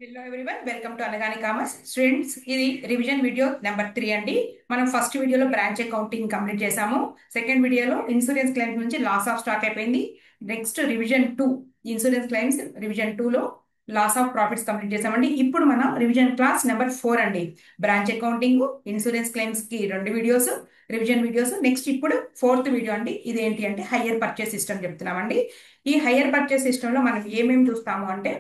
Hello everyone, welcome to Anagani commerce students. ఇది revision video number 3 అండి. మనం first వీడియోలో బ్రాంచ్ అకౌంటింగ్ కంప్లీట్ చేసాము. సెకండ్ వీడియోలో ఇన్సూరెన్స్ క్లెయిమ్స్ నుంచి లాస్ ఆఫ్ స్టాక్ అయిపోయింది. Next revision 2 insurance claims revision 2 లో లాస్ ఆఫ్ ప్రాఫిట్స్ కంప్లీట్ చేసామండి. ఇప్పుడు మనం రివిజన్ క్లాస్ నెంబర్ 4 అండి. బ్రాంచ్ అకౌంటింగ్, ఇన్సూరెన్స్ క్లెయిమ్స్ కి 2 వీడియోస్, రివిజన్ వీడియోస్. నెక్స్ట్ ఇప్పుడు 4th వీడియో అండి. ఇదేంటి అంటే హయ్యర్ పర్చేస్ సిస్టమ్ చెప్తున్నామండి. ఈ హయ్యర్ పర్చేస్ సిస్టమ్ లో మనం ఏమేమి చూస్తాము అంటే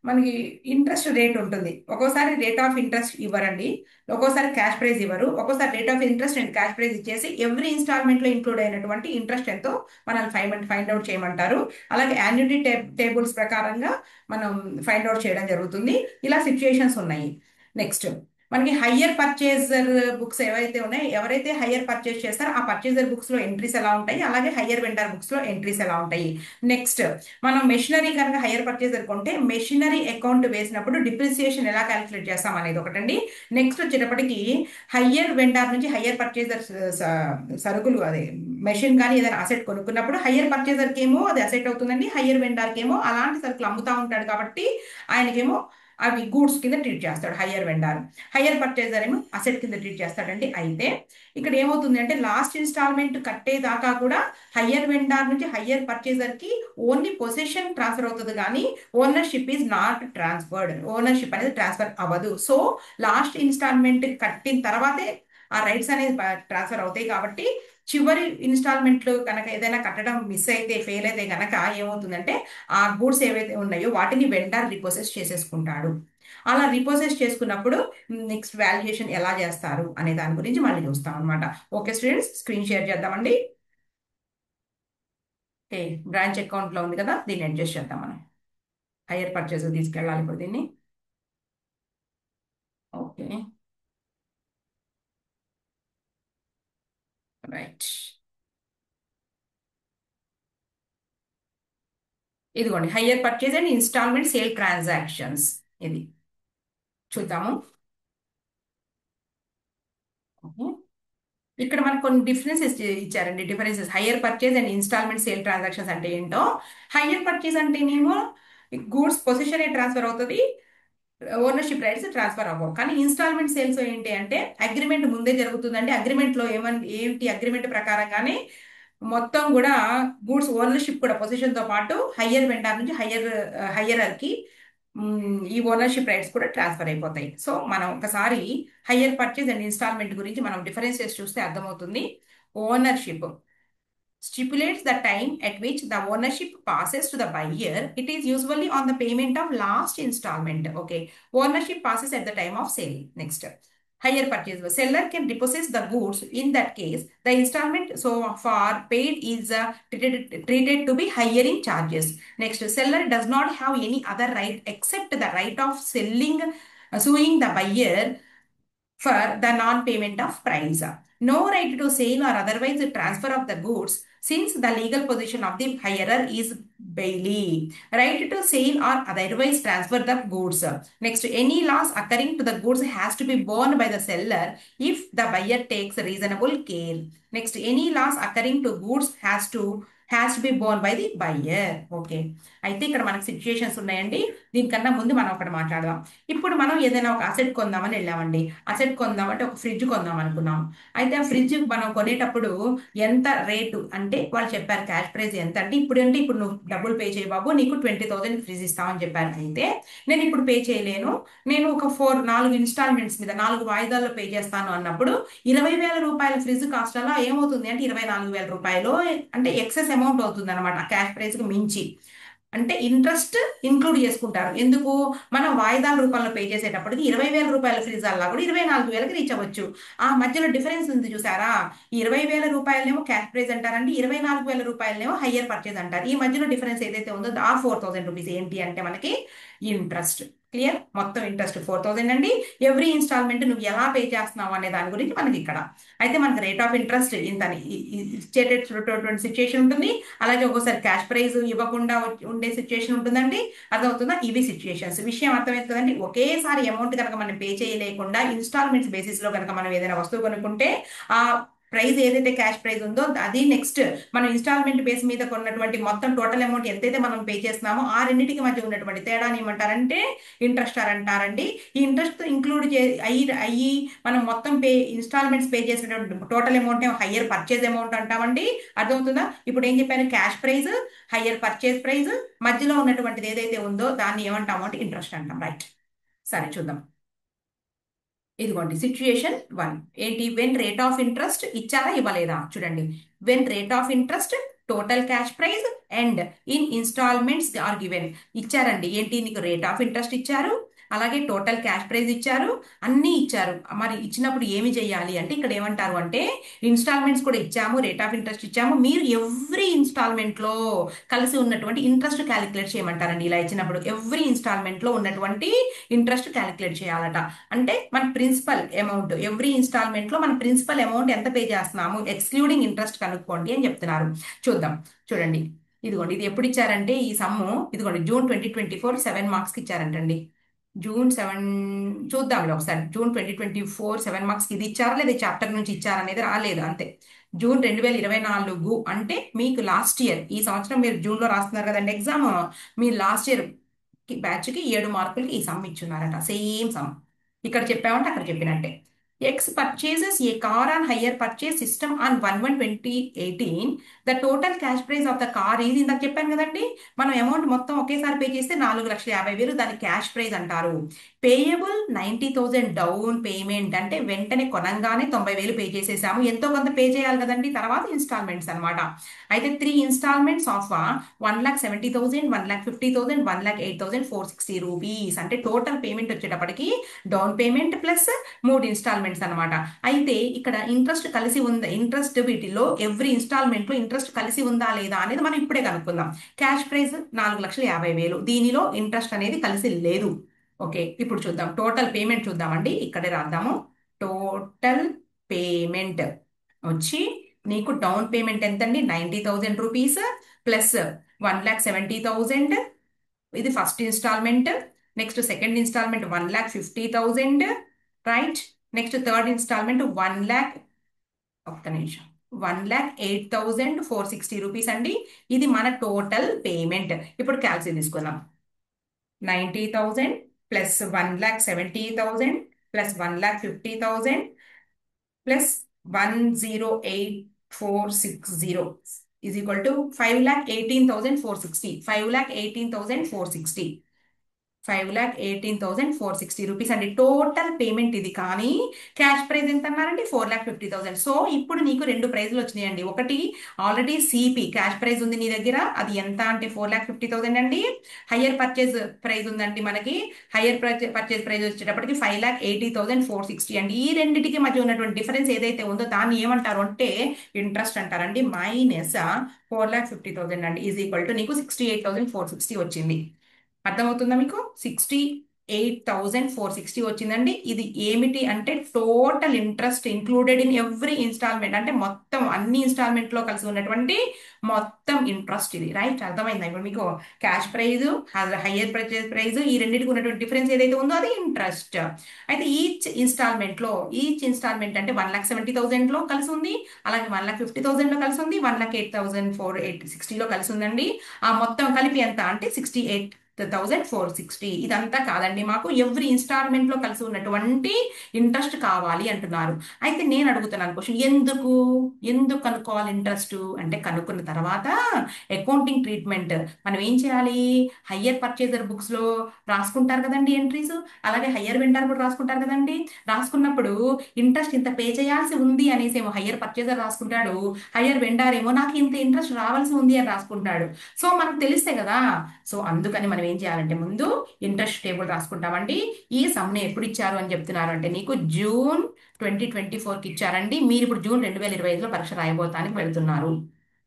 మనకి ఇంట్రెస్ట్ రేట్ ఉంటుంది. ఒక్కోసారి రేట్ ఆఫ్ ఇంట్రెస్ట్ ఇవ్వరండి, ఒక్కోసారి క్యాష్ ప్రైజ్ ఇవ్వరు, ఒక్కోసారి rate of interest and cash prize ఇచ్చేసి ఎవ్రీ ఇన్స్టాల్మెంట్ లో ఇంక్లూడ్ అయినటువంటి ఇంట్రెస్ట్ ఎంతో మనల్ని ఫైండ్ అవుట్ చేయమంటారు. అలాగే యాన్యుటీ టేబుల్స్ ప్రకారంగా మనం ఫైండ్ అవుట్ చేయడం జరుగుతుంది. ఇలా సిచ్యుయేషన్స్ ఉన్నాయి. నెక్స్ట్ మనకి హయ్యర్ పర్చేజర్ బుక్స్ ఏవైతే ఉన్నాయో, ఎవరైతే హయ్యర్ పర్చేస్ చేస్తారో ఆ పర్చేజర్ బుక్స్ లో ఎంట్రీస్ ఎలా ఉంటాయి, అలాగే హయ్యర్ వెండర్ బుక్స్ లో ఎంట్రీస్ ఎలా ఉంటాయి. నెక్స్ట్ మనం మెషినరీ కనుక హైయర్ పర్చేసర్ కొంటే మెషినరీ అకౌంట్ వేసినప్పుడు డిప్రిసియేషన్ ఎలా క్యాలిక్యులేట్ చేస్తాం అనేది ఒకటండి. నెక్స్ట్ వచ్చేటప్పటికి హయ్యర్ వెండార్ నుంచి హయ్యర్ పర్చేసర్ సరుకులు, అదే మెషిన్ కానీ ఏదైనా అసెట్ కొనుక్కున్నప్పుడు హయ్యర్ పర్చేసర్కి ఏమో అది అసెట్ అవుతుందండి, హయ్యర్ వెండార్కి ఏమో అలాంటి సరుకులు అమ్ముతా ఉంటాడు కాబట్టి ఆయనకేమో అవి గూడ్స్ కింద ట్రీట్ చేస్తాడు హయ్యర్ వెండార్. హయ్యర్ పర్చేసర్ ఏమో అసెట్ కింద ట్రీట్ చేస్తాడండి. అయితే ఇక్కడ ఏమవుతుంది అంటే లాస్ట్ ఇన్స్టాల్మెంట్ కట్టేదాకా కూడా హయ్యర్ వెండార్ నుంచి హయ్యర్ పర్చేసర్ కి ఓన్లీ పొజిషన్ ట్రాన్స్ఫర్ అవుతుంది, కానీ ownership is not transferred. Ownership అనేది ట్రాన్స్ఫర్ అవ్వదు. సో లాస్ట్ ఇన్స్టాల్మెంట్ కట్టిన తర్వాతే ఆ రైట్స్ అనేది ట్రాన్స్ఫర్ అవుతాయి. కాబట్టి చివరి ఇన్స్టాల్మెంట్లు కనుక ఏదైనా కట్టడం మిస్ అయితే, ఫెయిల్ అయితే కనుక ఏమవుతుందంటే ఆ గూడ్స్ ఏవైతే ఉన్నాయో వాటిని వెండర్ రిపోసెస్ చేసేసుకుంటాడు. అలా రిపోసెస్ చేసుకున్నప్పుడు నెక్స్ట్ వాల్యుయేషన్ ఎలా చేస్తారు అనే దాని గురించి మళ్ళీ చూస్తాం అనమాట. ఓకే స్టూడెంట్స్, స్క్రీన్ షేర్ చేద్దామండి. ఓకే, బ్రాంచ్ అకౌంట్ లో ఉంది కదా, దీన్ని అడ్జస్ట్ చేద్దాం మనం. హైయర్ పర్చేస్ తీసుకెళ్ళాలి ఇప్పుడు దీన్ని. Okay, right. ఇదిగోండి hire purchase and instalment sale transactions. ఇది చూద్దాము. ఓకే, ఇక్కడ మనకు కొన్ని డిఫరెన్సెస్ ఇచ్చారండి. Differences hire purchase and instalment sale transactions అంటే ఏంటో. హైయర్ పర్చేస్ అంటేనేమో గూడ్స్ పొజిషన్ ట్రాన్స్ఫర్ అవుతుంది, ఓనర్షిప్ రైట్స్ ట్రాన్స్ఫర్ అవ్వవు. కానీ ఇన్స్టాల్మెంట్ సేల్స్ ఏంటి అంటే అగ్రిమెంట్ ముందే జరుగుతుందండి. అగ్రిమెంట్ లో ఏంటి అగ్రిమెంట్ ప్రకారంగానే మొత్తం కూడా గూడ్స్ ఓనర్షిప్ కూడా పొజిషన్ తో పాటు హయ్యర్ వెండార్ నుంచి హయ్యర్ కి ఈ ఓనర్షిప్ రైట్స్ కూడా ట్రాన్స్ఫర్ అయిపోతాయి. సో మనం ఒకసారి హయ్యర్ పర్చేస్ అండ్ ఇన్స్టాల్మెంట్ గురించి మనం డిఫరెన్షియేట్ చూస్తే అర్థమవుతుంది. Ownership stipulates the time at which the ownership passes to the buyer. It is usually on the payment of last installment. Okay, ownership passes at the time of sale. Next, higher purchase, seller can repossess the goods. In that case the installment so far paid is treated to be higher in charges. Next, seller does not have any other right except the right of suing the buyer for the non-payment of price. No right to sale or otherwise transfer of the goods, since the legal position of the hirer is bailey. Right to sale or otherwise transfer the goods. Next, any loss occurring to the goods has to be borne by the seller if the buyer takes reasonable care. Next, any loss occurring to goods has to be borne by the buyer. Okay, అయితే ఇక్కడ మనకు situations ఉన్నాయండి. దీనికన్నా ముందు మనం ఒకటి మాట్లాడదాం. ఇప్పుడు మనం ఏదైనా ఒక అసెట్ కొందామని వెళ్ళామండి. అసెట్ కొందామంటే ఒక ఫ్రిడ్జ్ కొందాం అనుకున్నాం. అయితే ఆ ఫ్రిడ్జ్ మనం కొనేటప్పుడు ఎంత రేటు అంటే వాళ్ళు చెప్పారు క్యాష్ ప్రైస్ ఎంత అంటే, ఇప్పుడు నువ్వు డబ్బులు పే చేయ బాబు, నీకు 20,000 ఫ్రిడ్జ్ ఇస్తామని చెప్పారు. అయితే నేను ఇప్పుడు పే చేయలేను, నేను ఒక 4 ఇన్స్టాల్మెంట్స్ మీద 4 వాయిదాల్లో పే చేస్తాను అన్నప్పుడు 20,000 రూపాయల ఫ్రిడ్జ్ కాస్ట్ అలా ఏమవుతుంది అంటే 24,000 రూపాయలు అంటే ఎక్సెస్ అమౌంట్ అవుతుంది అనమాట, క్యాష్ ప్రైస్ కి మించి. అంటే ఇంట్రెస్ట్ ఇంక్లూడ్ చేసుకుంటారు. ఎందుకు, మనం వాయిదాల రూపంలో పే చేసేటప్పటికి 20,000 రూపాయల ఫ్రిడ్జ్ అలా కూడా 24,000కి రీచ్ అవ్వచ్చు. ఆ మధ్యలో డిఫరెన్స్ ఉంది చూసారా, 20,000 రూపాయలనేమో క్యాష్ ప్రైస్ అంటారండి, 24,000 రూపాయలనేమో హయ్యర్ పర్చేజ్ అంటారు. ఈ మధ్యలో డిఫరెన్స్ ఏదైతే ఉందో ఆ 4,000 రూపీస్ ఏంటి అంటే మనకి ఇంట్రెస్ట్. క్లియర్, మొత్తం ఇంట్రెస్ట్ 4,000 అండి. ఎవ్రీ ఇన్స్టాల్మెంట్ నువ్వు ఎలా పే చేస్తున్నావు అనే దాని గురించి మనకి ఇక్కడ. అయితే మనకి రేట్ ఆఫ్ ఇంట్రెస్ట్ ఇంత ఇచ్చేటటువంటి సిచ్యుయేషన్ ఉంటుంది. అలాగే ఒక్కోసారి క్యాష్ ప్రైజ్ ఇవ్వకుండా ఉండే సిచ్యుయేషన్ ఉంటుందండి. అర్థమవుతుందా, ఇవి సిచ్యుయేషన్స్. విషయం అర్థమైంది కదండి. ఒకేసారి అమౌంట్ కనుక మనం పే చేయలేకుండా ఇన్స్టాల్మెంట్స్ బేసిస్ లో కనుక మనం ఏదైనా వస్తువు కొనుక్కుంటే ఆ ప్రైస్ ఏదైతే క్యాష్ ప్రైస్ ఉందో అది నెక్స్ట్ మనం ఇన్స్టాల్మెంట్ బేస్ మీద కొన్నటువంటి మొత్తం టోటల్ అమౌంట్ ఎంతైతే మనం పే చేస్తున్నామో ఆ రెండింటికి మధ్య ఉన్నటువంటి తేడాని ఏమంటారంటే ఇంట్రెస్ట్ అంటారండి. ఈ ఇంట్రెస్ట్ ఇంక్లూడ్ అయ్యి మనం మొత్తం ఇన్స్టాల్మెంట్స్ పే చేసినటువంటి total amount higher purchase amount అంటామండి. అర్థమవుతుందా? ఇప్పుడు ఏం చెప్పాను, cash prize, higher purchase price, మధ్యలో ఉన్నటువంటిది ఏదైతే ఉందో దాన్ని ఏమంటాము అంటే ఇంట్రెస్ట్ అంటాం. రైట్, సరే చూద్దాం. ఇదిగోండి సిచ్యుయేషన్ 1 ఏంటి, వెన్ రేట్ ఆఫ్ ఇంట్రెస్ట్ ఇచ్చారా ఇవ్వలేదా చూడండి. When rate of interest, total cash price and in instalments are given. ఇచ్చారండి, ఏంటి నీకు రేట్ ఆఫ్ ఇంట్రెస్ట్ ఇచ్చారు, అలాగే టోటల్ క్యాష్ ప్రైస్ ఇచ్చారు, అన్నీ ఇచ్చారు. మరి ఇచ్చినప్పుడు ఏమి చేయాలి అంటే ఇక్కడ ఏమంటారు అంటే ఇన్స్టాల్మెంట్స్ కూడా ఇచ్చాము, రేట్ ఆఫ్ ఇంట్రెస్ట్ ఇచ్చాము, మీరు ఎవ్రీ ఇన్స్టాల్మెంట్ లో కలిసి ఉన్నటువంటి ఇంట్రెస్ట్ క్యాలిక్యులేట్ చేయమంటారండి. ఇలా ఇచ్చినప్పుడు ఎవ్రీ ఇన్స్టాల్మెంట్ లో ఉన్నటువంటి ఇంట్రెస్ట్ క్యాలిక్యులేట్ చేయాలట. అంటే మన ప్రిన్సిపల్ అమౌంట్ ఎవ్రీ ఇన్స్టాల్మెంట్ లో మన ప్రిన్సిపల్ అమౌంట్ ఎంత పే చేస్తున్నాము ఎక్స్క్లూడింగ్ ఇంట్రెస్ట్ కనుక్కోండి అని చెప్తున్నారు. చూద్దాం, చూడండి. ఇదిగోండి, ఇది ఎప్పుడు ఇచ్చారంటే ఈ సమ్ము, ఇదిగోండి జూన్ 2024 7 మార్క్స్ కి ఇచ్చారంటండి. జూన్ 7, చూద్దాంలే ఒకసారి. జూన్ 2024 7 మార్క్స్ కి ఇది ఇచ్చారా లేదా చాప్టర్ నుంచి ఇచ్చారా అనేది రాలేదు అంతే. జూన్ 2024 అంటే మీకు లాస్ట్ ఇయర్, ఈ సంవత్సరం మీరు జూన్ లో రాస్తున్నారు కదండి ఎగ్జామ్, మీ లాస్ట్ ఇయర్ బ్యాచ్ కి 7 మార్కులకి ఈ సమ్ ఇచ్చున్నారట. సేమ్ సమ్ ఇక్కడ చెప్పామంటే అక్కడ చెప్పినట్టే. X purchases A car on higher purchase system on 1/1/2018. The total cash price of the car is, ఇందాక చెప్పాను కదండి, మనం అమౌంట్ మొత్తం ఒకేసారి పే చేస్తే 4,50,000 దాని క్యాష్ ప్రైస్ అంటారు. పేయబుల్ 90,000 డౌన్ పేమెంట్ అంటే వెంటనే కొనంగానే 90,000 పే చేసేసాము, ఎంతో కొంత పే చేయాలి కదండి, తర్వాత ఇన్స్టాల్మెంట్స్ అన్నమాట. అయితే 3 ఇన్స్టాల్మెంట్స్ ఆఫ్ 1,70,000, 1,50,000, 1,08,460 రూపీస్. అంటే టోటల్ పేమెంట్ వచ్చేటప్పటికి డౌన్ పేమెంట్ ప్లస్ 3 ఇన్స్టాల్మెంట్స్ అన్నమాట. అయితే ఇక్కడ ఇంట్రెస్ట్ కలిసి ఉందా, ఇంట్రెస్ట్ వీటిలో ఎవ్రీ ఇన్స్టాల్మెంట్ లో ఇంట్రెస్ట్ కలిసి ఉందా లేదా అనేది మనం ఇప్పుడే కనుక్కుందాం. క్యాష్ ప్రైస్ 4,50,000, దీనిలో ఇంట్రెస్ట్ అనేది కలిసి లేదు. ఓకే, ఇప్పుడు చూద్దాం టోటల్ పేమెంట్ చూద్దామండి. ఇక్కడే రాద్దాము. టోటల్ పేమెంట్ వచ్చి నీకు డౌన్ పేమెంట్ ఎంతండి, 90,000 రూపీస్ ప్లస్ 1,70,000. ఇది first instalment. Next second instalment 1,50,000. Right, next third instalment 1,00,000, ఒక్క నిమిషం, 1,08,460 రూపీస్ అండి. ఇది మన టోటల్ పేమెంట్. ఇప్పుడు క్యాల్కులేట్ తీసుకుందాం. 90,000 plus 1,70,000 plus 1,50,000 plus 1,08,460 is equal to 5,18,460. 5,18,460. 5,18,460 rupees అండి టోటల్ పేమెంట్ ఇది. కానీ క్యాష్ ప్రైస్ ఎంత అన్నారండి, 4,50,000. సో ఇప్పుడు నీకు రెండు ప్రైజ్లు వచ్చినాయండి. ఒకటి ఆల్రెడీ సిపి క్యాష్ ప్రైస్ ఉంది నీ దగ్గర, అది ఎంత అంటే 4,50,000 అండి. హయ్యర్ పర్చేజ్ ప్రైస్ ఉందండి మనకి, హయ్యర్ పర్చేజ్ ప్రైస్ వచ్చేటప్పటికి 5,80,460 అండి. ఈ రెండింటికి మధ్య ఉన్నటువంటి డిఫరెన్స్ ఏదైతే ఉందో దాన్ని ఏమంటారు అంటే ఇంట్రెస్ట్ అంటారండి. మైనస్ 4,50,000 అండి ఈజ్ ఈక్వల్ టు నీకు 68,460 వచ్చింది. అర్థమవుతుందా మీకు? 68,460 వచ్చిందండి. ఇది ఏమిటి అంటే total interest included in every instalment, అంటే మొత్తం అన్ని ఇన్స్టాల్మెంట్ లో కలిసి ఉన్నటువంటి మొత్తం ఇంట్రెస్ట్ ఇది. రైట్, అర్థమైందా ఇప్పుడు మీకు? Cash price, higher purchase price, ఈ రెండింటికి ఉన్నటువంటి డిఫరెన్స్ ఏదైతే ఉందో అది ఇంట్రెస్ట్. అయితే ఈచ్ ఇన్స్టాల్మెంట్ అంటే 1,70,000 లో కలిసి ఉంది, అలాగే 1,50,000 లో కలిసి ఉంది, 1,08,460 లో కలిసి ఉందండి. ఆ మొత్తం కలిపి ఎంత అంటే 68,460. ఇదంతా కాదండి, మాకు ఎవ్రీ ఇన్స్టాల్మెంట్ లో కలిసి ఉన్నటువంటి ఇంట్రెస్ట్ కావాలి అంటున్నారు. అయితే నేను అడుగుతున్నాను క్వశ్చన్, ఎందుకు ఎందుకు కనుక్కోవాలి ఇంట్రెస్ట్ అంటే, కనుక్కున్న తర్వాత అకౌంటింగ్ ట్రీట్మెంట్ మనం ఏం చేయాలి, హయ్యర్ పర్చేజర్ బుక్స్ లో రాసుకుంటారు కదండి ఎంట్రీస్, అలాగే హయ్యర్ వెండర్ కూడా రాసుకుంటారు కదండి. రాసుకున్నప్పుడు ఇంట్రెస్ట్ ఇంత పే చేయాల్సి ఉంది అనేసి ఏమో హయ్యర్ పర్చేజర్ రాసుకుంటాడు, హయ్యర్ వెండర్ ఏమో నాకు ఇంత ఇంట్రెస్ట్ రావాల్సి ఉంది అని రాసుకుంటాడు. సో మనకు తెలిస్తే కదా. సో అందుకని మనం ఏం చేయాలంటే ముందు ఇంట్రెస్ట్ టేబుల్ రాసుకుంటామండి. ఈ సమ్ని ఎప్పుడు ఇచ్చారు అని చెప్తున్నారు అంటే నీకు జూన్ 2024కి ఇచ్చారండి. మీరు ఇప్పుడు జూన్ 2025లో పరీక్ష రాయబోతానికి వెళ్తున్నారు.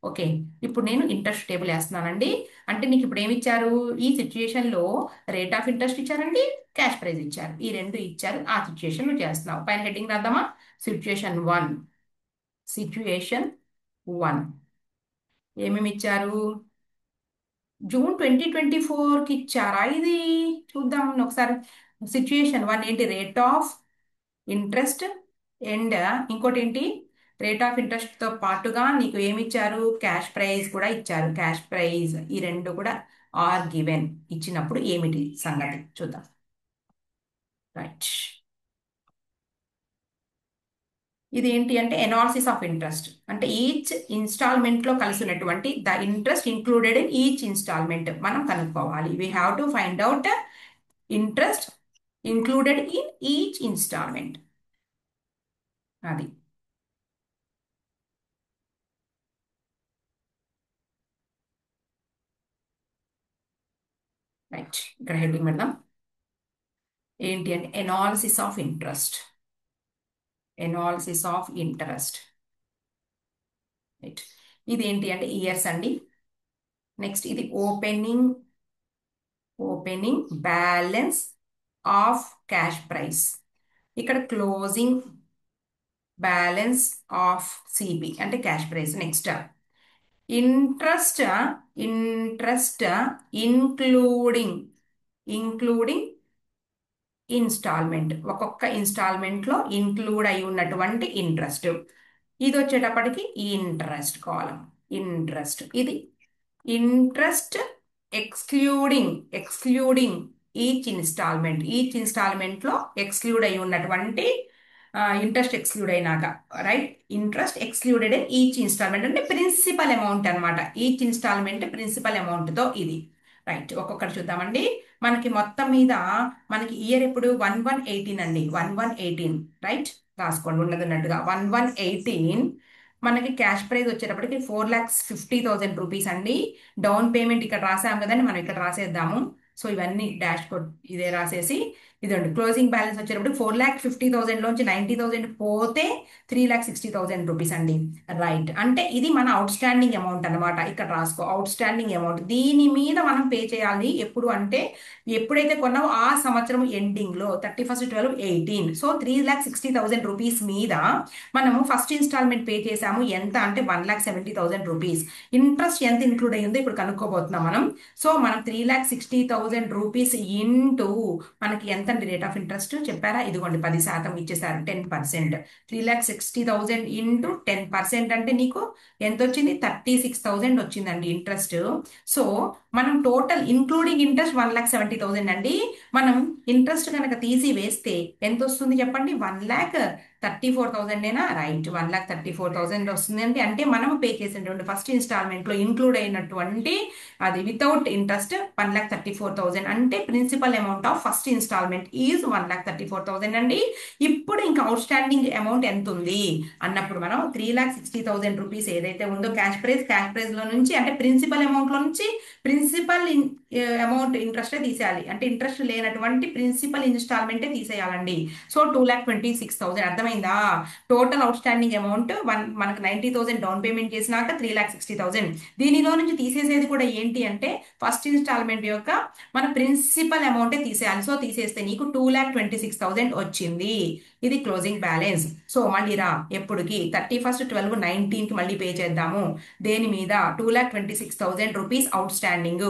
ఓకే, ఇప్పుడు నేను ఇంట్రెస్ట్ టేబుల్ వేస్తున్నానండి. అంటే నీకు ఇప్పుడు ఏమి ఇచ్చారు, ఈ సిచ్యుయేషన్ లో రేట్ ఆఫ్ ఇంట్రెస్ట్ ఇచ్చారండి, క్యాష్ ప్రైస్ ఇచ్చారు, ఈ రెండు ఇచ్చారు. ఆ సిచ్యుయేషన్ నువ్వు చేస్తున్నావు. పైన హెడ్డింగ్ రాద్దామా, సిచ్యుయేషన్ 1. సిచ్యుయేషన్ 1 ఏమేమి ఇచ్చారు, జూన్ 2024కి ఇచ్చారా ఇది? చూద్దాం ఒకసారి. సిచ్యుయేషన్ 1 ఏంటి, రేట్ ఆఫ్ ఇంట్రెస్ట్ అండ్ ఇంకోటి ఏంటి రేట్ ఆఫ్ ఇంట్రెస్ట్ తో పాటుగా నీకు ఏమి ఇచ్చారు, క్యాష్ ప్రైస్ కూడా ఇచ్చారు. క్యాష్ ప్రైస్ ఈ రెండు కూడా ఆర్ గివెన్ ఇచ్చినప్పుడు ఏమిటి సంగతి చూద్దాం. రైట్, ఇది ఏంటి అంటే ఎనాలిసిస్ ఆఫ్ ఇంట్రెస్ట్. అంటే ఈచ్ ఇన్స్టాల్మెంట్ లో కలిసినటువంటి the interest included in each instalment మనం కనుక్కోవాలి. We have to find out interest included in each instalment. అది రైట్. ఇక్కడ హెడ్డింగ్ పెడదాం. ఏంటి అంటే analysis of interest. Analysis of interest. Right. ఇది ఏంటి అంటే ఇయర్స్ అండి. నెక్స్ట్ ఇది opening balance of cash price. ఇక్కడ క్లోజింగ్ బ్యాలెన్స్ ఆఫ్ సిబి అంటే cash price. Next interest interest including including instalment. ఒక్కొక్క ఇన్స్టాల్మెంట్ లో ఇంక్లూడ్ అయి ఉన్నటువంటి ఇంట్రెస్ట్. ఇది వచ్చేటప్పటికి ఇంట్రెస్ట్ కాలం. ఇంట్రెస్ట్ ఇది ఇంట్రెస్ట్ ఎక్స్క్లూడింగ్ ఈచ్ ఇన్స్టాల్మెంట్ లో ఎక్స్క్లూడ్ అయి ఉన్నటువంటి ఇంట్రెస్ట్ ఎక్స్క్లూడ్ అయినాక, right. Interest excluded each instalment అంటే ప్రిన్సిపల్ అమౌంట్ అనమాట. ఈచ్ ఇన్స్టాల్మెంట్ ప్రిన్సిపల్ అమౌంట్ తో ఇది. రైట్, ఒక్కొక్కటి చూద్దామండి. మనకి మొత్తం మీద మనకి ఇయర్ ఎప్పుడు 1118 అండి. 1118 రైట్, రాసుకోండి ఉన్నట్టుగా 1118. మనకి క్యాష్ ప్రైస్ వచ్చేటప్పటికి 4,50,000 రూపీస్ అండి. డౌన్ పేమెంట్ ఇక్కడ రాసాం కదండి, మనం ఇక్కడ రాసేద్దాము. సో ఇవన్నీ డాష్ కోడ్ ఇదే రాసేసి ఇదండి. క్లోజింగ్ బ్యాలెన్స్ వచ్చేటప్పుడు 4,50,000 లోంచి 90,000 పోతే 3,60,000 రూపీస్ అండి. రైట్, అంటే ఇది మన అవుట్ స్టాండింగ్ అమౌంట్ అనమాట. ఇక్కడ రాసుకో అవుట్ స్టాండింగ్ అమౌంట్. దీని మీద మనం పే చేయాలి ఎప్పుడు అంటే ఎప్పుడైతే కొన్నావో ఆ సంవత్సరం ఎండింగ్ లో 31/12/18. సో 3,60,000 రూపీస్ మీద మనము ఫస్ట్ ఇన్స్టాల్మెంట్ పే చేసాము. ఎంత అంటే 1,70,000 రూపీస్. ఇంట్రెస్ట్ ఎంత ఇంక్లూడ్ అయ్యిందో ఇప్పుడు కనుక్కోబోతున్నాం మనం. సో మనం 3,60,000 రూపీస్ ఇంటూ మనకి ఎంత అండి రేట్ ఆఫ్ ఇంట్రెస్ట్ చెప్పారా, ఇదిగోండి 10% ఇచ్చేసారు, 10%. 3,60,000 ఇంటూ 10% అంటే నీకు ఎంత వచ్చింది, 36,000 వచ్చిందండి ఇంట్రెస్ట్. సో మనం టోటల్ ఇంక్లూడింగ్ ఇంట్రెస్ట్ 1,70,000 అండి. మనం ఇంట్రెస్ట్ కనుక తీసి వేస్తే ఎంత వస్తుంది చెప్పండి, 1,34,000 రైట్, 1,34,000 వస్తుంది. అంటే మనం పే చేసినటువంటి ఫస్ట్ ఇన్స్టాల్మెంట్ లో ఇంక్లూడ్ అయినటువంటి అది వితౌట్ ఇంట్రెస్ట్ 1,34,000 అంటే principal amount of first instalment is 1,34,000 అండి. ఇప్పుడు ఇంకా అవుట్ స్టాండింగ్ అమౌంట్ ఎంత ఉంది అన్నప్పుడు మనం 3,60,000 రూపీస్ ఏదైతే ఉందో క్యాష్ ప్రైస్ లో నుంచి అంటే ప్రిన్సిపల్ అమౌంట్ లో నుంచి ప్రిన్సిపల్ అమౌంట్ ఇంట్రెస్ట్ తీసేయాలి. అంటే ఇంట్రెస్ట్ లేనటువంటి ప్రిన్సిపల్ ఇన్స్టాల్మెంటే తీసేయాలండి. సో 2,26,000 అర్థమైందా. టోటల్ అవుట్ స్టాండింగ్ అమౌంట్ మనకు 90,000 డౌన్ పేమెంట్ చేసినాక 3,60,000. దీనిలో నుంచి తీసేసేది కూడా ఏంటి అంటే ఫస్ట్ ఇన్స్టాల్మెంట్ యొక్క మన ప్రిన్సిపల్ అమౌంటే తీసేయాలి. సో తీసేస్తే నీకు 2,26,000 వచ్చింది. ఇది క్లోజింగ్ బ్యాలెన్స్. సో మళ్ళీ రా ఎప్పుడుకి 31/12/19 మళ్ళీ పే చేద్దాము. దేని మీద 2,26,000 రూపీస్ అవుట్ స్టాండింగ్.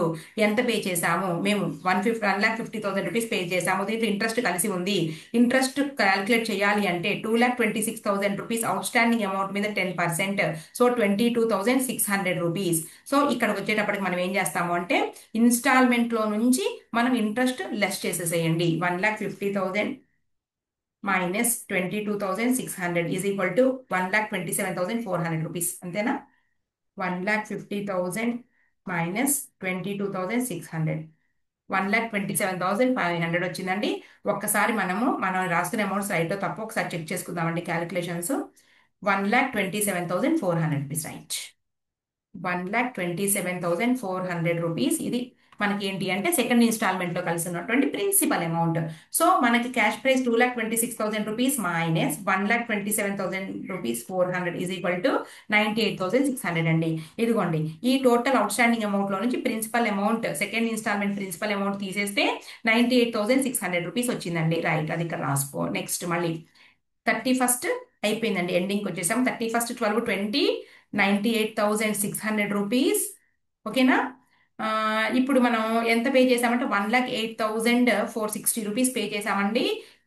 ఎంత పే చేసాము మేము, 1,50,000 రూపీస్ పే చేసాము. దీంట్లో ఇంట్రెస్ట్ కలిసి ఉంది. ఇంట్రెస్ట్ క్యాల్కులేట్ చేయాలి అంటే 2,26,000 రూపీస్ అవుట్ స్టాండింగ్ అమౌంట్ మీద 10%. So 22,600 rupees. సో ఇక్కడ వచ్చేటప్పటికి మనం ఏం చేస్తాము అంటే ఇన్స్టాల్మెంట్ లో నుంచి మనం ఇంట్రెస్ట్ లెస్ చేసేసేయండి. 1,50,000 minus 22,600 is equal to 1,27,400 rupees. అంతేనా. 1,50,000 మైనస్ 22,600, 1,27,500 వచ్చిందండి. ఒక్కసారి మనం రాసుకునే అమౌంట్స్ రైట్ తప్ప ఒకసారి చెక్ చేసుకుందామండి క్యాలిక్యులేషన్స్. 1,27,400 rupees right. 1,27,400 రూపీస్ ఇది మనకి ఏంటి అంటే సెకండ్ ఇన్స్టాల్మెంట్ లో కలిసి ఉన్నటువంటి ప్రిన్సిపల్ అమౌంట్. సో మనకి cash price 2,26,000 rupees minus 1,27,400 is equal to 98,600 అండి. ఇదిగోండి ఈ టోటల్ అవుట్ స్టాండింగ్ అమౌంట్ లో నుంచి principal amount second instalment principal amount తీసేస్తే 98,600 రూపీస్ వచ్చిందండి. రైట్, అది ఇక్కడ రాసుకో. నెక్స్ట్ మళ్ళీ 31st అయిపోయిందండి, ఎండింగ్కి వచ్చేసాం. 31/12/20 98,600 రూపీస్. ఓకేనా. ఇప్పుడు మనం ఎంత పే చేసామంటే 1,08,460 రూపీస్ పే చేసామండి,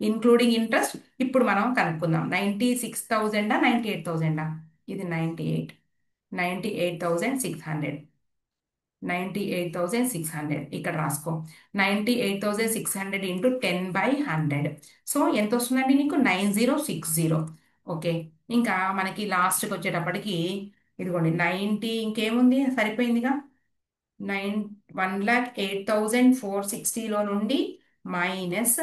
ఇన్క్లూడింగ్ ఇంట్రెస్ట్. ఇప్పుడు మనం కనుక్కుందాం, 96,000 98,000. ఇది 98,600. 98,600 ఇక్కడ రాసుకో. 98,600 ఇంటూ 10/100. సో ఎంత వస్తుందండి నీకు? 9060. ఓకే. ఇంకా మనకి లాస్ట్కి వచ్చేటప్పటికి ఇదిగోండి 90, ఇంకేముంది, సరిపోయిందిగా. 1,08,460లో నుండి మైనస్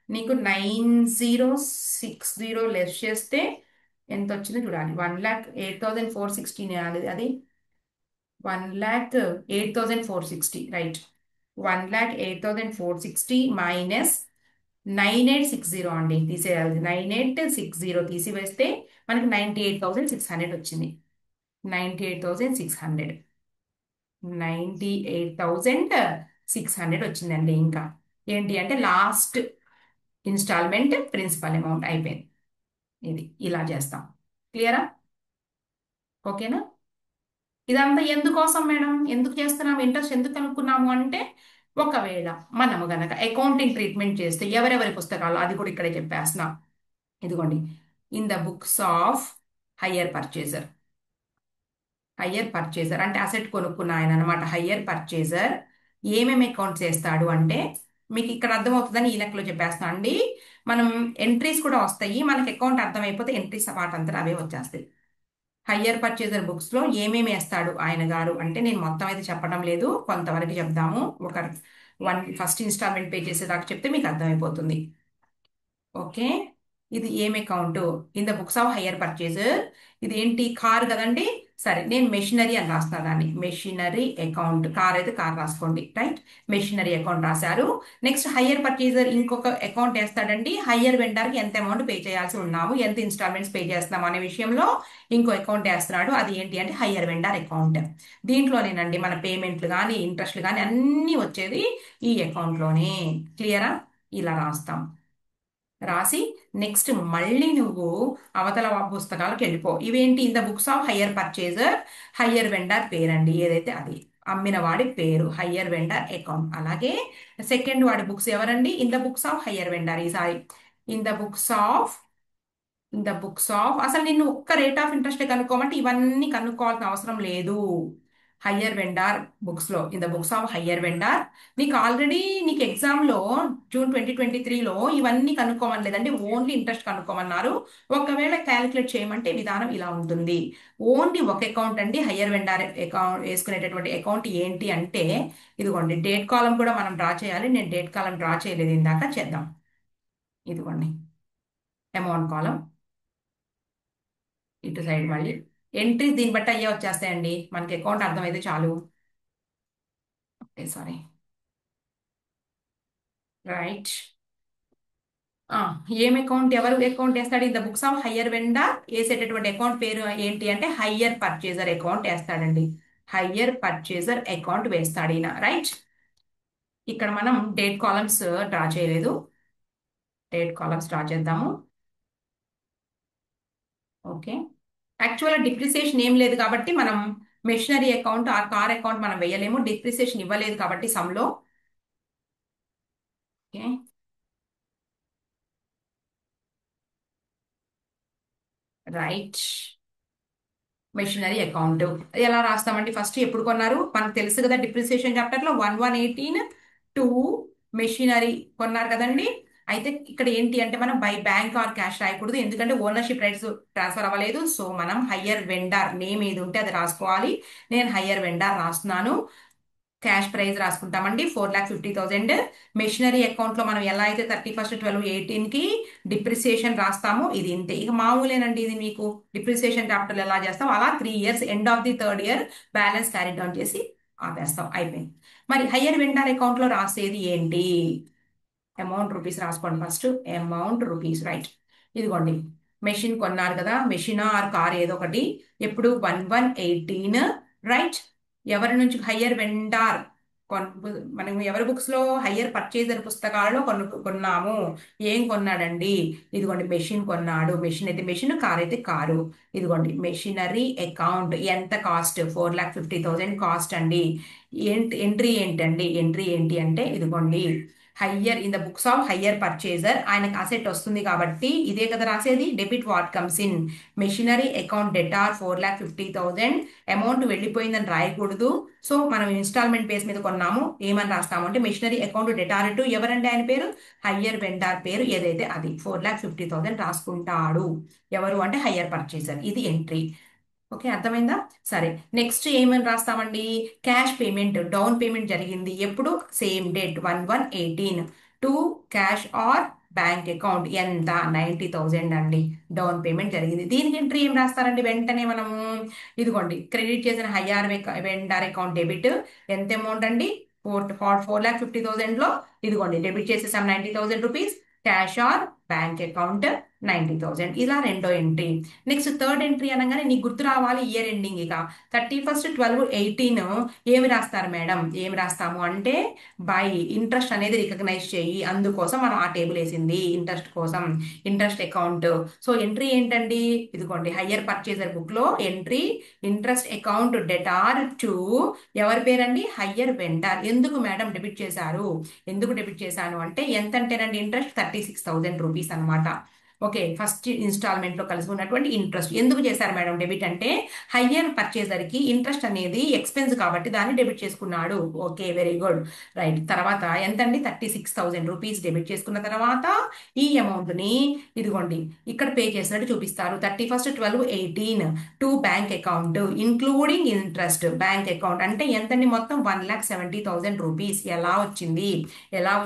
నీకు 9060 లెస్ చేస్తే ఎంత వచ్చిందో చూడాలి. 1,08,460 అది 1,08,460, రైట్. 1,08,460 మైనస్ 9860 అండి, తీసేయాలి. 9860 తీసివేస్తే మనకి 98,600 వచ్చింది. 98,600. 98,600 వచ్చిందండి. ఇంకా ఏంటి అంటే లాస్ట్ ఇన్స్టాల్మెంట్ ప్రిన్సిపల్ అమౌంట్ అయిపోయింది. ఇది ఇలా చేస్తాం. క్లియరా? ఓకేనా? ఇదంతా ఎందుకోసం మేడం, ఎందుకు చేస్తున్నాము, ఇంట్రెస్ట్ ఎందుకు కనుక్కున్నాము అంటే, ఒకవేళ మనము గనక అకౌంటింగ్ ట్రీట్మెంట్ చేస్తే ఎవరెవరి పుస్తకాలు, అది కూడా ఇక్కడే చెప్పేస్తున్నాం. ఇదిగోండి, in the books of hire purchaser. Higher purchaser అంటే అసెట్ కొనుక్కున్న ఆయన అనమాట. హయ్యర్ పర్చేజర్ ఏమేమి అకౌంట్స్ చేస్తాడు అంటే, మీకు ఇక్కడ అర్థమవుతుందని ఈ లెక్కలో చెప్పేస్తాను అండి. మనం ఎంట్రీస్ కూడా వస్తాయి, మనకి అకౌంట్ అర్థమైపోతే ఎంట్రీస్ వాటంతా అవే వచ్చేస్తాయి. హయ్యర్ పర్చేజర్ బుక్స్ లో ఏమేమి వేస్తాడు ఆయన గారు అంటే, నేను మొత్తం అయితే చెప్పడం లేదు, కొంతవరకు చెప్దాము. ఒక ఫస్ట్ ఇన్స్టాల్మెంట్ పే చేసేదాకా చెప్తే మీకు అర్థమైపోతుంది. ఓకే. ఇది ఏం account? In the books of hire purchaser. ఇది ఏంటి? కార్ కదండి. సరే, నేను మెషినరీ అని రాస్తున్నా దాన్ని. Machinery account. కార్ అయితే కార్ రాసుకోండి, రైట్. మెషినరీ అకౌంట్ రాశారు. నెక్స్ట్ హయ్యర్ పర్చేజర్ ఇంకొక అకౌంట్ వేస్తాడండి. హయ్యర్ వెండర్కి ఎంత అమౌంట్ పే చేయాల్సి ఉన్నాము, ఎంత ఇన్స్టాల్మెంట్స్ పే చేస్తున్నాము అనే విషయంలో ఇంకో అకౌంట్ వేస్తున్నాడు. అది ఏంటి అంటే హయ్యర్ వెండర్ అకౌంట్. దీంట్లోనేనండి మన పేమెంట్లు కానీ ఇంట్రెస్ట్లు కానీ అన్నీ వచ్చేది ఈ అకౌంట్లోనే. క్లియరా? ఇలా రాస్తాం. రాసి నెక్స్ట్ మళ్ళీ నువ్వు అవతల పుస్తకాలకు వెళ్ళిపో. ఇవేంటి? In the books of hire purchaser, higher vendor పేరండి ఏదైతే అది, అమ్మిన వాడి పేరు, హయ్యర్ వెండర్ అకౌంట్. అలాగే సెకండ్ వాడి బుక్స్ ఎవరండి? In the books of hire vendor, ఈసారి ఇన్ ద బుక్స్ ఆఫ్ అసలు నిన్ను ఒక్క రేట్ ఆఫ్ ఇంట్రెస్ట్ కనుక్కోమంటే ఇవన్నీ కనుక్కోవాల్సిన అవసరం లేదు. హయ్యర్ వెండార్ బుక్స్ లో, in the books of higher vendor, నీకు ఆల్రెడీ నీకు ఎగ్జామ్ లో జూన్ 2023లో ఇవన్నీ కనుక్కోమని లేదండి, ఓన్లీ ఇంట్రెస్ట్ కనుక్కోమన్నారు. ఒకవేళ క్యాలిక్యులేట్ చేయమంటే విధానం ఇలా ఉంటుంది. ఓన్లీ ఒక అకౌంట్ అండి హయ్యర్ వెండార్ అకౌంట్ వేసుకునేటటువంటి అకౌంట్ ఏంటి అంటే, ఇదిగోండి డేట్ కాలం కూడా మనం డ్రా చేయాలి. నేను డేట్ కాలం డ్రా చేయలేదు, ఇందాక చేద్దాం. ఇదిగోండి అమౌంట్ కాలం ఇటు సైడ్, మళ్ళీ ఎంట్రీస్ దీన్ని బట్టి అయ్యే వచ్చేస్తాయండి, మనకి అకౌంట్ అర్థమైతే చాలు. Okay, sorry, right. ఏం అకౌంట్, ఎవరు అకౌంట్ వేస్తాడు? In the books of hire vendor వేసేటటువంటి అకౌంట్ పేరు ఏంటి అంటే హయ్యర్ పర్చేజర్ అకౌంట్ వేస్తాడండి. హయ్యర్ పర్చేజర్ అకౌంట్ వేస్తాడు ఈయన, రైట్. ఇక్కడ మనం డేట్ కాలమ్స్ డ్రా చేయలేదు, డేట్ కాలమ్స్ డ్రా చేద్దాము. ఓకే. యాక్చువల్గా డిప్రిసియేషన్ ఏం లేదు కాబట్టి మనం మెషినరీ అకౌంట్ ఆ కార్ అకౌంట్ మనం వేయలేము, డిప్రిసియేషన్ ఇవ్వలేదు కాబట్టి సమ్లో. ఓకే. రైట్. మెషినరీ అకౌంట్ ఎలా రాస్తామండి? ఫస్ట్ ఎప్పుడు కొన్నారు మనకు తెలుసు కదా, డిప్రిసియేషన్ చాప్టర్ లో 1118 టూ మెషినరీ కొన్నారు కదండి. అయితే ఇక్కడ ఏంటి అంటే మనం బై బ్యాంక్ ఆర్ క్యాష్ రాయకూడదు, ఎందుకంటే ఓనర్షిప్ రైట్స్ ట్రాన్స్ఫర్ అవ్వలేదు. సో మనం హయ్యర్ వెండార్ నేమ్ ఏది ఉంటే అది రాసుకోవాలి. నేను హయ్యర్ వెండార్ రాస్తున్నాను. క్యాష్ ప్రైస్ రాసుకుంటామండి 4,50,000. మెషినరీ అకౌంట్ లో మనం ఎలా అయితే 31/12/18 కి డిప్రిసియేషన్ రాస్తామో ఇది ఇంతే, ఇక మామూలేనండి. ఇది మీకు డిప్రిసియేషన్ చాప్టర్ ఎలా చేస్తాం అలా 3 years end of the third year balance carry down చేసి ఆపేస్తాం, అయిపోయింది. మరి హయ్యర్ వెండర్ అకౌంట్ లో రాసేది ఏంటి? అమౌంట్ రూపీస్ రాసుకోండి ఫస్ట్. Amount rupees, right. ఇదిగోండి మెషిన్ కొన్నారు కదా, మెషిన్ ఆర్ కార్ ఏదో ఒకటి. ఎప్పుడు 1118, రైట్. ఎవరి నుంచి? హయ్యర్ వెండార్ మనం ఎవరి బుక్స్ లో హయ్యర్ పర్చేజర్ పుస్తకాలలో కొన్నాము. ఏం కొన్నాడండి? ఇదిగోండి మెషిన్ కొన్నాడు. మెషిన్ అయితే మెషిన్, కార్ అయితే కారు. ఇదిగోండి మెషినరీ అకౌంట్ ఎంత కాస్ట్? 4,50,000 కాస్ట్ అండి. ఎంట్రీ ఏంటండి? ఎంట్రీ ఏంటి అంటే ఇదిగోండి hire in the books of hire purchaser. ఆయనకు అసెట్ వస్తుంది కాబట్టి ఇదే కదా రాసేది. Debit what comes in machinery account debtor 4,50,000. Amount వెళ్ళిపోయిందని రాయకూడదు. సో మనం ఇన్స్టాల్మెంట్ బేస్ మీద కొన్నాము. ఏమని రాస్తాము అంటే మెషినరీ అకౌంట్ డెటార్ టు ఎవరండి? ఆయన పేరు హయ్యర్ వెండార్ పేరు ఏదైతే అది 4,50,000 రాసుకుంటాడు. ఎవరు అంటే హయ్యర్ పర్చేసర్. ఇది ఎంట్రీ. ఓకే, అర్థమైందా? సరే, నెక్స్ట్ ఏమని రాస్తామండి? క్యాష్ పేమెంట్, డౌన్ పేమెంట్ జరిగింది ఎప్పుడు? Same date 1/1/18 to cash or bank account ఎంత? 90,000 అండి. డౌన్ పేమెంట్ జరిగింది. దీనికి ఎంట్రీ ఏం రాస్తారండి? వెంటనే మనము ఇదిగోండి క్రెడిట్ చేసిన హయ్యార్ వెండార్ అకౌంట్ డెబిట్ ఎంత అమౌంట్ అండి? 4,50,000 లో ఇదిగోండి డెబిట్ చేసేసాం 90,000 rupees. Cash or bank account 90,000. ఇలా రెండో ఎంట్రీ. నెక్స్ట్ థర్డ్ ఎంట్రీ అనగానే నీకు గుర్తు రావాలి ఇయర్ ఎండింగ్. ఇక 31/12/18 ఏమి రాస్తారు మేడం? ఏమి రాస్తాము అంటే బై ఇంట్రెస్ట్ అనేది రికగ్నైజ్ చేయి. అందుకోసం మనం ఆ టేబుల్ వేసింది ఇంట్రెస్ట్ కోసం. Interest account. సో ఎంట్రీ ఏంటండి? ఇదిగోండి హయ్యర్ పర్చేజర్ బుక్ లో entry interest account debtor to ఎవరి పేరండి? Higher vendor. ఎందుకు మేడం డెబిట్ చేశారు? ఎందుకు డెబిట్ చేశాను అంటే ఎంత అంటేనండి ఇంట్రెస్ట్ 36,000 రూపీస్ అనమాట. ఓకే, ఫస్ట్ ఇన్స్టాల్మెంట్ లో కలిసి ఉన్నటువంటి ఇంట్రెస్ట్ ఎందుకు చేశారు మేడం డెబిట్ అంటే హయ్యర్ పర్చేజర్ కి ఇంట్రెస్ట్ అనేది ఎక్స్పెన్స్ కాబట్టి దాన్ని డెబిట్ చేసుకున్నాడు. Okay, very good, right. తర్వాత ఎంతండి? 36,000 రూపీస్ డెబిట్ చేసుకున్న తర్వాత ఈ అమౌంట్ ని ఇదిగోండి ఇక్కడ పే చేసినట్టు చూపిస్తారు. 31/12/18 to bank account including interest. Bank account అంటే ఎంతండి? మొత్తం 1,70,000 రూపీస్. ఎలా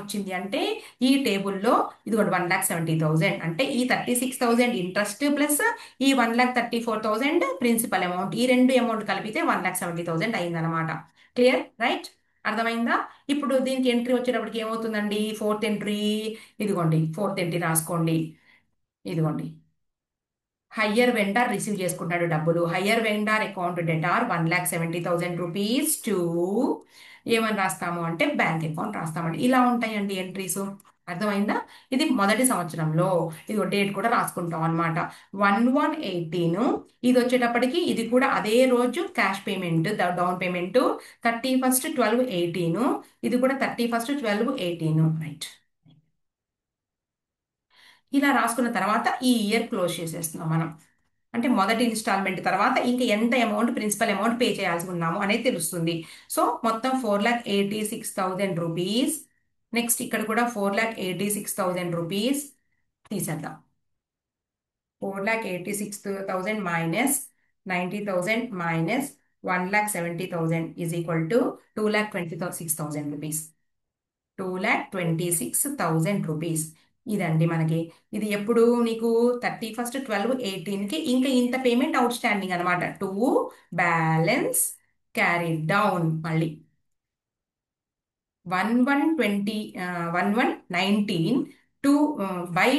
వచ్చింది అంటే ఈ టేబుల్లో ఇదిగోండి 1,70,000 అంటే ఈ 36,000 ఇంట్రెస్ట్ ప్లస్ ఈ 1,34,000 ప్రిన్సిపల్ అమౌంట్. ఈ రెండు అమౌంట్ కలిపితే 1,70,000 అయిందనమాట. Clear, right? అర్థమైందా? ఇప్పుడు దీనికి ఎంట్రీ వచ్చేటప్పటికి ఏమవుతుందండి? Fourth entry. ఇదిగోండి ఫోర్త్ ఎంట్రీ రాసుకోండి. ఇదిగోండి హయ్యర్ వెండార్ రిసీవ్ చేసుకుంటాడు డబ్బులు. Higher vendor account debtor 1,70,000 rupees to ఏమని రాస్తాము అంటే బ్యాంక్ అకౌంట్ రాస్తామండి. ఇలా ఉంటాయండి ఎంట్రీస్. అర్థమైందా? ఇది మొదటి సంవత్సరంలో. ఇది డేట్ కూడా రాసుకుంటాం అనమాట. 1/1/18. ఇది వచ్చేటప్పటికి ఇది కూడా అదే రోజు క్యాష్ పేమెంట్ డౌన్ పేమెంట్ 31/12/18. ఇది కూడా 31/12/18. రైట్. ఇలా రాసుకున్న తర్వాత ఈ ఇయర్ క్లోజ్ చేసేస్తున్నాం మనం. అంటే మొదటి ఇన్స్టాల్మెంట్ తర్వాత ఇంకా ఎంత అమౌంట్ ప్రిన్సిపల్ అమౌంట్ పే చేయాల్సి ఉన్నాము అనేది తెలుస్తుంది. సో మొత్తం 4,86,000 రూపీస్. నెక్స్ట్ ఇక్కడ కూడా 4,86,000 రూపీస్ తీసేద్దాం. 4,86,000 minus 90,000 minus 1,70,000 is equal to 2,26,000 rupees. 2,26,000 rupees. ఇదండి మనకి. ఇది ఎప్పుడు నీకు 31/12/18కి ఇంకా ఇంత పేమెంట్ అవుట్ స్టాండింగ్ అనమాట. To balance carry down. మళ్ళీ 1/1/19 to buy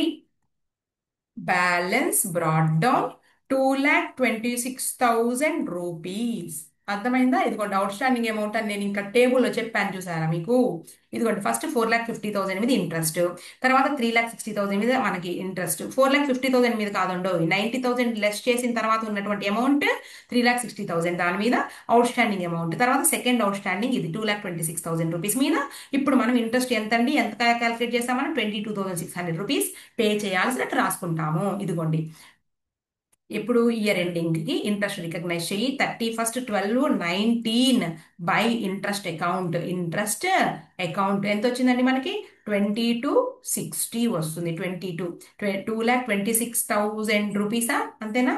balance broad down 2,26,000 rupees. అర్థమైందా? ఇదిగోండి అవుట్ స్టాండింగ్ అమౌంట్ అని నేను ఇంకా టేబుల్లో చెప్పాను చూసారా మీకు. ఇదిగోండి ఫస్ట్ 4,50,000 మీద ఇంట్రెస్ట్, తర్వాత 3,60,000 మీద మనకి ఇంట్రెస్ట్. 4,50,000 మీద కాదండో, 90,000 లెస్ చేసిన తర్వాత ఉన్నటువంటి అమౌంట్ 3,60,000 దాని మీద అవుట్ స్టాండింగ్ అమౌంట్. తర్వాత సెకండ్ అవుట్ స్టాండింగ్ ఇది 2,26,000 రూపీస్ మీద ఇప్పుడు మనం ఇంట్రెస్ట్ ఎంత అండి? ఎంత క్యాలిక్యులేట్ చేస్తామని 22,600 రూపీస్ పే చేయాల్సినట్టు రాసుకుంటాము. ఇదిగోండి ఎప్పుడు ఇయర్ ఎండింగ్ కి ఇంట్రెస్ట్ రికగ్నైజ్ చేయి. 31/12/19 బై ఇంట్రెస్ట్ అకౌంట్ ఎంత వచ్చిందండి మనకి? 22,60 వస్తుంది. 2,26,000 రూపీసా? అంతేనా?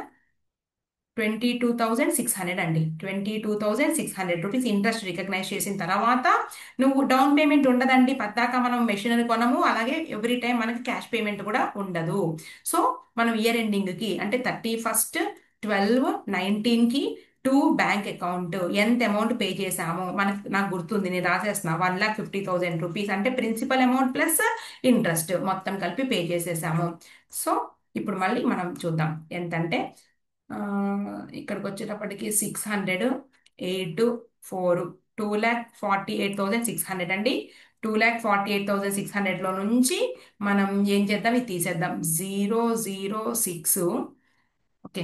22,600 అండి. 22,600 రూపీస్ ఇంట్రెస్ట్ రికగ్నైజ్ చేసిన తర్వాత నువ్వు డౌన్ పేమెంట్ ఉండదండి. పద్దాక మనం మెషినరీ కొనము, అలాగే ఎవ్రీ టైం మనకి క్యాష్ పేమెంట్ కూడా ఉండదు. సో మనం ఇయర్ ఎండింగ్ కి అంటే 31/12/19కి టు బ్యాంక్ అకౌంట్ ఎంత అమౌంట్ పే చేసాము నాకు గుర్తుంది, నేను రాసేస్తున్నా. 1,50,000 రూపీస్ అంటే ప్రిన్సిపల్ అమౌంట్ ప్లస్ ఇంట్రెస్ట్ మొత్తం కలిపి పే చేసేసాము. సో ఇప్పుడు మళ్ళీ మనం చూద్దాం ఎంతంటే ఆ, ఇక్కడికి వచ్చేటప్పటికి 600 8 4 2,48,600 అండి. 2,48,600 లో నుంచి మనం ఏం చేద్దాం, ఇది తీసేద్దాం. 006. ఓకే,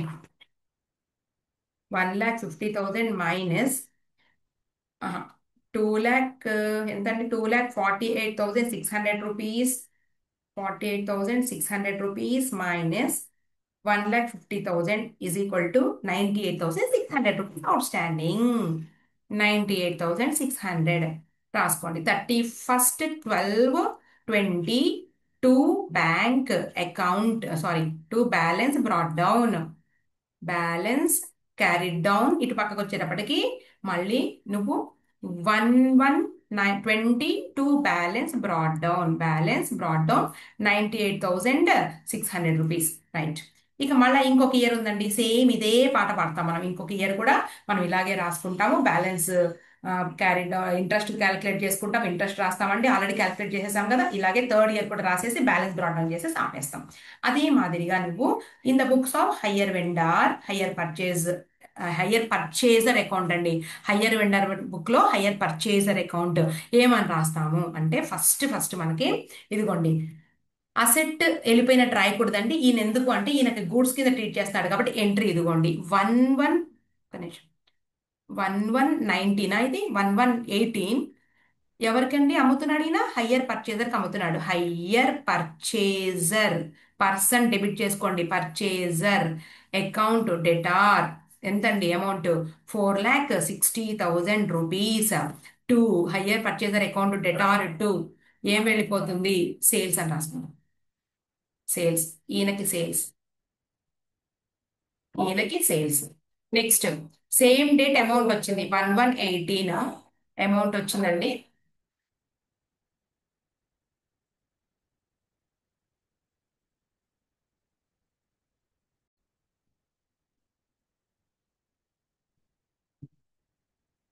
1,50,000 మైనస్ 2 lakh ఎంతండి, 2,48,600 rupees. 48,600 rupees minus 1,50,000 is equal to 98,600 rupees out standing. 98,600 రాసుకోండి. 31st/12/20 to bank account, sorry, to balance brought down. Balance carried down, ఇటు పక్కకు వచ్చేటప్పటికి మళ్ళీ నువ్వు 11,922 balance broad down 98,600 rupees. Right. ఇక మళ్ళీ ఇంకొక ఇయర్ ఉందండి, సేమ్ ఇదే పాట పాడతాం మనం. ఇంకొక ఇయర్ కూడా మనం ఇలాగే రాసుకుంటాము. బ్యాలెన్స్ క్యారీడ్ ఇంట్రెస్ట్ క్యాలిక్యులేట్ చేసుకుంటాం, ఇంట్రెస్ట్ రాస్తామండి. ఆల్రెడీ క్యాలిక్యులేట్ చేసేసాం కదా. ఇలాగే థర్డ్ ఇయర్ కూడా రాసేసి బ్యాలెన్స్ బ్రాడ్ డౌన్ చేసేసి ఆపేస్తాం. అదే మాదిరిగా నువ్వు in the books of higher vendor, higher purchaser account అండి. హయ్యర్ వెండర్ బుక్ లో హయ్యర్ పర్చేజర్ అకౌంట్ ఏమని రాస్తాము అంటే, ఫస్ట్ మనకి ఇదిగోండి, అసెట్ వెళ్ళిపోయినట్టు రాయకూడదండి. ఈయన ఎందుకు అంటే ఈయనకి గూడ్స్ కింద ట్రీట్ చేస్తాడు కాబట్టి ఎంట్రీ ఇదిగోండి 1119 ఇది 1118. ఎవరికండి అమ్ముతున్నాడు ఈయన? హయ్యర్ పర్చేజర్కి అమ్ముతున్నాడు. హయ్యర్ పర్చేజర్, పర్సన్ డెబిట్ చేసుకోండి, పర్చేజర్ అకౌంట్ డెటార్ ఎంతండి amount? 4,60,000 rupees. To hire purchaser account debtor to ఏం వెళ్ళిపోతుంది? సేల్స్ అని రాసుకున్నాం. సేల్స్, ఈయనకి సేల్స్, ఈయనకి sales. Next same date amount వచ్చింది 1118 అమౌంట్ వచ్చిందండి.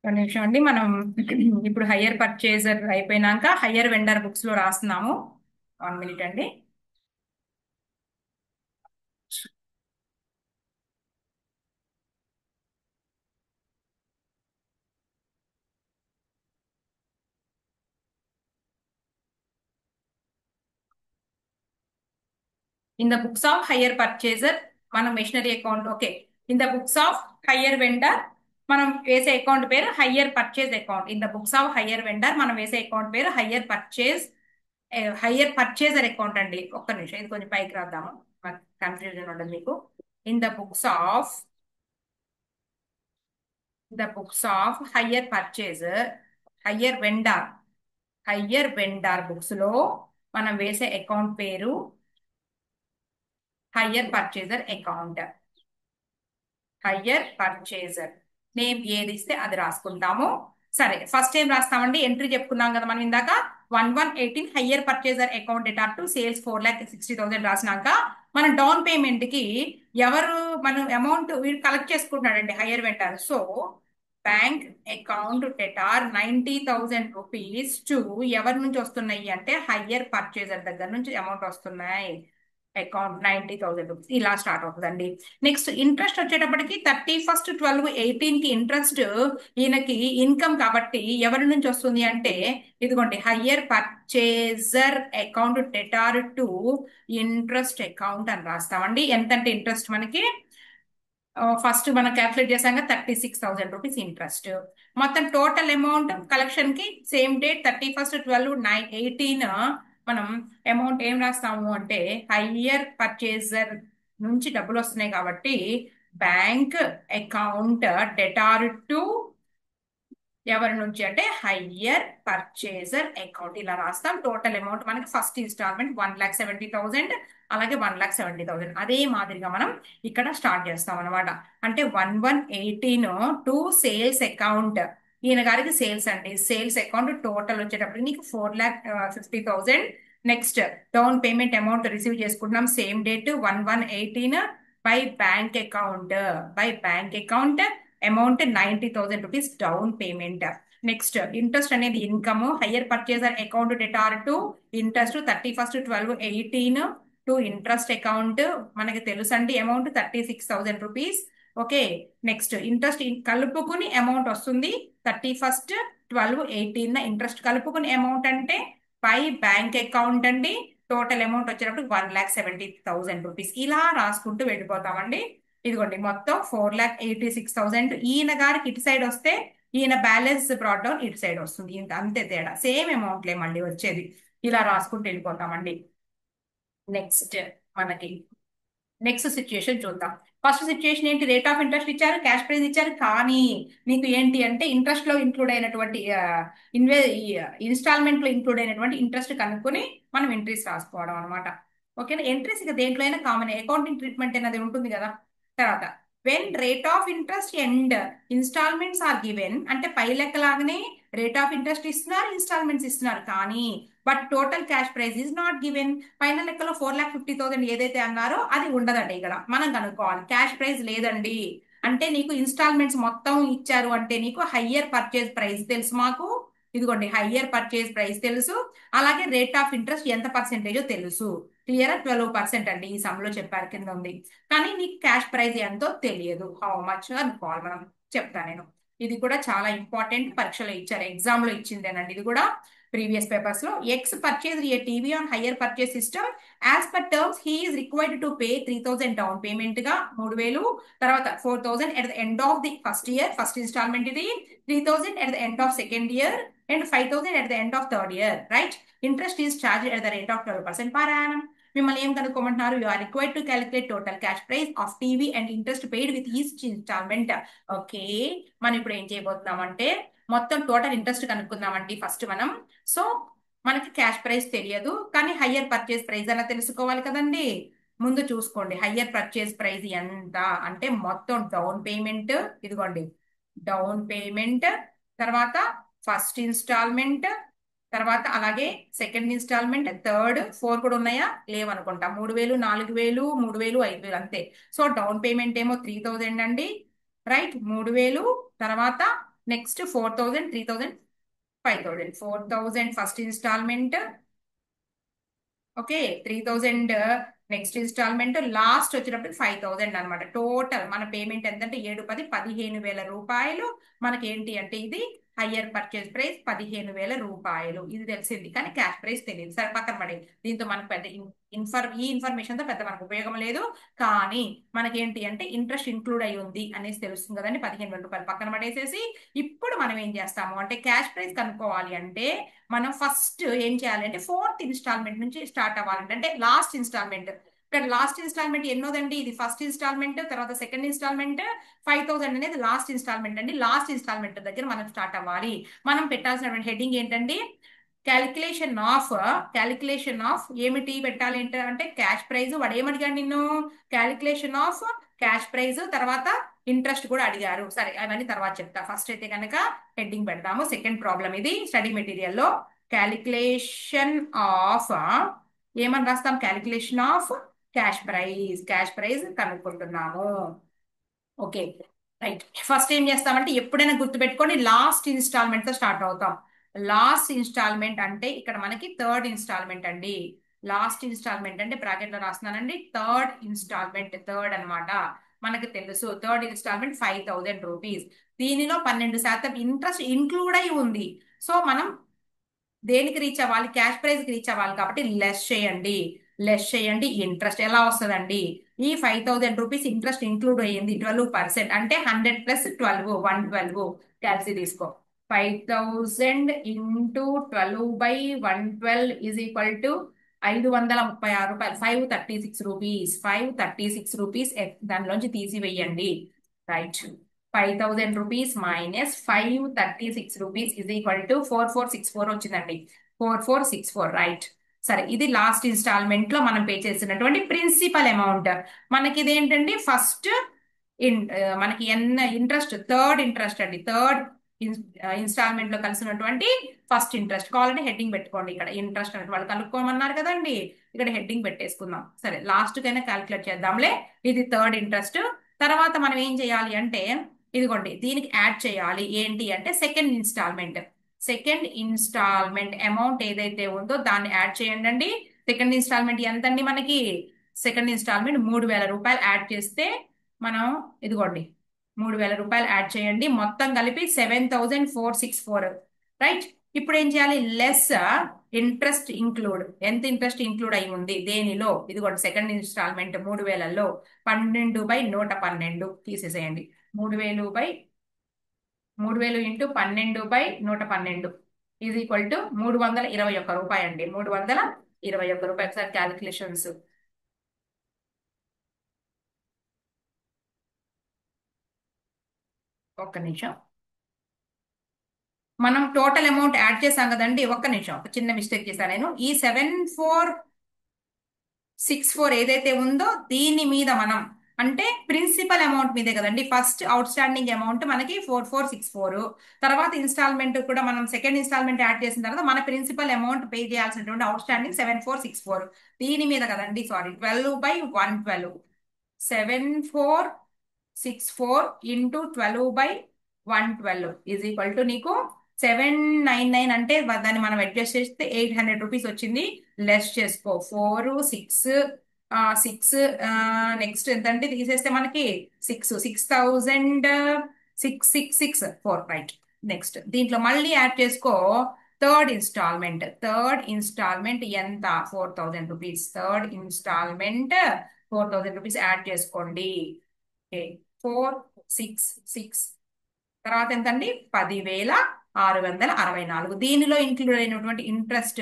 ఒక నిమిషం అండి, మనం ఇప్పుడు హయ్యర్ పర్చేజర్ అయిపోయినాక హయ్యర్ వెండర్ బుక్స్ లో రాస్తున్నాము. 1 minute అండి. In the books of hire purchaser మనం machinery account, okay. In the books of hire vendor మనం వేసే అకౌంట్ పేరు higher purchase account. In the books of hire vendor మనం వేసే అకౌంట్ పేరు హయ్యర్ పర్చేజర్ అకౌంట్ అండి. ఒక్క నిమిషం, ఇది కొంచెం పైకి రాద్దాము, కన్ఫ్యూజన్ ఉండదు మీకు. In the books of hire purchaser, higher vendor, books లో మనం వేసే అకౌంట్ పేరు higher purchaser account. Higher purchaser name ఏది ఇస్తే అది రాసుకుంటాము. సరే, ఫస్ట్ ఏం రాస్తామండి, ఎంట్రీ చెప్పుకున్నాం కదా మనం ఇందాక. 1118 hire purchaser account debtor to sales 4,60,000 రాసినాక మనం డౌన్ పేమెంట్ కి ఎవరు మనం అమౌంట్ వీడు కలెక్ట్ చేసుకుంటున్నాడండి, hire vendor. So bank account debtor 90,000 rupees to ఎవరి నుంచి వస్తున్నాయి అంటే హయ్యర్ పర్చేజర్ దగ్గర నుంచి అమౌంట్ వస్తున్నాయి. అకౌంట్ 90,000 రూపీస్ ఇలా స్టార్ట్ అవుతుందండి. నెక్స్ట్ ఇంట్రెస్ట్ వచ్చేటప్పటికి 31st/12/18 కి ఇంట్రెస్ట్ ఈయనకి ఇన్కమ్ కాబట్టి ఎవరి నుంచి వస్తుంది అంటే ఇదిగోండి higher purchaser account debtor to interest account అని రాస్తామండి. ఎంతంటే ఇంట్రెస్ట్ మనకి ఫస్ట్ మనం క్యాల్కులేట్ చేసాం 36,000 రూపీస్ ఇంట్రెస్ట్. మొత్తం టోటల్ అమౌంట్ కలెక్షన్ కి సేమ్ డేట్ 31st/12/18 మనం అమౌంట్ ఏం రాస్తాము అంటే హయ్యర్ పర్చేజర్ నుంచి డబ్బులు వస్తున్నాయి కాబట్టి బ్యాంక్ అకౌంట్ డెటార్ టు ఎవరి నుంచి అంటే హయ్యర్ పర్చేజర్ అకౌంట్ ఇలా రాస్తాం. టోటల్ అమౌంట్ మనకి ఫస్ట్ ఇన్స్టాల్మెంట్ 1,70,000, అలాగే 1,70,000. అదే మాదిరిగా మనం ఇక్కడ స్టార్ట్ చేస్తాం అనమాట. అంటే 1118 టు సేల్స్ అకౌంట్, ఈయన గారికి సేల్స్ అండి. సేల్స్ అకౌంట్ టోటల్ వచ్చేటప్పుడు నీకు 4,50,000. Next down payment amount receive చేసుకుంటున్నాం same date 1118 by bank account amount 90,000 rupees down payment. Next interest అనేది income, hire purchaser account debtor to interest 31st/12/18 to interest account మనకి తెలుసు అండి amount 36,000 rupees okay. Next interest కలుపుకుని amount వస్తుంది 31/12/18 interest కలుపుకుని amount అంటే పై బ్యాంక్ అకౌంట్ అండి. టోటల్ అమౌంట్ వచ్చేటప్పుడు 1,70,000 రూపీస్. ఇలా రాసుకుంటూ వెళ్ళిపోతామండి. ఇదిగోండి మొత్తం 4,86,000 ఈయన గారికి ఇటు సైడ్ వస్తే ఈయన బ్యాలెన్స్ బ్రాడ్ డౌన్ ఇటు సైడ్ వస్తుంది. ఇంకా అంతే తేడా, సేమ్ అమౌంట్లే మళ్ళీ వచ్చేది. ఇలా రాసుకుంటూ వెళ్ళిపోతామండి. నెక్స్ట్ మనకి నెక్స్ట్ సిచ్యుయేషన్ చూద్దాం. ఫస్ట్ సిచ్యుయేషన్ ఏంటి, రేట్ ఆఫ్ ఇంట్రెస్ట్ ఇచ్చారు, క్యాష్ ప్రైస్ ఇచ్చారు, కానీ మీకు ఏంటి అంటే ఇంట్రెస్ట్ లో ఇంక్లూడ్ అయినటువంటి ఇన్స్టాల్మెంట్ లో ఇంక్లూడ్ అయినటువంటి ఇంట్రెస్ట్ కనుక్కొని మనం ఎంట్రీస్ రాసుకోవడం అనమాట. ఓకేనా. ఎంట్రీస్ ఇక దేంట్లో అయినా కామన్, అకౌంటింగ్ ట్రీట్మెంట్ అనేది ఉంటుంది కదా. తర్వాత when rate of interest and instalments are given, అంటే పై లెక్క లాగానే రేట్ ఆఫ్ ఇంట్రెస్ట్ ఇస్తున్నారు, ఇన్స్టాల్మెంట్స్ ఇస్తున్నారు, కానీ but total cash price is not given. పైన లెక్కలో 4,50,000 ఏదైతే అన్నారో అది ఉండదండి. ఇక్కడ మనం కనుక్కోవాలి, క్యాష్ ప్రైస్ లేదండి అంటే నీకు ఇన్స్టాల్మెంట్స్ మొత్తం ఇచ్చారు అంటే నీకు హయ్యర్ పర్చేజ్ ప్రైస్ తెలుసు మాకు. ఇదిగోండి హయ్యర్ పర్చేజ్ ప్రైస్ తెలుసు, అలాగే రేట్ ఆఫ్ ఇంట్రెస్ట్ ఎంత పర్సెంటేజో తెలుసు. క్లియర్, 12% అండి ఈ సమ్ లో చెప్పారు, కింద ఉంది. కానీ నీకు క్యాష్ ప్రైస్ ఎంతో తెలియదు, హౌ మచ్ అనుకోవాలి మనం. చెప్తా నేను. ఇది కూడా చాలా ఇంపార్టెంట్, పరీక్షలో ఇచ్చారు, ఎగ్జామ్ లో ఇచ్చిందేనండి ఇది కూడా. ప్రీవియస్ పేపర్స్ లో X purchase a TV on higher purchase system, as per terms he is required to pay 3,000 down payment గా 3,000, తర్వాత 4,000 at the end of the first year, first instalment ఇది, 3,000 at the end of second year, and 5,000 at the end of third year. Right. Interest is charge at the rate of 12% per annum. మిమ్మల్ని ఏం కనుక్కోమంటున్నారు, you are required to calculate total cash price of TV and interest paid with each instalment. Okay. మనం ఇప్పుడు ఏం చేయబోతున్నాం అంటే మొత్తం total interest కనుక్కుందామండి ఫస్ట్ మనం. సో మనకి క్యాష్ ప్రైస్ తెలియదు, కానీ హయ్యర్ పర్చేస్ ప్రైస్ అలా తెలుసుకోవాలి కదండి. ముందు చూసుకోండి హయ్యర్ పర్చేస్ ప్రైస్ ఎంత అంటే మొత్తం డౌన్ పేమెంట్, ఇదిగోండి డౌన్ పేమెంట్, తర్వాత ఫస్ట్ ఇన్స్టాల్మెంట్, తర్వాత అలాగే సెకండ్ ఇన్స్టాల్మెంట్, థర్డ్, ఫోర్ కూడా ఉన్నాయా, లేవనుకుంటా. 3,000, 4,000, 3,000, 5,000 అంతే. సో డౌన్ పేమెంట్ ఏమో 3,000 అండి. రైట్. 3,000, తర్వాత next 4,000, 3,000, 5,000. 4,000 first instalment, okay. 3,000 next instalment, last వచ్చేటప్పుడు 5,000 అనమాట. టోటల్ మన పేమెంట్ ఎంతంటే 7, 10, 15,000 రూపాయలు. మనకి ఏంటి అంటే ఇది హయ్యర్ పర్చేస్ ప్రైస్ 15,000 రూపాయలు. ఇది తెలిసింది, కానీ క్యాష్ ప్రైస్ తెలియదు. సరే పక్కన పడే, దీంతో మనకు పెద్ద ఈ ఇన్ఫర్మేషన్ తో పెద్ద మనకు ఉపయోగం లేదు. కానీ మనకేంటి అంటే ఇంట్రెస్ట్ ఇంక్లూడ్ అయి ఉంది అనేసి తెలుస్తుంది కదండి. 15,000 రూపాయలు పక్కన పడేసేసి ఇప్పుడు మనం ఏం చేస్తాము అంటే క్యాష్ ప్రైస్ కనుక్కోవాలి అంటే మనం ఫస్ట్ ఏం చేయాలి అంటే ఫోర్త్ ఇన్స్టాల్మెంట్ నుంచి స్టార్ట్ అవ్వాలంటే, అంటే లాస్ట్ ఇన్స్టాల్మెంట్. ఇక్కడ లాస్ట్ ఇన్స్టాల్మెంట్ ఎన్నోదండి, ఇది ఫస్ట్ ఇన్స్టాల్మెంట్, తర్వాత సెకండ్ ఇన్స్టాల్మెంట్, 5,000 అనేది లాస్ట్ ఇన్స్టాల్మెంట్ అండి. లాస్ట్ ఇన్స్టాల్మెంట్ దగ్గర మనం స్టార్ట్ అవ్వాలి. మనం పెట్టాల్సిన హెడ్డింగ్ ఏంటండి, క్యాలిక్యులేషన్ ఆఫ్ ఏమిటి పెట్టాలి అంటే క్యాష్ ప్రైజ్. వాడు ఏమడిగాడు నిన్ను, క్యాలిక్యులేషన్ ఆఫ్ క్యాష్ ప్రైజ్, తర్వాత ఇంట్రెస్ట్ కూడా అడిగారు. సరే అవన్నీ తర్వాత చెప్తా. ఫస్ట్ అయితే కనుక హెడ్డింగ్ పెడదాము. సెకండ్ ప్రాబ్లం ఇది స్టడీ మెటీరియల్ లో. క్యాలిక్యులేషన్ ఆఫ్ ఏమని రాస్తాం, క్యాలిక్యులేషన్ ఆఫ్ క్యాష్ ప్రైజ్ కనుక్కుంటున్నాము. ఓకే. రైట్. ఫస్ట్ ఏం చేస్తామంటే ఎప్పుడైనా గుర్తుపెట్టుకోండి లాస్ట్ ఇన్స్టాల్మెంట్ తో స్టార్ట్ అవుతాం. లాస్ట్ ఇన్స్టాల్మెంట్ అంటే ఇక్కడ మనకి థర్డ్ ఇన్స్టాల్మెంట్ అండి. లాస్ట్ ఇన్స్టాల్మెంట్ అంటే బ్రాకెట్ లో రాస్తున్నానండి, థర్డ్ ఇన్స్టాల్మెంట్, థర్డ్ అన్నమాట. మనకి తెలుసు థర్డ్ ఇన్స్టాల్మెంట్ 5,000 రూపీస్. దీనిలో 12% ఇంట్రెస్ట్ ఇంక్లూడ్ అయి ఉంది. సో మనం దేనికి రీచ్ అవ్వాలి, క్యాష్ ప్రైస్ కి రీచ్ అవ్వాలి కాబట్టి లెస్ చేయండి. లెస్ చేయండి. ఇంట్రెస్ట్ ఎలా వస్తుందండి, ఈ 5,000 రూపీస్ ఇంట్రెస్ట్ ఇంక్లూడ్ అయ్యింది 12%, అంటే 100 ప్లస్ 12, 112. క్యాల్సి తీసుకో. 5,000 ఇంటూ 12/112 ఈజ్ ఈక్వల్ టు 536 రూపాయలు, 536 రూపీస్. 536 రూపీస్ దానిలోంచి తీసివేయండి. Right. 5,000 rupees minus 536 rupees is equal to 4,464 వచ్చిందండి. 4,464. రైట్. సరే ఇది లాస్ట్ ఇన్స్టాల్మెంట్ లో మనం పే చేసినటువంటి ప్రిన్సిపల్ అమౌంట్. మనకి ఇదేంటండి ఫస్ట్ మనకి ఇంట్రెస్ట్, థర్డ్ ఇంట్రెస్ట్ అండి. థర్డ్ ఇన్స్టాల్మెంట్ లో కలిసినటువంటి ఫస్ట్ ఇంట్రెస్ట్. కావాలంటే హెడ్డింగ్ పెట్టుకోండి. ఇక్కడ ఇంట్రెస్ట్ అంటే వాళ్ళు కనుక్కోమన్నారు కదండి, ఇక్కడ హెడ్డింగ్ పెట్టేసుకుందాం. సరే లాస్ట్ కైనా క్యాల్కులేట్ చేద్దాంలే. ఇది థర్డ్ ఇంట్రెస్ట్. తర్వాత మనం ఏం చేయాలి అంటే ఇదిగోండి దీనికి యాడ్ చేయాలి. ఏంటి అంటే second instalment. Second instalment amount ఏదైతే ఉందో దాన్ని యాడ్ చేయండి అండి. సెకండ్ ఇన్స్టాల్మెంట్ ఎంతండి మనకి, సెకండ్ ఇన్స్టాల్మెంట్ 3,000 రూపాయలు యాడ్ చేస్తే మనం ఇదిగోండి 3000 రూపాయలు యాడ్ చేయండి, మొత్తం కలిపి 7464, రైట్. ఇప్పుడు ఏం చేయాలి? Less interest include. ఎంత ఇంట్రెస్ట్ ఇంక్లూడ్ అయి ఉంది దేనిలో? ఇదిగోండి సెకండ్ ఇన్స్టాల్మెంట్ 3000లో 12/112 తీసేసేయండి. 3000 ఇంటూ 12/112 ఈజ్ ఈక్వల్ టు 321 అండి. 321 ఒకసారి క్యాలిక్యులేషన్స్. ఒక్క నిమిషం. మనం టోటల్ అమౌంట్ యాడ్ చేసాం కదండి. ఒక్క నిమిషం, ఒక చిన్న మిస్టేక్ చేశాను నేను. ఈ 7464 ఏదైతే ఉందో దీని మీద మనం, అంటే ప్రిన్సిపల్ అమౌంట్ మీదే కదండి. ఫస్ట్ అవుట్ స్టాండింగ్ అమౌంట్ మనకి 4464, తర్వాత ఇన్స్టాల్మెంట్ కూడా మనం సెకండ్ ఇన్స్టాల్మెంట్ యాడ్ చేసిన తర్వాత మన ప్రిన్సిపల్ అమౌంట్ పే చేయాల్సినటువంటి అవుట్ స్టాండింగ్ 7464 దీని మీద కదండి. Sorry, 12/112. 7464 into 12/112 is equal to నీకు 799. అంటే దాన్ని మనం అడ్జస్ట్ చేస్తే 800 రూపీస్ వచ్చింది. లెస్ చేసుకో. 4 6 నెక్స్ట్ ఎంతంటే తీసేస్తే మనకి 6,664, రైట్. నెక్స్ట్ దీంట్లో మళ్ళీ యాడ్ చేసుకో. థర్డ్ ఇన్స్టాల్మెంట్ ఎంత? 4000 rupees. Third instalment 4000 rupees add చేసుకోండి. ఓకే, 466. తర్వాత ఎంతండి? 10,664. దీనిలో ఇంక్లూడ్ అయినటువంటి ఇంట్రెస్ట్,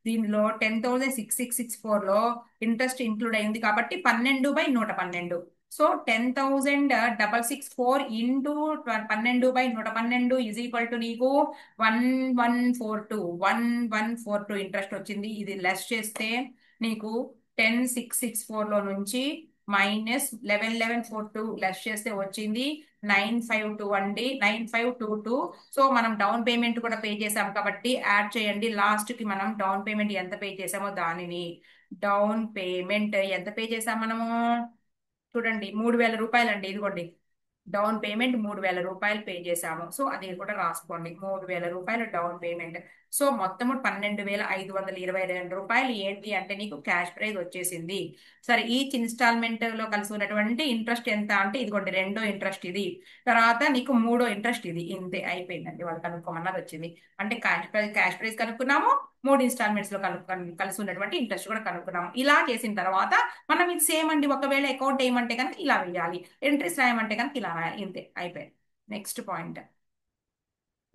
దీనిలో 10,6664లో ఇంట్రెస్ట్ ఇంక్లూడ్ అయింది కాబట్టి 12/112. So 10,664 into 12/112 is equal to నీకు 1142 ఇంట్రెస్ట్ వచ్చింది. ఇది లెస్ చేస్తే నీకు 10,664లో నుంచి -11,1142 లెస్ చేస్తే వచ్చింది 952 అండి. 9522. సో మనం డౌన్ పేమెంట్ కూడా పే చేసాం కాబట్టి యాడ్ చేయండి. లాస్ట్ కి మనం డౌన్ పేమెంట్ ఎంత పే చేసామో దానిని, డౌన్ పేమెంట్ ఎంత పే చేసాం మనము చూడండి, 3000 రూపాయలు అండి. ఇదిగోండి డౌన్ పేమెంట్ 3000 రూపాయలు పే చేశాము. సో అది కూడా రాసుకోండి, 3000 రూపాయలు డౌన్ పేమెంట్. సో మొత్తము 12,522 రూపాయలు ఏంటి అంటే నీకు క్యాష్ ప్రైజ్ వచ్చేసింది. సరే, ఈచ్ ఇన్స్టాల్మెంట్ లో కలిసి ఉన్నటువంటి ఇంట్రెస్ట్ ఎంత అంటే ఇదిగోండి రెండో ఇంట్రెస్ట్ ఇది, తర్వాత నీకు మూడో ఇంట్రెస్ట్ ఇది. ఇంతే, అయిపోయిందండి. వాళ్ళు కనుక్కోమన్నది వచ్చింది. అంటే క్యాష్ ప్రైజ్ కనుక్కున్నాము, 3 ఇన్స్టాల్మెంట్స్ లో కలిసి ఉన్నటువంటి ఇంట్రెస్ట్ కూడా కనుక్కున్నాము. ఇలా చేసిన తర్వాత మనం ఇది సేమ్ అండి. ఒకవేళ అకౌంట్ ఏమంటే కనుక ఇలా వేయాలి, ఎంట్రీస్ రాయమంటే కనుక ఇలా రాయాలి. ఇంతే, అయిపోయింది. Next point,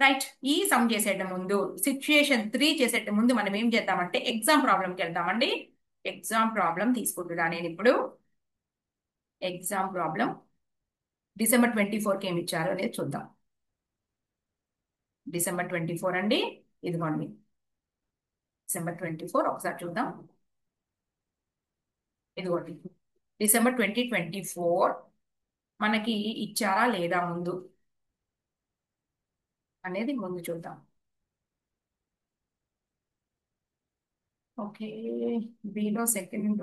right. ఈ సమ్ చేసేట ముందు, సిచ్యుయేషన్ 3 చేసేట ముందు మనం ఏం చేద్దామంటే ఎగ్జామ్ ప్రాబ్లంకి వెళ్దామండి. ఎగ్జామ్ ప్రాబ్లం తీసుకుంటున్నా నేను ఇప్పుడు. ఎగ్జామ్ ప్రాబ్లం December 24కి ఏమి ఇచ్చారు అనేది చూద్దాం. December 24 అండి. ఇదిగోండి December 24 ఒకసారి చూద్దాం. ఇదిగోండి December 2024 మనకి ఇచ్చారా లేదా ముందు అనేది ముందు చూద్దాం. ఓకే, బిలో సెకండ్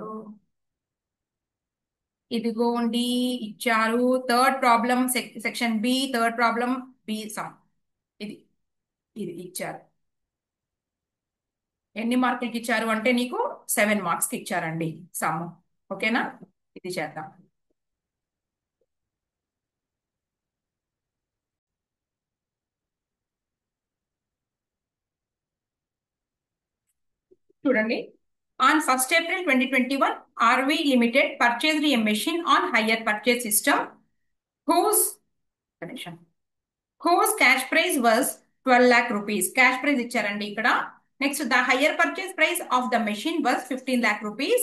ఇదిగోండి ఇచ్చారు. Third problem section B, third problem B sum. ఇది ఇది ఇచ్చారు. ఎన్ని మార్కులకి ఇచ్చారు అంటే నీకు 7 మార్క్స్కి ఇచ్చారండి సమ్. ఓకేనా, ఇది చేద్దాం. చూడండి, on 1st April 2021, RV Limited purchased a machine on hire purchase system whose cash price was 12 lakh rupees. Cash price ఇచ్చారండి ఇక్కడ. Next the higher purchase price of the machine was 15 lakh rupees.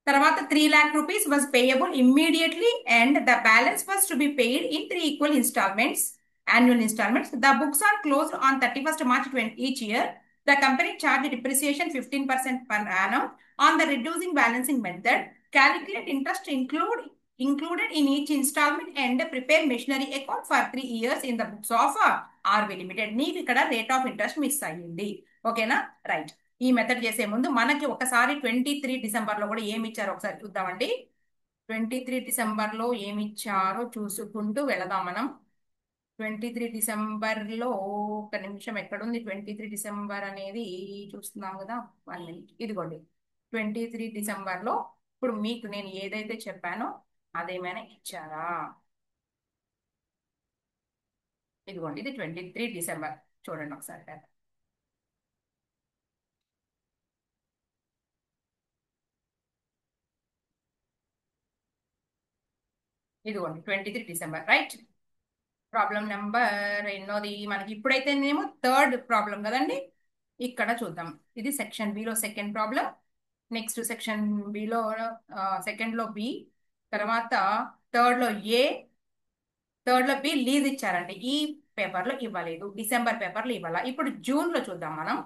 తర్వాత 3 lakh rupees was payable immediately and the balance was to be paid in 3 equal installments, annual installments. The books are closed on 31st March each year. The company charged depreciation 15% per annum on the reducing balancing method. Calculate interest included in each installment and prepare machinery account for 3 years in the books of RV Limited. నీకు ఇక్కడ rate of interest miss అయ్యింది. ఓకేనా, right. ఈ method చేసే ముందు మనకి ఒకసారి 23 డిసెంబర్లో కూడా ఏమి ఇచ్చారో ఒకసారి చూద్దామండి. 23 డిసెంబర్లో ఏమి ఇచ్చారో చూసుకుంటూ వెళదాం మనం. 23 డిసెంబర్లో ఒక నిమిషం, ఎక్కడుంది 23 డిసెంబర్ అనేది చూస్తున్నాం కదా. 1 minute. ఇదిగోండి 23 డిసెంబర్లో ఇప్పుడు మీకు నేను ఏదైతే చెప్పానో అదేమైనా ఇచ్చారా? ఇదిగోండి, ఇది 23 డిసెంబర్. చూడండి ఒకసారి పేపర్. ఇదిగోండి 23 డిసెంబర్, రైట్. ప్రాబ్లం నెంబర్ ఎన్నోది మనకి ఇప్పుడైతేనేమో థర్డ్ ప్రాబ్లం కదండి. ఇక్కడ చూద్దాం. ఇది section below second problem. Next section below second లో బి, తర్వాత థర్డ్ లో ఏ, థర్డ్ లో బి లీజ్ ఇచ్చారండి. ఈ పేపర్ లో ఇవ్వలేదు, డిసెంబర్ పేపర్ లో ఇవ్వాల. ఇప్పుడు జూన్ లో చూద్దాం మనం.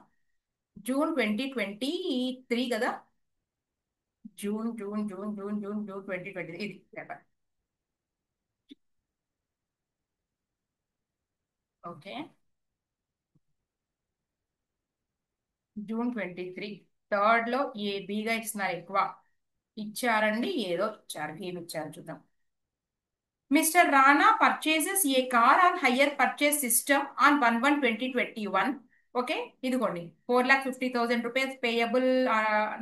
జూన్ 2023 కదా. June June June June June June 2023 ఇది పేపర్. ఓకే. జూన్ 23 థర్డ్ లో ఏ బిగా ఇస్తున్నారు ఎక్కువ. ఇచ్చారండి, ఏదో ఇచ్చారు. ఏమి ఇచ్చారు చూద్దాం. Mister Rana purchases A car on higher purchase system on 1/1/2021. Okay. ఇదిగోండి 4,50,000 rupees payable.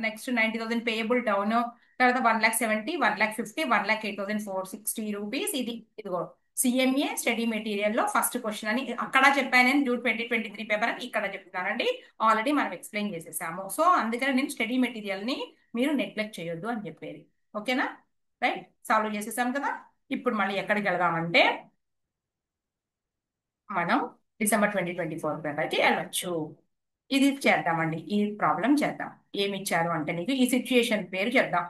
Next 90,000 payable down. తర్వాత 1,70,000, 1,50,000, 1,08,460 రూపీస్. ఇదిగో సిఎంఏ స్టడీ మెటీరియల్ లో ఫస్ట్ క్వశ్చన్ అని అక్కడ చెప్పాను నేను. జూన్ 2023 పేపర్ అని ఇక్కడ చెప్తున్నానండి. ఆల్రెడీ మనం ఎక్స్ప్లెయిన్ చేసేసాము. సో అందుకని నేను స్టడీ మెటీరియల్ ని మీరు నెగ్లెక్ట్ చేయొద్దు అని చెప్పేది. ఓకేనా? రైట్. సాల్వ్ చేసేసాం కదా. ఇప్పుడు మళ్ళీ ఎక్కడికి వెళ్దామంటే మనం December 2024 పేపర్కి వెళ్ళొచ్చు. ఇది చేద్దామండి, ఈ ప్రాబ్లం చేద్దాం. ఏమి ఇచ్చారు అంటే నీకు ఈ సిచ్యుయేషన్ పేరు చేద్దాం.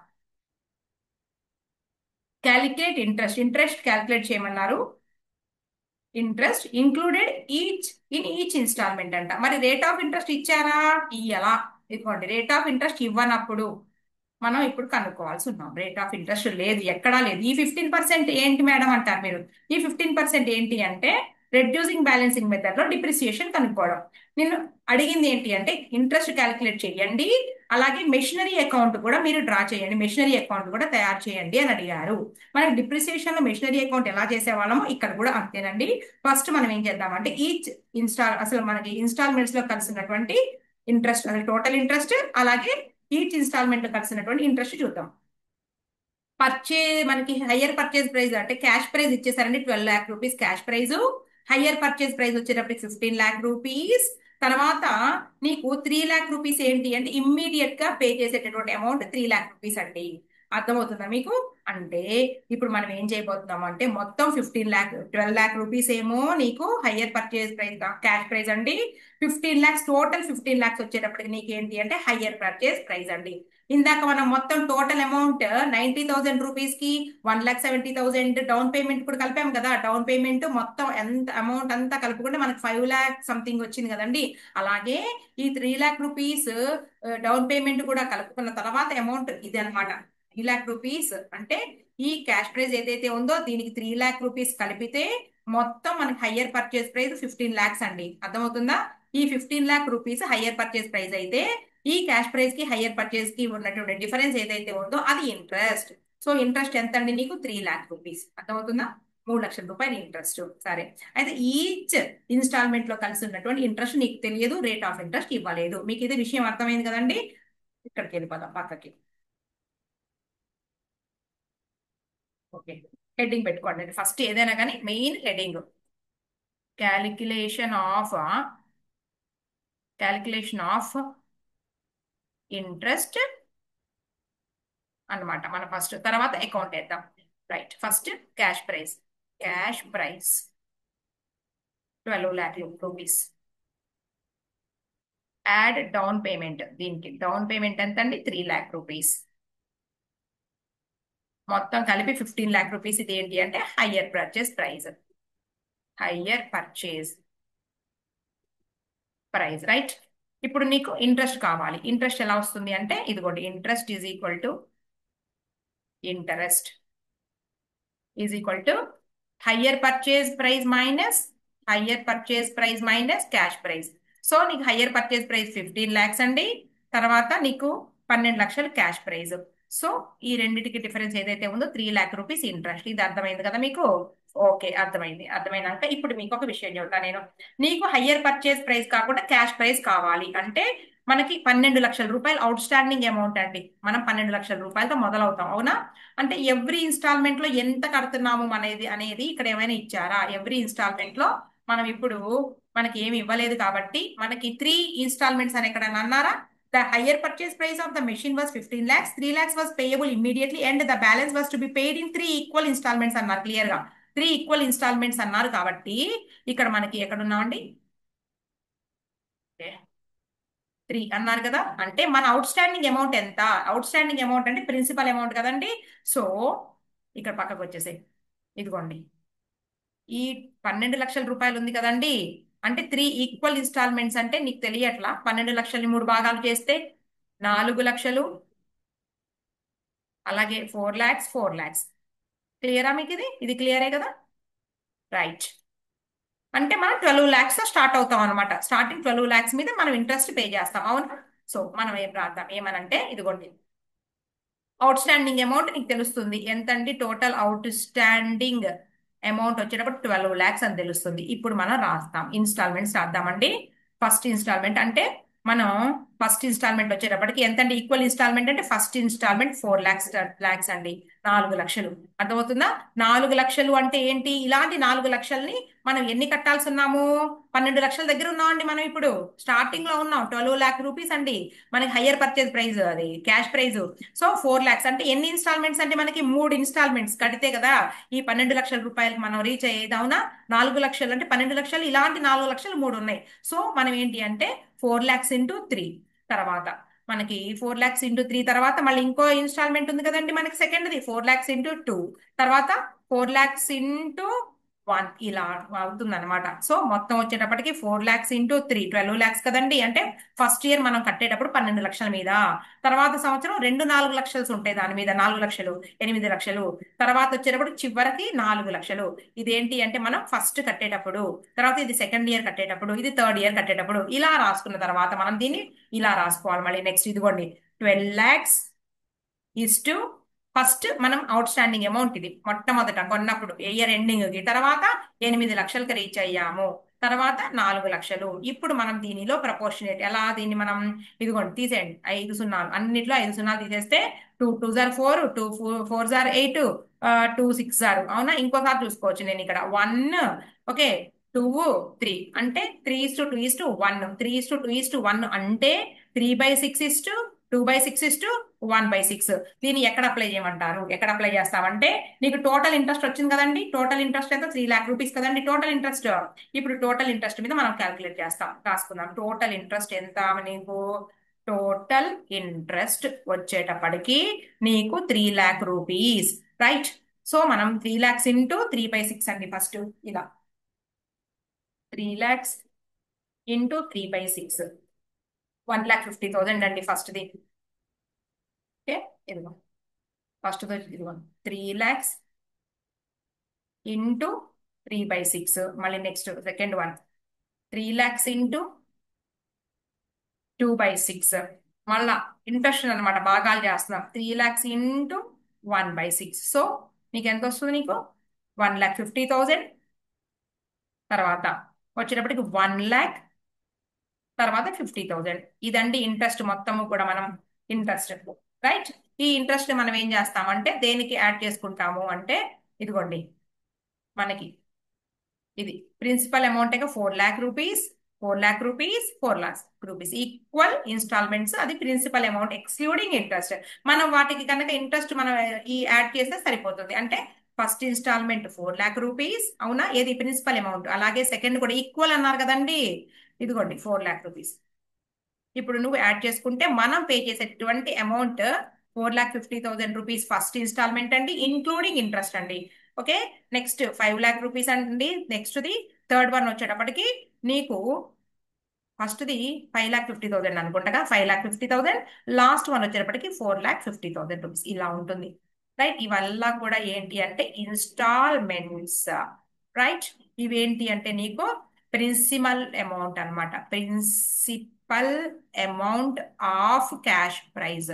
Calculate interest. ఇంట్రెస్ట్ క్యాలిక్యులేట్ చేయమన్నారు. ఇంట్రెస్ట్ ఇంక్లూడెడ్ ఈచ్ ఇన్స్టాల్మెంట్ అంట. మరి రేట్ ఆఫ్ ఇంట్రెస్ట్ ఇచ్చారా? ఇయ్యాల. ఇదిగోండి, రేట్ ఆఫ్ ఇంట్రెస్ట్ ఇవ్వనప్పుడు మనం ఇప్పుడు కనుక్కోవాల్సి ఉన్నాం. రేట్ ఆఫ్ ఇంట్రెస్ట్ లేదు, ఎక్కడా లేదు. ఈ 15% ఏంటి మేడం అంటారు మీరు. ఈ 15% ఏంటి అంటే రెడ్యూసింగ్ బ్యాలెన్సింగ్ మెథడ్ లో డిప్రిసియేషన్ కనుక్కోవడం. నేను అడిగింది ఏంటి అంటే ఇంట్రెస్ట్ క్యాలిక్యులేట్ చేయండి, అలాగే మెషినరీ అకౌంట్ కూడా మీరు డ్రా చేయండి, మెషినరీ అకౌంట్ కూడా తయారు చేయండి అని అడిగారు. మనకి డిప్రిసియేషన్ లో మెషినరీ అకౌంట్ ఎలా చేసేవాళ్ళమో ఇక్కడ కూడా అంతేనండి. ఫస్ట్ మనం ఏం చేద్దామంటే ఈచ్ అసలు మనకి ఇన్స్టాల్మెంట్స్ లో కలిసినటువంటి ఇంట్రెస్ట్, అసలు టోటల్ ఇంట్రెస్ట్, అలాగే ఈచ్ ఇన్స్టాల్మెంట్ లో కలిసినటువంటి ఇంట్రెస్ట్ చూద్దాం. మనకి హయ్యర్ పర్చేజ్ ప్రైస్ అంటే క్యాష్ ప్రైస్ ఇచ్చేసారండి. 12,00,000 rupees cash price. Higher purchase price వచ్చేటప్పటికి 15,00,000 రూపీస్. తర్వాత నీకు 3,00,000 రూపీస్ ఏంటి అంటే ఇమ్మీడియట్ గా పే చేసేటటువంటి అమౌంట్ 3,00,000 రూపీస్ అండి. అర్థమవుతుందా మీకు? అంటే ఇప్పుడు మనం ఏం చేయబోతున్నాం అంటే మొత్తం 12,00,000 రూపీస్ ఏమో నీకు higher purchase price cash prize అండి. 15,00,000 టోటల్ 15,00,000 వచ్చేటప్పటికి నీకు ఏంటి అంటే హయ్యర్ పర్చేజ్ ప్రైస్ అండి. ఇందాక మనం మొత్తం టోటల్ అమౌంట్ 90,000 రూపీస్ కి 1,70,000 డౌన్ పేమెంట్ కూడా కలిపాం కదా. డౌన్ పేమెంట్ మొత్తం ఎంత అమౌంట్ అంతా కలుపుకుంటే మనకి 5,00,000 సంథింగ్ వచ్చింది కదండి. అలాగే ఈ 3,00,000 రూపీస్ డౌన్ పేమెంట్ కూడా కలుపుకున్న తర్వాత అమౌంట్ ఇది అనమాట. 3,00,000 రూపీస్ అంటే ఈ క్యాష్ ప్రైస్ ఏదైతే ఉందో దీనికి 3,00,000 రూపీస్ కలిపితే మొత్తం మనకి హయ్యర్ పర్చేస్ ప్రైస్ 15,00,000 అండి. అర్థమవుతుందా? ఈ 15,00,000 రూపీస్ హయ్యర్ పర్చేస్ ప్రైస్ అయితే ఈ క్యాష్ ప్రైస్ కి హయ్యర్ పర్చేస్ కి ఉన్నటువంటి డిఫరెన్స్ ఏదైతే ఉందో అది ఇంట్రెస్ట్. సో ఇంట్రెస్ట్ ఎంత అండి నీకు? 3,00,000 రూపీస్. అర్థమవుతుందా? 3,00,000 రూపాయలు ఇంట్రెస్ట్. సరే. అయితే ఈచ్ ఇన్స్టాల్మెంట్ లో కలిసి ఉన్నటువంటి ఇంట్రెస్ట్ నీకు తెలియదు, రేట్ ఆఫ్ ఇంట్రెస్ట్ ఇవ్వలేదు. మీకు ఇది విషయం అర్థమైంది కదండి. ఇక్కడికి వెళ్ళిపోదాం పక్కకి. ఓకే. హెడ్డింగ్ పెట్టుకోండి ఫస్ట్, ఏదైనా కానీ main heading. Calculation of calculation of interest అన్నమాట మన ఫస్ట్. తర్వాత అకౌంట్ వేద్దాం. Right. First cash prize. Cash prize 12,00,000 rupees. Add down payment. దీనికి డౌన్ పేమెంట్ ఎంత అండి? 3,00,000 రూపీస్. మొత్తం కలిపి 15,00,000 రూపీస్. ఇది ఏంటి అంటే higher purchase price. Higher purchase price, right. ఇప్పుడు నీకు ఇంట్రెస్ట్ కావాలి. ఇంట్రెస్ట్ ఎలా వస్తుంది అంటే ఇదిగోండి, interest is equal to interest is equal to higher purchase price minus higher purchase price minus cash prize. So నీకు హయ్యర్ పర్చేజ్ ప్రైస్ 15,00,000 అండి. తర్వాత నీకు 12,00,000 క్యాష్ ప్రైస్. సో ఈ రెండింటికి డిఫరెన్స్ ఏదైతే ఉందో 3,00,000 రూపీస్ ఇంట్రెస్ట్. ఇది అర్థమైంది కదా మీకు? ఓకే, అర్థమైంది. అర్థమైనాక ఇప్పుడు మీకు ఒక విషయం చెప్తాను నేను. నీకు హయ్యర్ పర్చేజ్ ప్రైస్ కాకుండా క్యాష్ ప్రైస్ కావాలి అంటే మనకి 12 లక్షల రూపాయలు అవుట్ స్టాండింగ్ అమౌంట్ అండి. మనం 12 లక్షల రూపాయలతో మొదలవుతాం, అవునా? అంటే ఎవ్రీ ఇన్స్టాల్మెంట్ లో ఎంత కడుతున్నాము అనేది ఇక్కడ ఏమైనా ఇచ్చారా? ఎవ్రీ ఇన్స్టాల్మెంట్ లో మనం ఇప్పుడు మనకి ఏమి ఇవ్వలేదు కాబట్టి మనకి 3 ఇన్స్టాల్మెంట్స్ అని ఎక్కడైనా అన్నారా? The higher purchase price of the machine was 15 lakhs, 3 lakhs was payable immediately and the balance was to be paid in 3 equal instalments అన్నారు క్లియర్ గా. 3 ఈక్వల్ ఇన్స్టాల్మెంట్స్ అన్నారు కాబట్టి ఇక్కడ మనకి ఎక్కడున్నామండి? 3 అన్నారు కదా, అంటే మన అవుట్ స్టాండింగ్ అమౌంట్ ఎంత? అవుట్ స్టాండింగ్ అమౌంట్ అంటే ప్రిన్సిపల్ అమౌంట్ కదండి. సో ఇక్కడ పక్కకు వచ్చేసే, ఇదిగోండి, ఈ 12 లక్షల రూపాయలు ఉంది కదండి, అంటే 3 ఈక్వల్ ఇన్స్టాల్మెంట్స్ అంటే నీకు తెలియట్లా? 12 లక్షల్ని 3 భాగాలు చేస్తే 4 లక్షలు, అలాగే 4 lakhs, 4 lakhs. క్లియరా మీకు? ఇది క్లియరే కదా? రైట్. అంటే మనం 12 lakhs తో స్టార్ట్ అవుతాం అనమాట. స్టార్టింగ్ 12 lakhs మీద మనం ఇంట్రెస్ట్ పే చేస్తాం, అవునా? సో మనం ఏం రాద్దాం, ఏమనంటే ఇదిగోండి, అవుట్ స్టాండింగ్ అమౌంట్ నీకు తెలుస్తుంది ఎంతండి. టోటల్ అవుట్ స్టాండింగ్ అమౌంట్ వచ్చేటప్పుడు 12 lakhs అని తెలుస్తుంది. ఇప్పుడు మనం రాస్తాం, ఇన్స్టాల్మెంట్స్ రాద్దామండి. ఫస్ట్ ఇన్స్టాల్మెంట్ అంటే మనం ఫస్ట్ ఇన్స్టాల్మెంట్ వచ్చేటప్పటికి ఎంతండి? ఈక్వల్ ఇన్స్టాల్మెంట్ అంటే ఫస్ట్ ఇన్స్టాల్మెంట్ 4 lakhs అండి, 4 లక్షలు. అర్థమవుతుందా? 4 లక్షలు అంటే ఏంటి? ఇలాంటి 4 లక్షల్ని మనం ఎన్ని కట్టాల్సి ఉన్నాము? 12 లక్షల దగ్గర ఉన్నామండి మనం ఇప్పుడు. స్టార్టింగ్ లో ఉన్నాం, 12 lakh రూపీస్ అండి మనకి హయ్యర్ పర్చేజ్ ప్రైస్, అది క్యాష్ ప్రైస్. సో 4 lakhs అంటే ఎన్ని ఇన్స్టాల్మెంట్స్ అంటే మనకి 3 ఇన్స్టాల్మెంట్స్ కడితే కదా ఈ 12 లక్షల రూపాయలకి మనం రీచ్ అయ్యేది, అవునా? 4 లక్షలు అంటే 12 లక్షలు, ఇలాంటి 4 లక్షలు 3 ఉన్నాయి. సో మనం ఏంటి అంటే 4 lakhs into 3 తర్వాత మనకి 4 lakhs into 3 తర్వాత మళ్ళీ ఇంకో ఇన్స్టాల్మెంట్ ఉంది కదండి మనకి సెకండ్ది, 4 lakhs into 2 తర్వాత 4 lakhs into 1 ఇలా అవుతుంది అనమాట. సో మొత్తం వచ్చేటప్పటికి 4 lakhs into 3 12 lakhs కదండి. అంటే ఫస్ట్ ఇయర్ మనం కట్టేటప్పుడు 12 లక్షల మీద, తర్వాత సంవత్సరం 4 లక్షలు ఉంటాయి దాని మీద, 4 లక్షలు, 8 లక్షలు, తర్వాత వచ్చేటప్పుడు చివరికి 4 లక్షలు. ఇదేంటి అంటే మనం ఫస్ట్ కట్టేటప్పుడు, తర్వాత ఇది సెకండ్ ఇయర్ కట్టేటప్పుడు, ఇది థర్డ్ ఇయర్ కట్టేటప్పుడు, ఇలా రాసుకున్న తర్వాత మనం దీన్ని ఇలా రాసుకోవాలి. మళ్ళీ నెక్స్ట్ ఇదిగోండి, 12 lakhs ఈస్ టు ఫస్ట్ మనం అవుట్ స్టాండింగ్ అమౌంట్ ఇది మొట్టమొదట కొన్నప్పుడు ఇయర్ ఎండింగ్ కి, తర్వాత 8 లక్షలకి రీచ్ అయ్యాము, తర్వాత 4 లక్షలు. ఇప్పుడు మనం దీనిలో ప్రపోర్షనేట్ ఎలా, దీన్ని మనం ఇదిగోండి తీసేయండి, 5 సున్నాలు, అన్నిట్లో 5 సున్నాలు తీసేస్తే 2 2 4, 2 4 8, 2 6, అవునా? ఇంకోసారి చూసుకోవచ్చు నేను ఇక్కడ 1, ఓకే, 2 3 అంటే 3:2:1, 3:2:1 అంటే 3/6 2/6 దీన్ని ఎక్కడ అప్లై చేయమంటారు? ఎక్కడ అప్లై చేస్తామంటే నీకు టోటల్ ఇంట్రెస్ట్ వచ్చింది కదండి. టోటల్ ఇంట్రెస్ట్ అయితే 3 lakh రూపీస్ కదండి టోటల్ ఇంట్రెస్ట్. ఇప్పుడు టోటల్ ఇంట్రెస్ట్ మీద మనం క్యాల్కులేట్ చేస్తాం, రాసుకుందాం. టోటల్ ఇంట్రెస్ట్ ఎంత నీకు? టోటల్ ఇంట్రెస్ట్ వచ్చేటప్పటికి నీకు 3 lakh రూపీస్, రైట్? సో మనం 3 lakhs into 3/6 అండి ఫస్ట్, ఇలా 3 lakhs into 3/6, 1,50,000 అండి ఫస్ట్ది. ఓకే, ఇదిగో ఫస్ట్ ఇదిగో 3 lakhs into 3/6, మళ్ళీ next second one 3 lakhs into 2/6, మళ్ళా ఇంట్రెస్ట్ అనమాట, భాగాలు చేస్తున్నాం. 3 lakhs into 1/6, సో నీకు ఎంత వస్తుంది? నీకు 1,50,000, తర్వాత వచ్చేటప్పటికి 1 lakh, తర్వాత 50,000. ఇదండి ఇంట్రెస్ట్ మొత్తము కూడా మనం ఇంట్రెస్ట్, రైట్? ఈ ఇంట్రెస్ట్ మనం ఏం చేస్తామంటే దేనికి యాడ్ చేసుకుంటాము అంటే ఇదిగోండి, మనకి ఇది principal amount 4 lakh rupees, 4 lakh rupees, 4 lakh rupees equal instalments, అది ప్రిన్సిపల్ అమౌంట్ ఎక్స్క్లూడింగ్ ఇంట్రెస్ట్. మనం వాటికి కనుక ఇంట్రెస్ట్ మనం ఈ యాడ్ చేస్తే సరిపోతుంది. అంటే ఫస్ట్ ఇన్స్టాల్మెంట్ 4 lakh రూపీస్, అవునా? ఏది ప్రిన్సిపల్ అమౌంట్, అలాగే సెకండ్ కూడా ఈక్వల్ అన్నారు కదండి, ఇదిగోండి 4 lakh రూపీస్. ఇప్పుడు నువ్వు యాడ్ చేసుకుంటే మనం పే చేసేటువంటి అమౌంట్ 4,50,000 రూపీస్ ఫస్ట్ ఇన్స్టాల్మెంట్ అండి, ఇంక్లూడింగ్ ఇంట్రెస్ట్ అండి. ఓకే, నెక్స్ట్ 5 lakh రూపీస్ అండి, నెక్స్ట్ ది థర్డ్ వన్ వచ్చేటప్పటికి నీకు ఫస్ట్ది 5,50,000 అనుకుంటా, 5,50,000, లాస్ట్ వన్ వచ్చేటప్పటికి 4,50,000 రూపీస్, ఇలా ఉంటుంది, రైట్? ఇవల్లా కూడా ఏంటి అంటే ఇన్స్టాల్మెంట్స్, రైట్? ఇవేంటి అంటే నీకు ప్రిన్సిపల్ అమౌంట్ అన్నమాట, principal amount of cash price.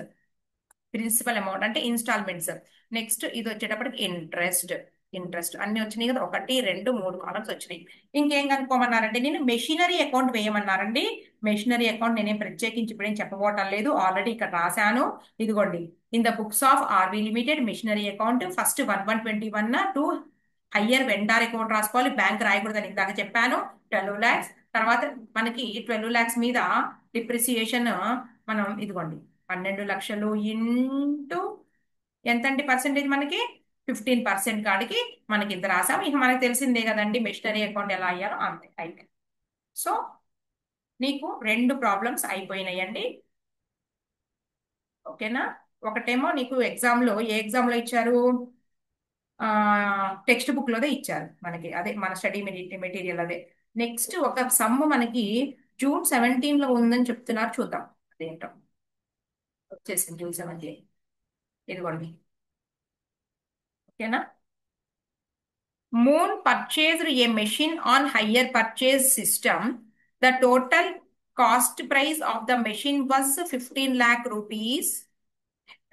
Principal amount అంటే ఇన్స్టాల్మెంట్స్. నెక్స్ట్ ఇది వచ్చేటప్పటికి ఇంట్రెస్ట్, ఇంట్రెస్ట్ అన్ని వచ్చినాయి కదా, 1 2 3 కాలమ్స్ వచ్చినాయి. ఇంకేం కనుక్కోమన్నారంటే నేను మెషినరీ అకౌంట్ వేయమన్నారండి. మెషినరీ అకౌంట్ నేనేం ప్రత్యేకించి ఇప్పుడేం చెప్పబోవటం లేదు, ఆల్రెడీ ఇక్కడ రాశాను. ఇదిగోండి, in the books of RV limited machinery account first 1121 to higher vendor account రాసుకోవాలి, బ్యాంక్ రాయకూడదని ఇందాక చెప్పాను. 12 lakhs, తర్వాత మనకి 12 lakhs మీద డిప్రిసియేషన్ మనం ఇదిగోండి 12 లక్షలు ఇంటూ ఎంతండి పర్సెంటేజ్ మనకి 15% కాడికి మనకి ఇంత రాసాం. ఇక మనకి తెలిసిందే కదండి మెషినరీ అకౌంట్ ఎలా అయ్యారో అంతే అయితే. సో నీకు 2 ప్రాబ్లమ్స్ అయిపోయినాయండి. ఓకేనా? ఒకటేమో నీకు ఎగ్జామ్ లో ఏ ఎగ్జామ్ లో ఇచ్చారు, టెక్స్ట్ బుక్ లోదే ఇచ్చారు మనకి, అదే మన స్టడీ మెటీరియల్ అదే. నెక్స్ట్ ఒక సమ్ మనకి June 17 లో ఉందని చెప్తున్నారు, చూద్దాం అదేంటో. వచ్చేసింది June 17, ఇదిగోండి. ఓకేనా? Moon purchased a machine on hire purchase system. The total cost price of the machine was 15 lakh rupees.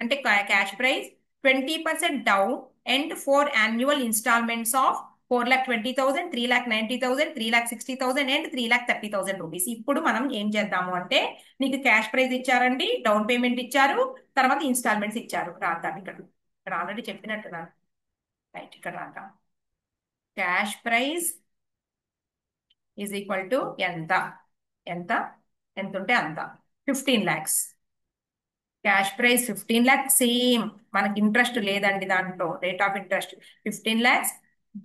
అంటే cash price, 20% down and 4 annual installments of 4,20,000, 3,90,000, 3,60,000 and 3,30,000 rupees. ఇప్పుడు మనం ఏం చేద్దాము అంటే, నీకు క్యాష్ ప్రైస్ ఇచ్చారండి, డౌన్ పేమెంట్ ఇచ్చారు, తర్వాత ఇన్స్టాల్మెంట్స్ ఇచ్చారు. రాద్దాం ఇక్కడ, ఇక్కడ ఆల్రెడీ చెప్పినట్టున్నాను. రైట్, ఇక్కడ రాద్దాం. Cash price is equal to ఎంత, ఎంత ఎంత ఉంటే అంత, 15 lakhs. Cash prize 15 lakhs, same మనకి ఇంట్రెస్ట్ లేదండి దాంట్లో, rate of interest 15 lakhs.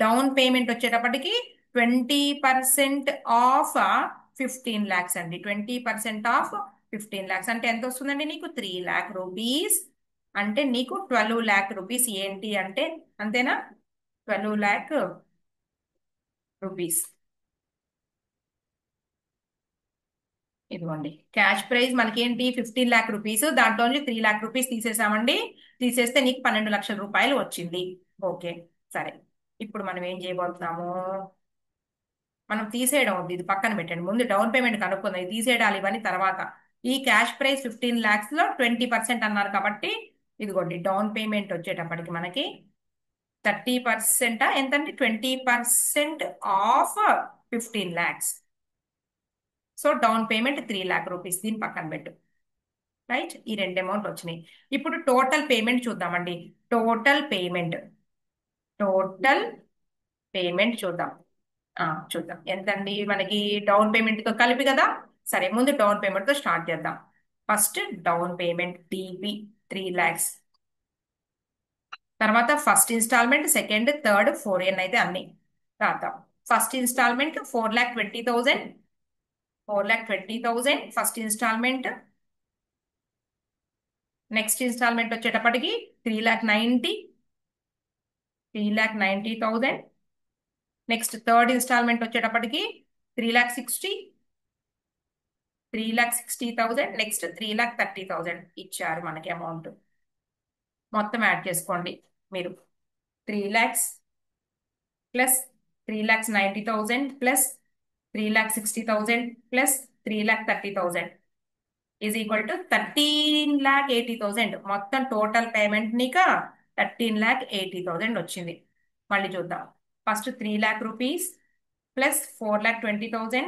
Down payment వచ్చేటప్పటికి 20% ఆఫ్ 15 lakhs అండి. 20% ఆఫ్ 15 lakhs అంటే ఎంత వస్తుందండి నీకు, 3 lakh rupees. అంటే నీకు 12 lakh rupees ఏంటి అంటే, అంతేనా, 12 lakh rupees. ఇదిగోండి, క్యాష్ ప్రైస్ మనకి ఏంటి 15 lakh rupees, దాంట్లో నుంచి 3 lakh rupees తీసేసామండి. తీసేస్తే నీకు 12 లక్షల రూపాయలు వచ్చింది. ఓకే, సరే. ఇప్పుడు మనం ఏం చేయబోతున్నాము, మనం తీసేయడం వద్దు, ఇది పక్కన పెట్టండి, ముందు డౌన్ పేమెంట్ కనుక్కుందాం, ఇది తీసేయడాలి ఇవన్నీ తర్వాత. ఈ క్యాష్ ప్రైస్ 15 lakhs లో 20% అన్నారు కాబట్టి, ఇదిగోండి డౌన్ పేమెంట్ వచ్చేటప్పటికి మనకి 30% ఎంతండి, 20% of 15 lakhs. So down payment 3 lakh rupees, దీని పక్కన పెట్టు. రైట్, ఈ 2 అమౌంట్ వచ్చినాయి. ఇప్పుడు టోటల్ పేమెంట్ చూద్దామండి. టోటల్ పేమెంట్, టోటల్ పేమెంట్ చూద్దాం. చూద్దాం ఎంతండి మనకి, డౌన్ పేమెంట్ తో కలిపి కదా. సరే, ముందు డౌన్ పేమెంట్ తో స్టార్ట్ చేద్దాం. First down payment DP 3 lakhs, తర్వాత first instalment, second, third, 4n అయితే అన్ని రాద్దాం. First instalment 4,20,000, 4,20,000 first instalment. Next instalment వచ్చేటప్పటికి 3,90,000, 3,90,000. నెక్స్ట్ థర్డ్ ఇన్స్టాల్మెంట్ వచ్చేటప్పటికి 3,60,000, 3,60,000. నెక్స్ట్ 3,30,000 ఇచ్చారు మనకి అమౌంట్. మొత్తం యాడ్ చేసుకోండి మీరు, 3 lakhs plus 3,90,000 plus 3,60,000 plus 3,30,000 is equal to 13,80,000. మొత్తం టోటల్ పేమెంట్ నీకు 13,80,000 వచ్చింది. మళ్ళీ చూద్దాం. First 3 lakh rupees plus 4,20,000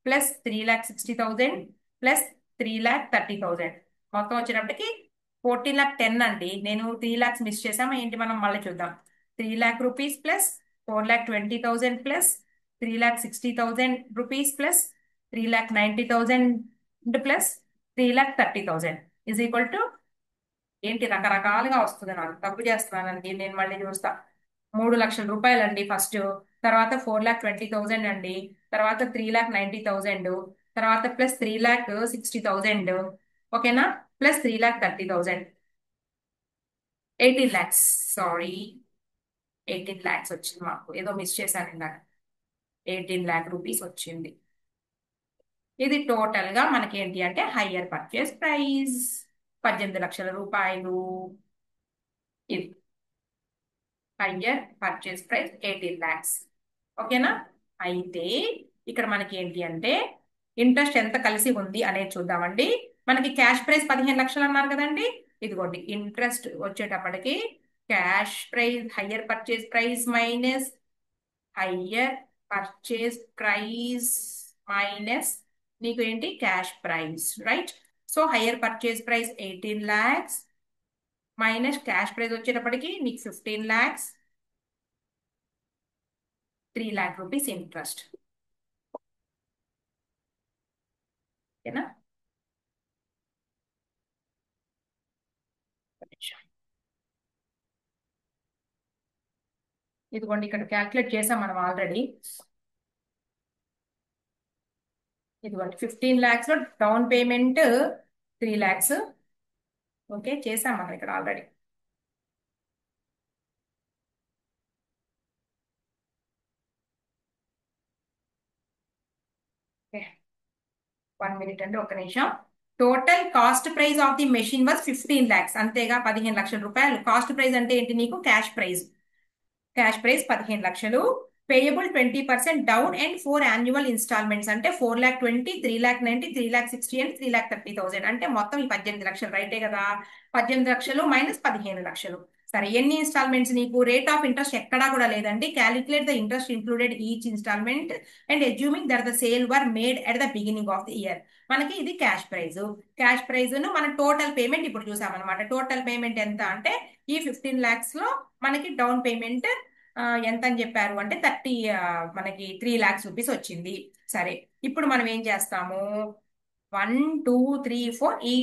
plus 3,60,000 plus 3,30,000 మొత్తం వచ్చేటప్పటికి 14,10 అండి. నేను 3 lakhs మిస్ చేసాము ఏంటి, మనం మళ్ళీ చూద్దాం. 3 lakh rupees plus 4,20,000 plus 3,60,000 rupees plus 3,90,000 plus 3,30,000 is equal to ఏంటి, రకరకాలుగా వస్తుంది, నాకు తప్పు చేస్తున్నానండి, నేను మళ్ళీ చూస్తా. 3 లక్షల రూపాయలు అండి ఫస్ట్, తర్వాత 4,20,000 అండి, తర్వాత 3,90,000, తర్వాత ప్లస్ 3,60,000. ఓకేనా, ప్లస్ 3,30,000, 18 lakhs. సారీ, 18 lakhs వచ్చింది మాకు, ఏదో మిస్ చేశాను ఇందాక. 18 lakh rupees వచ్చింది. ఇది టోటల్ గా మనకి ఏంటి అంటే హయ్యర్ పర్చేస్ ప్రైస్ 18 లక్షల రూపాయలు. ఇది హయ్యర్ పర్చేస్ ప్రైస్ 18 lakhs. ఓకేనా? అయితే ఇక్కడ మనకి ఏంటి అంటే ఇంట్రెస్ట్ ఎంత కలిసి ఉంది అనేది చూద్దామండి. మనకి క్యాష్ ప్రైస్ 15 లక్షలు అన్నారు కదండి. ఇదిగోండి ఇంట్రెస్ట్ వచ్చేటప్పటికి cash prize higher purchase price minus higher purchase price minus నీకు ఏంటి cash prize, right? So higher purchase price 18 lakhs minus cash prize వచ్చేటప్పటికి నీకు 15 lakhs, 3 lakh rupees ఇంట్రెస్ట్. ఓకేనా? ఇదిగోండి ఇక్కడ క్యాల్కులేట్ చేసాం మనం ఆల్రెడీ. ఇదిగోండి 15 lakhs లో డౌన్ పేమెంట్ 3 lakhs. ఓకే, చేసాం మనం ఇక్కడ ఆల్రెడీ. ఓకే, 1 minute అండి, ఒక నిమిషం. Total cost price of the machine was 15 lakhs. అంతేగా, 15 లక్షల రూపాయలు. కాస్ట్ ప్రైస్ అంటే ఏంటి నీకు? Cash prize. క్యాష్ ప్రైస్ 15 లక్షలు. Payable 20% down and 4 annual installments అంటే 4,20,000, 3,90,000, 3,60,000 అండ్ 3,30,000. అంటే మొత్తం ఈ 18 లక్షలు, రైటే కదా? 18 లక్షలు మైనస్ 15 లక్షలు. సరే, ఎన్ని ఇన్స్టాల్మెంట్స్ నీకు? రేట్ ఆఫ్ ఇంట్రెస్ట్ ఎక్కడా కూడా లేదండి. Calculate the interest included each instalment and assuming that the sale were made at the beginning of the year. మనకి ఇది క్యాష్ ప్రైస్. క్యాష్ ప్రైస్ ను మన టోటల్ పేమెంట్ ఇప్పుడు చూసామన్నమాట. టోటల్ పేమెంట్ ఎంత అంటే ఈ 15 lakhs లో మనకి డౌన్ పేమెంట్ ఎంత అని చెప్పారు అంటే 30, మనకి 3 lakhs రూపీస్ వచ్చింది. సరే, ఇప్పుడు మనం ఏం చేస్తాము? 1, 2, 3, 4, ఈ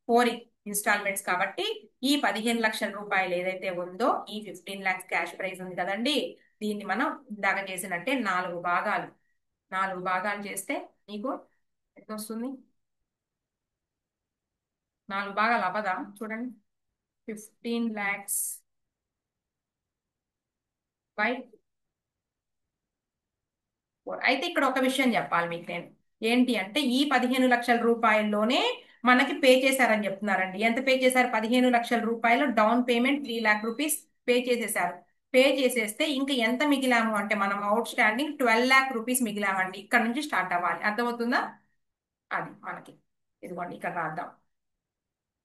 4 ఇన్స్టాల్మెంట్స్ కాబట్టి ఈ 15 లక్షల రూపాయలు ఏదైతే ఉందో ఈ 15 lakhs క్యాష్ ప్రైస్ ఉంది కదండి, దీన్ని మనం ఇందాక చేసినట్టే 4 భాగాలు. 4 భాగాలు చేస్తే నీకు ఎంత వస్తుంది? 4 భాగాలు అవ్వదా? చూడండి, 15 lakhs బై 4. అయితే ఇక్కడ ఒక విషయం చెప్పాలి మీకు నేను. ఏంటి అంటే ఈ 15 లక్షల రూపాయల్లోనే మనకి పే చేశారని చెప్తున్నారండి. ఎంత పే చేశారు? 15 లక్షల రూపాయలు down payment 3 lakh rupees pay చేసేసారు. పే చేసేస్తే ఇంకా ఎంత మిగిలాము అంటే మనం అవుట్ స్టాండింగ్ 12 lakh rupees మిగిలామండి. ఇక్కడ నుంచి స్టార్ట్ అవ్వాలి. అర్థమవుతుందా? అది మనకి ఇదిగోండి ఇక్కడ రాద్దాం.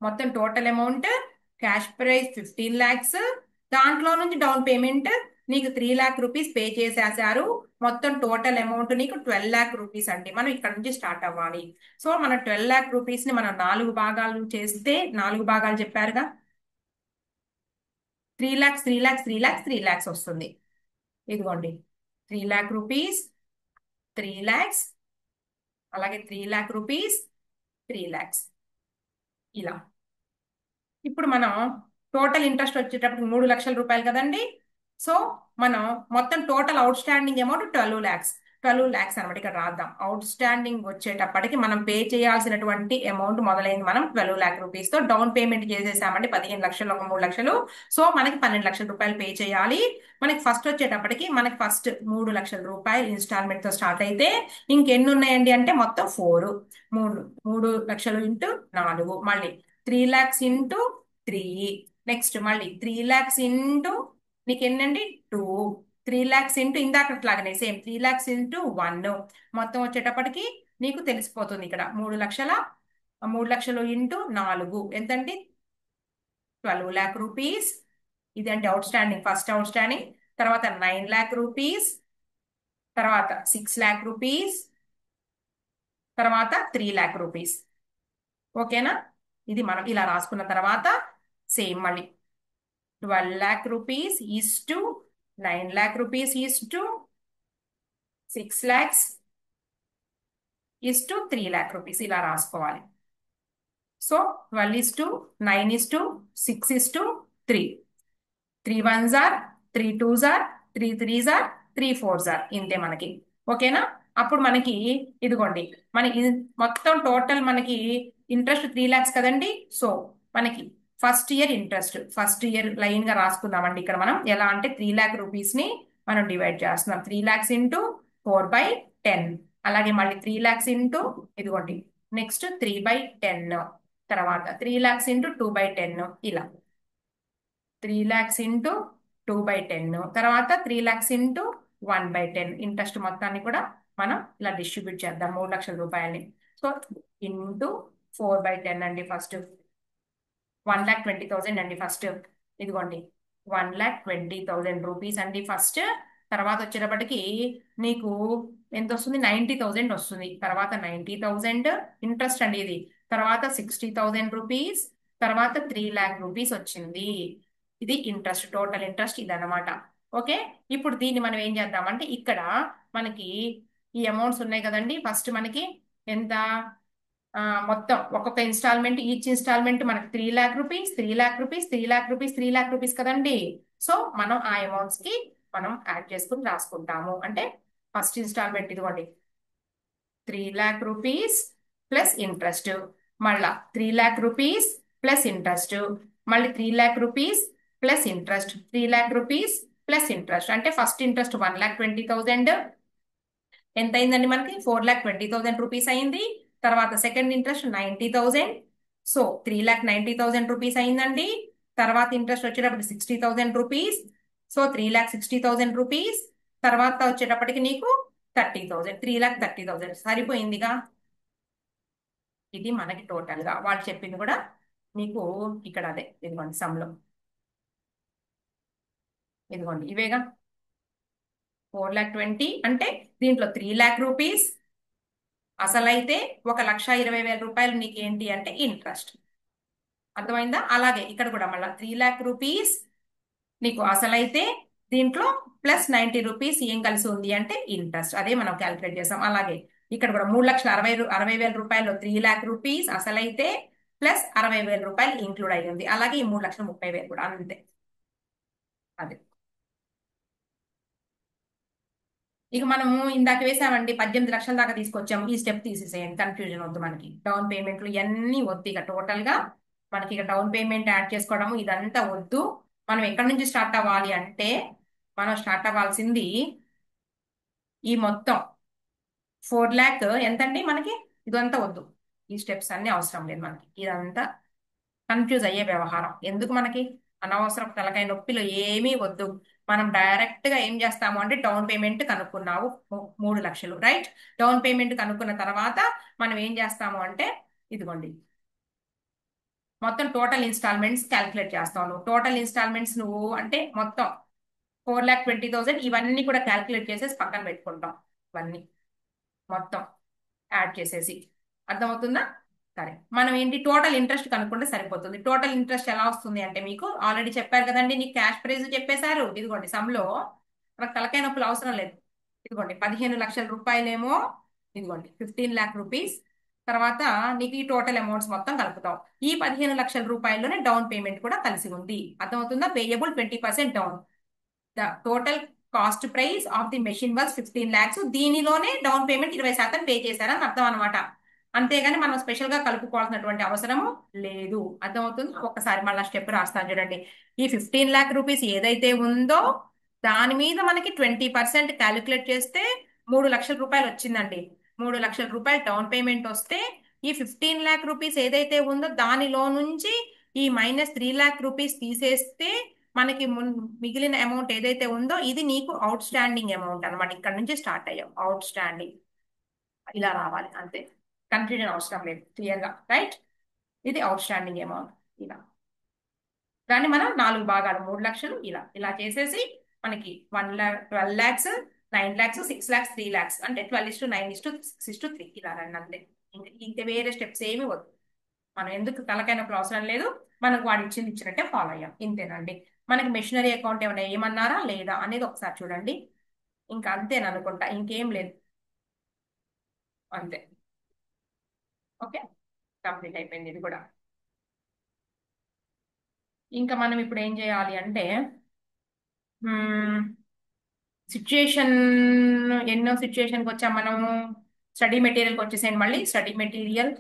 మొత్తం total amount cash prize 15 lakhs, దాంట్లో నుంచి డౌన్ పేమెంట్ నీకు 3 lakh rupees పే చేసేసారు. మొత్తం టోటల్ అమౌంట్ నీకు 12 lakh rupees అండి. మనం ఇక్కడ నుంచి స్టార్ట్ అవ్వాలి. సో మన 12 lakh rupees ని మనం 4 భాగాలు చేస్తే, 4 భాగాలు చెప్పారుగా, 3 lakhs, 3 lakhs, 3 lakhs, 3 lakhs వస్తుంది. ఇదిగోండి 3 lakh rupees, 3 lakhs, అలాగే 3 lakh rupees, 3 lakhs, ఇలా. ఇప్పుడు మనం టోటల్ ఇంట్రెస్ట్ వచ్చేటప్పుడు 3 లక్షల రూపాయలు కదండి. సో మనం మొత్తం total out standing amount 12 lakhs. 12 lakhs అనమాట. ఇక్కడ రాద్దాం. అవుట్ స్టాండింగ్ వచ్చేటప్పటికి మనం పే చేయాల్సినటువంటి అమౌంట్ మొదలైంది మనం 12 lakh rupees తో డౌన్ పేమెంట్ చేసేసామండి. 15 లక్షలు, ఒక 3 లక్షలు. సో మనకి 12 లక్షల రూపాయలు పే చేయాలి. మనకి ఫస్ట్ వచ్చేటప్పటికి మనకి ఫస్ట్ 3 లక్షల రూపాయలు ఇన్స్టాల్మెంట్ తో స్టార్ట్ అయితే ఇంకెన్ని ఉన్నాయండి అంటే మొత్తం 4. 3 లక్షలు ఇంటూ 4, మళ్ళీ 3 lakhs ఇంటూ 3, నెక్స్ట్ మళ్ళీ 3 lakhs ఇంటూ నీకు ఎన్నండి 2, 3 lakhs ఇంటూ ఇందాకట్లాగానే సేమ్ 3 lakhs ఇంటూ 1. మొత్తం వచ్చేటప్పటికి నీకు తెలిసిపోతుంది ఇక్కడ 3 లక్షలు ఇంటూ 4 ఎంతండి? 12 lakh rupees. ఇదంటే out standing, first out standing. తర్వాత 9 lakh rupees, తర్వాత 6 lakh rupees, తర్వాత 3 lakh rupees. ఓకేనా? ఇది మనం ఇలా రాసుకున్న తర్వాత సేమ్ మళ్ళీ 12 lakh rupees is to 9 lakh rupees is to 6 lakhs is to 3 lakh rupees ఇలా రాసుకోవాలి. So 12:9:6:3. 3 ones are, 3 twos are, 3 threes are, 3 fours are. ఇంతే మనకి. ఓకేనా? అప్పుడు మనకి ఇదిగోండి మనకి మొత్తం టోటల్ మనకి ఇంట్రెస్ట్ 3 lakhs కదండి. సో మనకి first year interest, first year line గా రాసుకుందామండి. ఇక్కడ మనం ఎలా అంటే 3 lakh rupees ని మనం డివైడ్ చేస్తున్నాం. 3 lakhs ఇంటూ 4/10, అలాగే మళ్ళీ 3 lakhs ఇంటూ ఇదిగోండి నెక్స్ట్ 3/10, తర్వాత 3 lakhs ఇంటూ 2/10, ఇలా 3 lakhs ఇంటూ 2/10, తర్వాత 3 lakhs ఇంటూ 1/10. ఇంట్రెస్ట్ మొత్తాన్ని కూడా మనం ఇలా డిస్ట్రిబ్యూట్ చేద్దాం 3 లక్షల రూపాయలని. సో ఇంటూ 4/10 అండి. ఫస్ట్ 1,20,000 అండి ఫస్ట్. ఇదిగోండి 1,20,000 రూపీస్ అండి ఫస్ట్. తర్వాత వచ్చేటప్పటికి నీకు ఎంత వస్తుంది? 90,000 వస్తుంది. తర్వాత 90,000 ఇంట్రెస్ట్ అండి ఇది. తర్వాత 60,000 రూపీస్. తర్వాత 3,00,000 రూపీస్ వచ్చింది. ఇది ఇంట్రెస్ట్, టోటల్ ఇంట్రెస్ట్ ఇదన్నమాట. ఓకే. ఇప్పుడు దీన్ని మనం ఏం చేద్దామంటే ఇక్కడ మనకి ఈ అమౌంట్స్ ఉన్నాయి కదండి. ఫస్ట్ మనకి ఎంత? ఆ, మొత్తం ఒక్కొక్క ఇన్స్టాల్మెంట్, ఈచ్ ఇన్స్టాల్మెంట్ మనకి 3,00,000 రూపీస్, 3,00,000 రూపీస్, 3,00,000 రూపీస్, 3,00,000 రూపీస్ కదండి. సో మనం ఆ అమౌంట్స్ కి మనం యాడ్ చేసుకుని రాసుకుంటాము. అంటే ఫస్ట్ ఇన్స్టాల్మెంట్ ఇదిగోండి, 3,00,000 రూపీస్ ప్లస్ ఇంట్రెస్ట్, మళ్ళా 3,00,000 రూపీస్ ప్లస్ ఇంట్రెస్ట్, మళ్ళీ 3,00,000 rupees plus interest, 3,00,000 rupees plus interest. అంటే ఫస్ట్ ఇంట్రెస్ట్ 1,20,000 ఎంత అయిందండి మనకి? 4,20,000 రూపీస్ అయింది. తర్వాత సెకండ్ ఇంట్రెస్ట్ 90,000. సో 3,90,000 రూపీస్ అయిందండి. తర్వాత ఇంట్రెస్ట్ వచ్చేటప్పుడు 60,000 రూపీస్. So 3,60,000 rupees. తర్వాత వచ్చేటప్పటికి నీకు 30,000, 3,30,000 సరిపోయిందిగా. ఇది మనకి టోటల్ గా వాళ్ళు చెప్పింది కూడా నీకు ఇక్కడ అదే ఇదిగోండి సమ్లో, ఇదిగోండి ఇవేగా. 4,20,000 అంటే దీంట్లో 3,00,000 రూపీస్ అసలైతే, 1,20,000 రూపాయలు నీకు ఏంటి అంటే ఇంట్రెస్ట్. అర్థమైందా? అలాగే ఇక్కడ కూడా మళ్ళీ 3,00,000 రూపీస్ నీకు అసలైతే, దీంట్లో ప్లస్ 90 రూపీస్ ఏం కలిసి ఉంది అంటే ఇంట్రెస్ట్. అదే మనం క్యాలిక్యులేట్ చేసాం. అలాగే ఇక్కడ కూడా 3,60,000 రూపాయలు 3,00,000 రూపీస్ అసలైతే ప్లస్ 60,000 రూపాయలు ఇంక్లూడ్ అయ్యి ఉంది. అలాగే ఈ 3,30,000 కూడా అంతే. అదే ఇక మనము ఇందాక వేసామండి, 18 లక్షల దాకా తీసుకొచ్చాము. ఈ స్టెప్ తీసేసేయండి, కన్ఫ్యూజన్ వద్దు మనకి. డౌన్ పేమెంట్లు ఇవన్నీ వద్దు ఇక టోటల్ గా. మనకి ఇక డౌన్ పేమెంట్ యాడ్ చేసుకోవడము ఇదంతా వద్దు. మనం ఎక్కడి నుంచి స్టార్ట్ అవ్వాలి అంటే, మనం స్టార్ట్ అవ్వాల్సింది ఈ మొత్తం 4,00,000 ఎంతండి మనకి? ఇదంతా వద్దు, ఈ స్టెప్స్ అన్ని అవసరం లేదు మనకి. ఇదంతా కన్ఫ్యూజ్ అయ్యే వ్యవహారం ఎందుకు మనకి? అనవసరం తలకాయ నొప్పిలో ఏమీ వద్దు. మనం డైరెక్ట్ గా ఏం చేస్తాము అంటే, డౌన్ పేమెంట్ కనుక్కున్నావు 3,00,000, రైట్? డౌన్ పేమెంట్ కనుక్కున్న తర్వాత మనం ఏం చేస్తాము అంటే, ఇదిగోండి మొత్తం టోటల్ ఇన్స్టాల్మెంట్స్ క్యాలిక్యులేట్ చేస్తావు. టోటల్ ఇన్స్టాల్మెంట్స్ నువ్వు అంటే మొత్తం 4,20,000 ఇవన్నీ కూడా క్యాలిక్యులేట్ చేసేసి పక్కన పెట్టుకుంటాం. ఇవన్నీ మొత్తం యాడ్ చేసేసి. అర్థమవుతుందా? సరే, మనం ఏంటి టోటల్ ఇంట్రెస్ట్ కనుక్కుంటే సరిపోతుంది. టోటల్ ఇంట్రెస్ట్ ఎలా వస్తుంది అంటే, మీకు ఆల్రెడీ చెప్పారు కదండి, నీకు క్యాష్ ప్రైజ్ చెప్పేశారు. ఇదిగోండి సమ్లో మనకు తలకాయ నొప్పులు అవసరం లేదు. ఇదిగోండి 15,00,000 రూపాయలేమో, ఇదిగోండి 15,00,000 రూపీస్. తర్వాత నీకు ఈ టోటల్ అమౌంట్స్ మొత్తం కలుపుతాం. ఈ 15,00,000 రూపాయల్లోనే డౌన్ పేమెంట్ కూడా కలిసి ఉంది. అర్థమవుతుందా? Payable 20% down. The total cost price of the machine was 15,00,000. దీనిలోనే డౌన్ పేమెంట్ 20% పే చేశారని అర్థం అనమాట. అంతేగాని మనం స్పెషల్ గా కలుపుకోవాల్సినటువంటి అవసరము లేదు. అర్థమవుతుంది? ఒక్కసారి మళ్ళీ స్టెప్ రాస్తాను చూడండి. ఈ 15,00,000 రూపీస్ ఏదైతే ఉందో దాని మీద మనకి 20% క్యాలిక్యులేట్ చేస్తే 3,00,000 రూపాయలు వచ్చిందండి. 3,00,000 రూపాయలు డౌన్ పేమెంట్ వస్తే, ఈ 15,00,000 రూపీస్ ఏదైతే ఉందో దానిలో నుంచి ఈ -3,00,000 రూపీస్ తీసేస్తే మనకి మిగిలిన అమౌంట్ ఏదైతే ఉందో ఇది నీకు అవుట్ స్టాండింగ్ అమౌంట్ అనమాట. ఇక్కడ నుంచి స్టార్ట్ అయ్యాం. అవుట్ స్టాండింగ్ ఇలా రావాలి అంతే. కన్ఫ్యూజన్ అవసరం లేదు, క్లియర్ గా, రైట్? ఇది అవుట్ స్టాండింగ్ అమౌంట్. ఇలా దాన్ని మనం 4 భాగాలు, 3,00,000 ఇలా ఇలా చేసేసి మనకి 1,00,000, 12,00,000, 9,00,000, 6,00,000, 3,00,000 అంటే 12:9:6:3 ఇలా రండి అంతే. ఇంకా వేరే స్టెప్స్ ఏమి వద్దు. మనం ఎందుకు తలకైనప్పుడు అవసరం లేదు. మనకు వాడు ఇచ్చింది ఇచ్చినట్టే ఫాలో అయ్యాం, ఇంతేనండి. మనకి మెషినరీ అకౌంట్ ఏమైనా ఏమన్నారా లేదా అనేది ఒకసారి చూడండి. ఇంకా అంతేననుకుంటా, ఇంకేం లేదు. అంతే. ఓకే, కంప్లీట్ అయిపోయింది ఇది కూడా. ఇంకా మనం ఇప్పుడు ఏం చేయాలి అంటే, సిచ్యుయేషన్ ఎన్నో సిచ్యుయేషన్కి వచ్చాం మనము. స్టడీ మెటీరియల్కి వచ్చేసేయండి. మళ్ళీ స్టడీ మెటీరియల్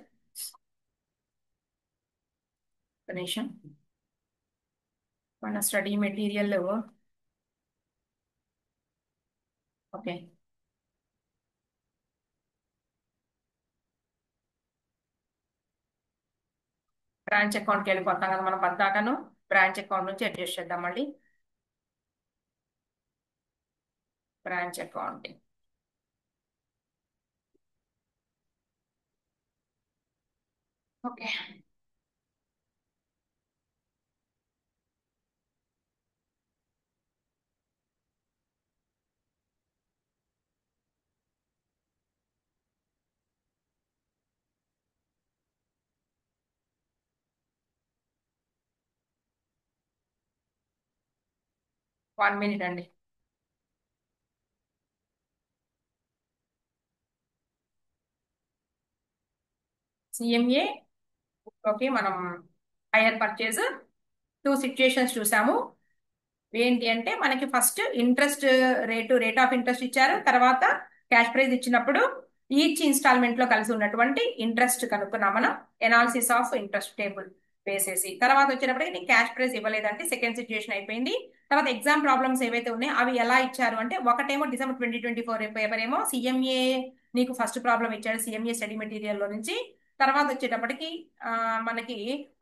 నిమిషం. మన స్టడీ మెటీరియల్ ఓకే. బ్రాంచ్ అకౌంట్కి వెళ్ళిపోతాం కదా మనం పద్దాకను. బ్రాంచ్ అకౌంట్ నుంచి అడ్జస్ట్ చేద్దాం మళ్ళీ. Branch account okay. 1 మినిట్ అండి. సిఎంఏ ఓకే, మనం హైయర్ పర్చేజ్ టూ సిచ్యుయేషన్స్ చూసాము. ఏంటి అంటే మనకి first interest rate of interest ఇచ్చారు. తర్వాత క్యాష్ ప్రైజ్ ఇచ్చినప్పుడు ఈచ్ ఇన్స్టాల్మెంట్ లో కలిసి ఉన్నటువంటి ఇంట్రెస్ట్ కనుక్కున్నాం మనం. ఎనాలిసిస్ ఆఫ్ ఇంట్రెస్ట్ టేబుల్ వేసేసి తర్వాత వచ్చేటప్పటికి నీకు క్యాష్ ప్రైజ్ ఇవ్వలేదంటే సెకండ్ సిచ్యుయేషన్ అయిపోయింది. తర్వాత ఎగ్జామ్ ప్రాబ్లమ్స్ ఏవైతే ఉన్నాయో అవి ఎలా ఇచ్చారు అంటే ఒకటేమో December 2024 పేపర్ ఏమో సిఎంఏ నీకు ఫస్ట్ ప్రాబ్లం ఇచ్చాడు సిఎంఏ స్టడీ మెటీరియల్ లో నుంచి. తర్వాత వచ్చేటప్పటికి ఆ, మనకి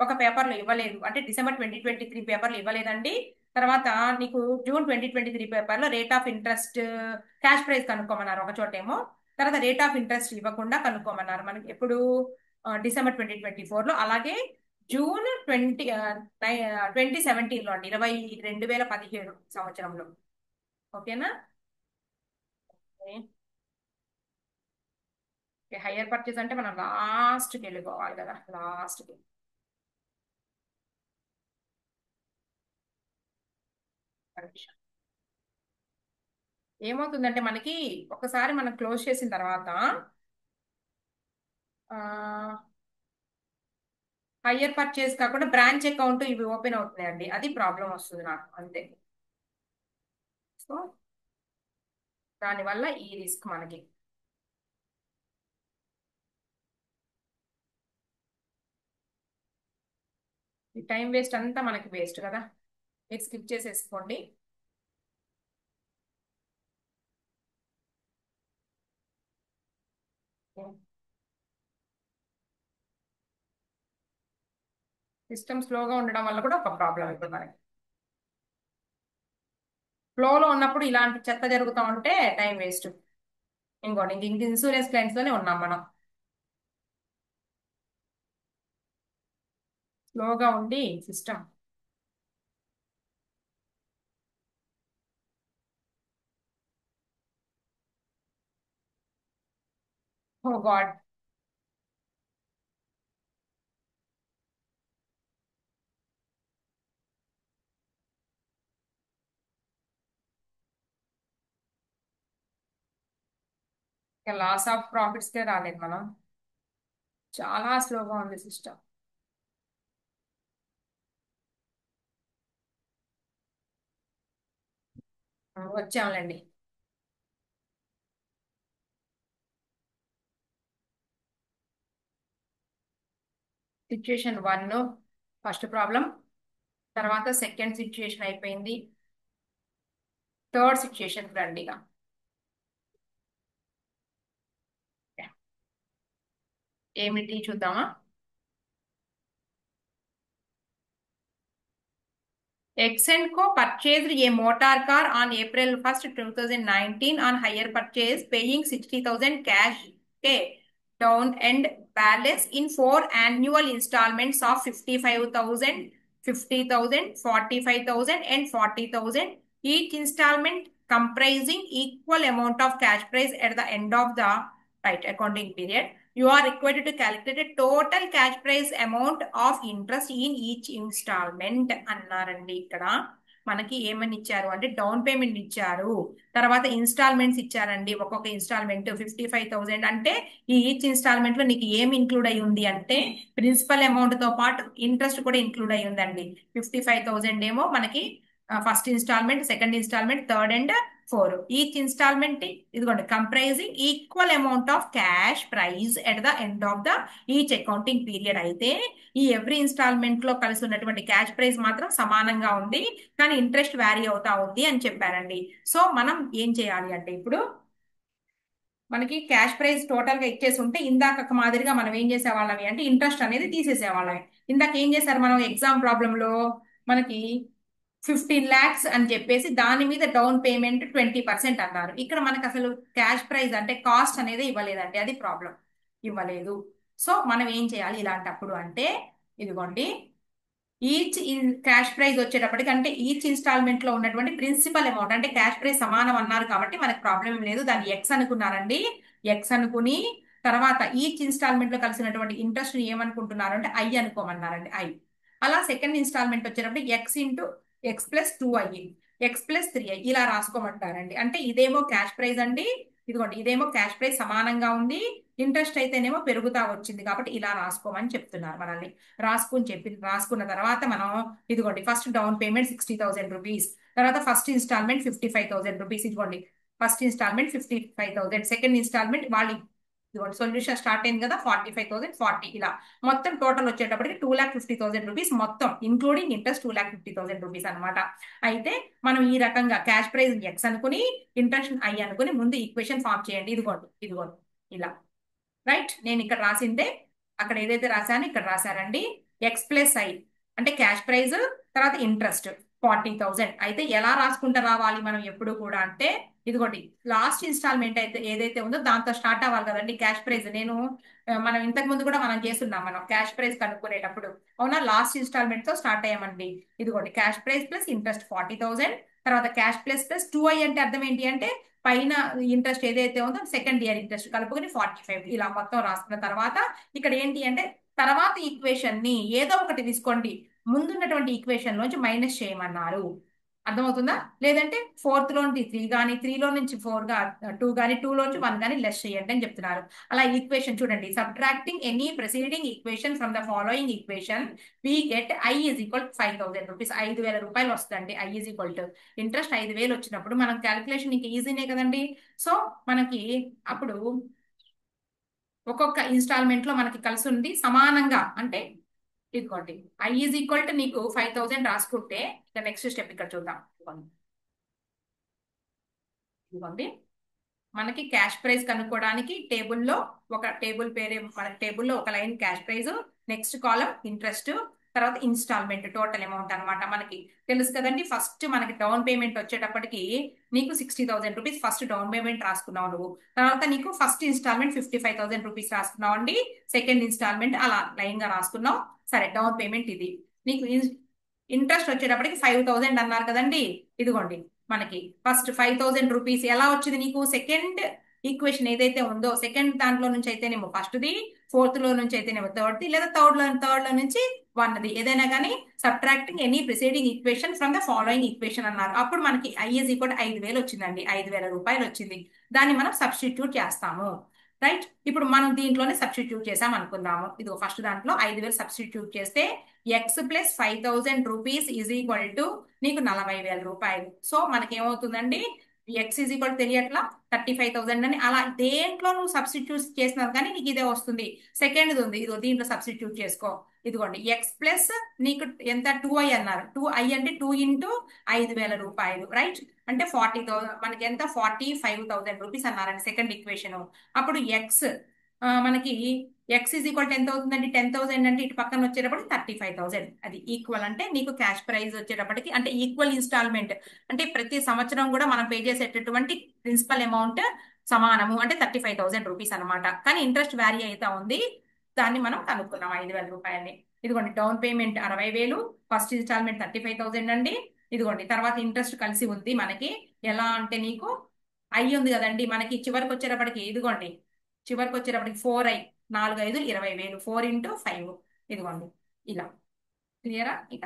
ఒక పేపర్లో ఇవ్వలేదు అంటే December 2023 పేపర్లు ఇవ్వలేదండి. తర్వాత నీకు June 2023 పేపర్లో rate of interest cash price కనుక్కోమన్నారు ఒక చోటేమో. తర్వాత రేట్ ఆఫ్ ఇంట్రెస్ట్ ఇవ్వకుండా కనుక్కోమన్నారు మనకి ఎప్పుడు December 2024లో. అలాగే June 2017లో అండి, 2017 సంవత్సరంలో. ఓకేనా? హయ్యర్ పర్చేస్ అంటే మనం లాస్ట్కి వెళ్ళిపోవాలి కదా, లాస్ట్కి. ఏమవుతుందంటే మనకి ఒకసారి మనం క్లోజ్ చేసిన తర్వాత హయ్యర్ పర్చేస్ కాకుండా బ్రాంచ్ అకౌంట్ ఇవి ఓపెన్ అవుతున్నాయండి, అది ప్రాబ్లం వస్తుంది నాకు అంతే. సో దానివల్ల ఈ రిస్క్ మనకి. ఈ టైం వేస్ట్ అంతా మనకి వేస్ట్ కదా, మీరు స్కిప్ చేసేసుకోండి. సిస్టమ్ స్లోగా ఉండడం వల్ల కూడా ఒక ప్రాబ్లం ఇప్పుడు మనకి. ఫ్లోలో ఉన్నప్పుడు ఇలాంటి చెత్త జరుగుతూ ఉంటే టైం వేస్ట్. ఇంకోటి ఇంక ఇన్సూరెన్స్ క్లైంట్స్ లోనే ఉన్నాం మనం. స్లోగా ఉండి system. Oh god. Loss of profits కే రాలేదు మనం, చాలా స్లోగా ఉంది సిస్టమ్. వచ్చాంలేండి. Situation 1 first problem. తర్వాత సెకండ్ సిచ్యుయేషన్ అయిపోయింది. థర్డ్ సిచ్యుయేషన్ రండి ఇక. ఏమిటి చూద్దామా? Exenco purchased a motor car on April 1st, 2019 on hire purchase, paying 60,000 cash okay, down and balance in 4 annual installments of 55,000, 50,000, 45,000, and 40,000. Each installment comprising equal amount of cash price at the end of the right accounting period. You are required to calculate a total cash price amount of interest in each installment అన్నారండి. ఇక్కడ మనకి ఏమని ఇచ్చారు అంటే down payment ఇచ్చారు, తర్వాత instalments ఇచ్చారండి. ఒక్కొక్క ఇన్స్టాల్మెంట్ 55,000 అంటే ఈ ఈచ్ ఇన్స్టాల్మెంట్ లో నీకు ఏమి ఇంక్లూడ్ అయి ఉంది అంటే ప్రిన్సిపల్ అమౌంట్ తో పాటు ఇంట్రెస్ట్ కూడా ఇంక్లూడ్ అయి ఉందండి. 55,000 ఏమో మనకి first instalment, second instalment, third and four. Each instalment ఇదిగోండి comprising equal amount of cash price at the end of the each accounting period. అయితే ఈ ఎవ్రీ ఇన్స్టాల్మెంట్ లో కలిసి ఉన్నటువంటి క్యాష్ ప్రైస్ మాత్రం సమానంగా ఉంది, కానీ ఇంట్రెస్ట్ వ్యారీ అవుతా ఉంది అని చెప్పారండి. సో మనం ఏం చేయాలి అంటే ఇప్పుడు మనకి క్యాష్ ప్రైస్ టోటల్ గా ఇచ్చేసి ఉంటే ఇందాక మాదిరిగా మనం ఏం చేసేవాళ్ళమి అంటే ఇంట్రెస్ట్ అనేది తీసేసేవాళ్ళమి. ఇందాక ఏం చేశారు మనం ఎగ్జామ్ ప్రాబ్లమ్ లో మనకి 15 lakhs అని చెప్పేసి దాని మీద డౌన్ పేమెంట్ 20% అన్నారు. ఇక్కడ మనకు అసలు క్యాష్ ప్రైస్ అంటే కాస్ట్ అనేది ఇవ్వలేదండి, అది ప్రాబ్లం. ఇవ్వలేదు. సో మనం ఏం చేయాలి ఇలాంటప్పుడు అంటే ఇదిగోండి ఈచ్ క్యాష్ ప్రైస్ వచ్చేటప్పటికి అంటే ఈచ్ ఇన్స్టాల్మెంట్ లో ఉన్నటువంటి ప్రిన్సిపల్ అమౌంట్ అంటే క్యాష్ ప్రైస్ సమానం అన్నారు కాబట్టి మనకు ప్రాబ్లం ఏం లేదు, దాన్ని ఎక్స్ అనుకున్నారండి. ఎక్స్ అనుకుని తర్వాత ఈచ్ ఇన్స్టాల్మెంట్ లో కలిసినటువంటి ఇంట్రెస్ట్ ఏమనుకుంటున్నారు అంటే ఐ అనుకోమన్నారండి, ఐ. అలా సెకండ్ ఇన్స్టాల్మెంట్ వచ్చేటప్పుడు X into X plus 2 I. x+3i ఇలా రాసుకోమంటారండి. అంటే ఇదేమో క్యాష్ ప్రైస్ అండి, ఇదిగోండి ఇదేమో క్యాష్ ప్రైస్ సమానంగా ఉంది, ఇంట్రెస్ట్ అయితేనేమో పెరుగుతా వచ్చింది కాబట్టి ఇలా రాసుకోమని చెప్తున్నారు మనల్ని. రాసుకున్న తర్వాత మనం ఇదిగోండి ఫస్ట్ డౌన్ పేమెంట్ 60,000 రూపీస్, తర్వాత ఫస్ట్ ఇన్స్టాల్మెంట్ 55,000 రూపీస్, ఇదిగోండి ఫస్ట్ ఇన్స్టాల్మెంట్ 55,000, సెకండ్ ఇన్స్టాల్మెంట్ వాళ్ళు ఇదిగోండి సొల్యూషన్ స్టార్ట్ అయింది కదా 45,000 40 ఇలా మొత్తం టోటల్ వచ్చేటప్పటికి 2,50,000 రూపీస్, మొత్తం ఇంక్లూడింగ్ ఇంట్రెస్ట్ 2,50,000 రూపీస్ అనమాట. అయితే మనం ఈ రకంగా క్యాష్ ప్రైస్ ఎక్స్ అనుకుని ఇంట్రెస్ట్ ఐ అనుకుని ముందు ఈక్వేషన్ ఫామ్ చేయండి. ఇదిగోండి ఇదిగోండి ఇలా రైట్. నేను ఇక్కడ రాసిందే అక్కడ ఏదైతే రాశానో ఇక్కడ రాశారండి. x+i అంటే క్యాష్ ప్రైస్, తర్వాత ఇంట్రెస్ట్ 40,000. అయితే ఎలా రాసుకుంటూ రావాలి మనం ఎప్పుడు కూడా అంటే ఇదిగోండి లాస్ట్ ఇన్స్టాల్మెంట్ అయితే ఏదైతే ఉందో దాంతో స్టార్ట్ అవ్వాలి కదండి క్యాష్ ప్రైస్. మనం ఇంతకు ముందు కూడా మనం చేస్తున్నాం, మనం క్యాష్ ప్రైస్ కనుక్కునేటప్పుడు అవునా, లాస్ట్ ఇన్స్టాల్మెంట్ తో స్టార్ట్ అయ్యామండి. ఇదిగోండి క్యాష్ ప్రైస్ ప్లస్ ఇంట్రెస్ట్ 40,000, తర్వాత క్యాష్ ప్లస్ 2i అంటే అర్థం ఏంటి అంటే పైన ఇంట్రెస్ట్ ఏదైతే ఉందో సెకండ్ ఇయర్ ఇంట్రెస్ట్ కలుపుకొని 45 ఇలా మొత్తం రాసుకున్న తర్వాత ఇక్కడ ఏంటి అంటే తర్వాత ఈక్వేషన్ ని ఏదో ఒకటి తీసుకోండి, ముందున్నటువంటి ఈక్వేషన్ లోంచి మైనస్ చేయమన్నారు. అర్థమవుతుందా? లేదంటే ఫోర్త్ లోంచి 3 కానీ 3 లో నుంచి 4 గా 2 కానీ 2 లోంచి 1 కానీ లెస్ చేయండి అని చెప్తున్నారు. అలా ఈక్వేషన్ చూడండి, subtracting any preceding equation from the following equation we get i is equal 5,000 rupees. 5,000 రూపాయలు వస్తుందండి. i is equal to interest 5,000 వచ్చినప్పుడు మనం క్యాలిక్యులేషన్ ఇంకా ఈజీనే కదండి. సో మనకి అప్పుడు ఒక్కొక్క ఇన్స్టాల్మెంట్ లో మనకి కలిసి ఉంది సమానంగా అంటే ఇదిగోండి i ఈజ్ ఈక్వల్ టు నీకు 5,000 రాసుకుంటే ఇక నెక్స్ట్ స్టెప్ ఇక్కడ చూద్దాం. ఇదిగోండి మనకి క్యాష్ ప్రైస్ కనుక్కోవడానికి టేబుల్లో ఒక టేబుల్ పేరే మన టేబుల్లో ఒక లైన్ క్యాష్ ప్రైస్, నెక్స్ట్ కాలం ఇంట్రెస్ట్, తర్వాత ఇన్స్టాల్మెంట్ టోటల్ అమౌంట్ అన్నమాట. మనకి తెలుసు కదండి, ఫస్ట్ మనకి డౌన్ పేమెంట్ వచ్చేటప్పటికి నీకు 60,000 రూపీస్ ఫస్ట్ డౌన్ పేమెంట్ రాసుకున్నావు నువ్వు, తర్వాత నీకు ఫస్ట్ ఇన్స్టాల్మెంట్ 55,000 రూపీస్ రాసుకున్నావు అండి, సెకండ్ ఇన్స్టాల్మెంట్ అలా లైన్ గా రాసుకున్నావు. సరే డౌన్ పేమెంట్ ఇది. నీకు ఇంట్రెస్ట్ వచ్చేటప్పటికి 5,000 అన్నారు కదండి. ఇదిగోండి మనకి ఫస్ట్ 5,000 రూపీస్ ఎలా వచ్చింది నీకు సెకండ్ ఈక్వేషన్ ఏదైతే ఉందో సెకండ్ దాంట్లో నుంచి అయితేనేమో ఫస్ట్ది, ఫోర్త్ లో నుంచి అయితేనేమో థర్డ్ది, లేదా థర్డ్ లో నుంచి వన్ది, ఏదైనా కానీ subtracting any presiding equation from the following equation అన్నారు. అప్పుడు మనకి i ఈజ్ ఈక్వల్ 5,000 వచ్చిందండి. 5,000 రూపాయలు వచ్చింది. దాన్ని మనం సబ్స్టిట్యూట్ చేస్తాము. రైట్. ఇప్పుడు మనం దీంట్లోనే సబ్స్టిట్యూట్ చేసాం అనుకుందాము. ఇది ఫస్ట్ దాంట్లో 5,000 సబ్స్టిట్యూట్ చేస్తే x+5,000 rupees is equal to నీకు 40,000 రూపాయలు. సో మనకి ఏమవుతుందండి, ఎక్స్ ఈజ్ ఈక్వల్ తెలియట్లా 35,000 అని అలా దేంట్లో నువ్వు సబ్స్టిట్యూట్ చేసినావు కానీ నీకు ఇదే వస్తుంది. సెకండ్ ఉంది ఇదో దీంట్లో సబ్స్టిట్యూట్ చేసుకో. ఇదిగోండి ఎక్స్ ప్లస్ నీకు ఎంత 2i అన్నారు. 2i అంటే 2 ఇంటూ 5,000 రూపాయలు రైట్. అంటే 40,000 మనకి ఎంత 45,000 రూపీస్ అన్నారండి సెకండ్ ఈక్వేషన్. అప్పుడు ఎక్స్ మనకి ఎక్స్ ఈజ్ ఈక్వల్ ఎంత అవుతుందండి 10,000 అంటే ఇటు పక్కన వచ్చేటప్పటికి 35,000. అది ఈక్వల్ అంటే నీకు క్యాష్ ప్రైస్ వచ్చేటప్పటికి అంటే ఈక్వల్ ఇన్స్టాల్మెంట్ అంటే ప్రతి సంవత్సరం కూడా మనం పే చేసేటటువంటి ప్రిన్సిపల్ అమౌంట్ సమానము అంటే 35,000 రూపీస్ అనమాట. కానీ ఇంట్రెస్ట్ వ్యారీ అవుతా ఉంది, దాన్ని మనం కనుక్కున్నాం 5,000 రూపాయలని. ఇదిగోండి డౌన్ పేమెంట్ 60,000, ఫస్ట్ ఇన్స్టాల్మెంట్ 35,000 అండి. ఇదిగోండి తర్వాత ఇంట్రెస్ట్ కలిసి ఉంది మనకి. ఎలా అంటే నీకు అయ్యి ఉంది కదండి మనకి చివరికి వచ్చేటప్పటికి ఇదిగోండి చివరికి వచ్చేటప్పటికి 4i 4 5 20,000 4 ఇంటూ 5 ఇదిగోండి ఇలా. క్లియరా? ఇక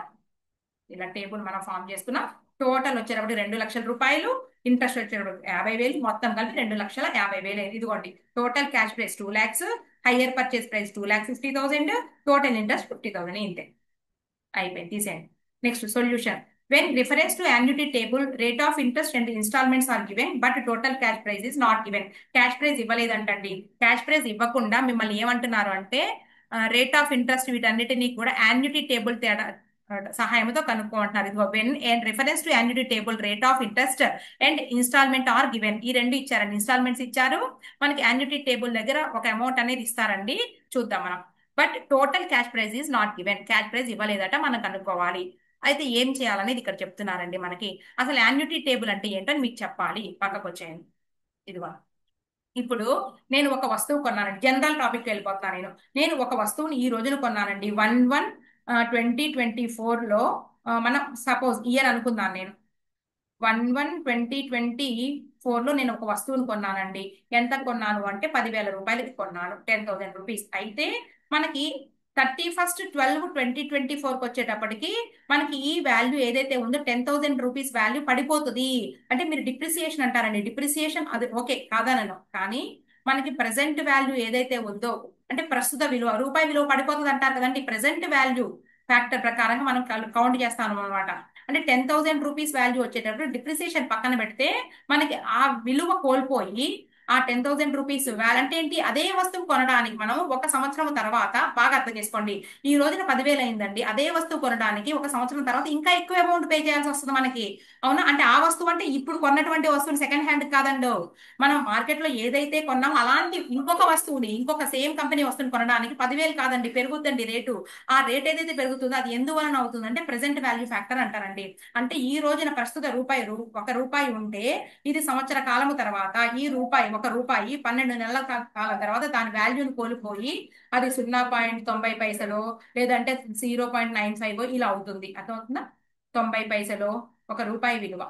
ఇలా టేబుల్ మనం ఫామ్ చేసుకున్నాం. టోటల్ వచ్చేటప్పుడు 2,00,000 రూపాయలు, ఇంట్రెస్ట్ వచ్చేటప్పుడు 50,000, మొత్తం కలిపి 2,50,000. ఇదిగోండి total cash price 2 lakhs, hire purchase price 2,50,000, total interest 50,000. ఇంతే అయిపోయింది, తీసేయండి. Next solution. When reference to annuity table rate of interest and instalments are given but total cash price is not given. Cash price ఇవ్వలేదంటండి. Cash price ఇవ్వకుండా మిమ్మల్ని ఏమంటున్నారు అంటే rate of interest వీటన్నిటినీ కూడా యాన్యుటీ టేబుల్ తేడా సహాయంతో కనుక్కోమంటున్నారు. ఇదిగో when and reference to annuity table rate of interest and instalment are given. ఈ రెండు ఇచ్చారండి, ఇన్స్టాల్మెంట్స్ ఇచ్చారు, మనకి యాన్యుటీ టేబుల్ దగ్గర ఒక అమౌంట్ అనేది ఇస్తారండి. చూద్దాం మనం. But total cash price is not given. Cash price ఇవ్వలేదట, మనం కనుక్కోవాలి. అయితే ఏం చేయాలనేది ఇక్కడ చెప్తున్నారండి మనకి. అసలు యాన్యుటీ టేబుల్ అంటే ఏంటని మీకు చెప్పాలి. పక్కకు వచ్చేయండి. ఇదిగో ఇప్పుడు నేను ఒక వస్తువు కొన్నానండి, జనరల్ టాపిక్ వెళ్ళిపోతున్నాను. నేను ఒక వస్తువుని ఈ రోజున కొన్నానండి 1/1/2024లో. మనం సపోజ్ ఇయర్ అనుకుందాం. నేను 1/1/2024లో నేను ఒక వస్తువుని కొన్నానండి. ఎంత కొన్నాను అంటే 10,000 రూపాయలకి కొన్నాను, 10,000 రూపీస్. అయితే మనకి 31/12/2024కి వచ్చేటప్పటికి మనకి ఈ వాల్యూ ఏదైతే ఉందో 10,000 రూపీస్ వాల్యూ పడిపోతుంది. అంటే మీరు డిప్రిసియేషన్ అంటారండి, డిప్రిసియేషన్ అది ఓకే కాదనను, కానీ మనకి ప్రెసెంట్ వాల్యూ ఏదైతే ఉందో, అంటే ప్రస్తుత విలువ రూపాయి విలువ పడిపోతుంది అంటారు కదండి, ప్రెసెంట్ వాల్యూ ఫ్యాక్టర్ ప్రకారంగా మనం కౌంట్ చేస్తాం అనమాట. అంటే 10,000 రూపీస్ వాల్యూ వచ్చేటప్పుడు డిప్రిసియేషన్ పక్కన పెడితే మనకి ఆ విలువ కోల్పోయి ఆ 10,000 రూపీస్ అంటే ఏంటి, అదే వస్తువు కొనడానికి మనం ఒక సంవత్సరం తర్వాత, బాగా అర్థం చేసుకోండి, ఈ రోజున 10,000 అయిందండి, అదే వస్తువు కొనడానికి ఒక సంవత్సరం తర్వాత ఇంకా ఎక్కువ అమౌంట్ పే చేయాల్సి వస్తుంది మనకి. అవునా, అంటే ఆ వస్తువు అంటే ఇప్పుడు కొన్నటువంటి వస్తువుని సెకండ్ హ్యాండ్ కాదండో, మనం మార్కెట్ లో ఏదైతే కొన్నామో అలాంటి ఇంకొక వస్తువుని, ఇంకొక సేమ్ కంపెనీ వస్తువుని కొనడానికి 10,000 కాదండి, పెరుగుద్దండి రేటు. ఆ రేట్ ఏదైతే పెరుగుతుందో అది ఎందువలన అవుతుంది అంటే ప్రెసెంట్ వాల్యూ ఫ్యాక్టర్ అంటారండి. అంటే ఈ రోజున ప్రస్తుత రూపాయి ఒక రూపాయి ఉంటే ఇది సంవత్సర కాలము తర్వాత ఈ రూపాయి, ఒక రూపాయి 12 నెలల కాలం తర్వాత దాని వాల్యూని కోల్పోయి అది 0.90 పైసలు, లేదంటే 0.95 ఇలా అవుతుంది. అర్థమవుతుందా? 90 పైసలు ఒక రూపాయి విలువ,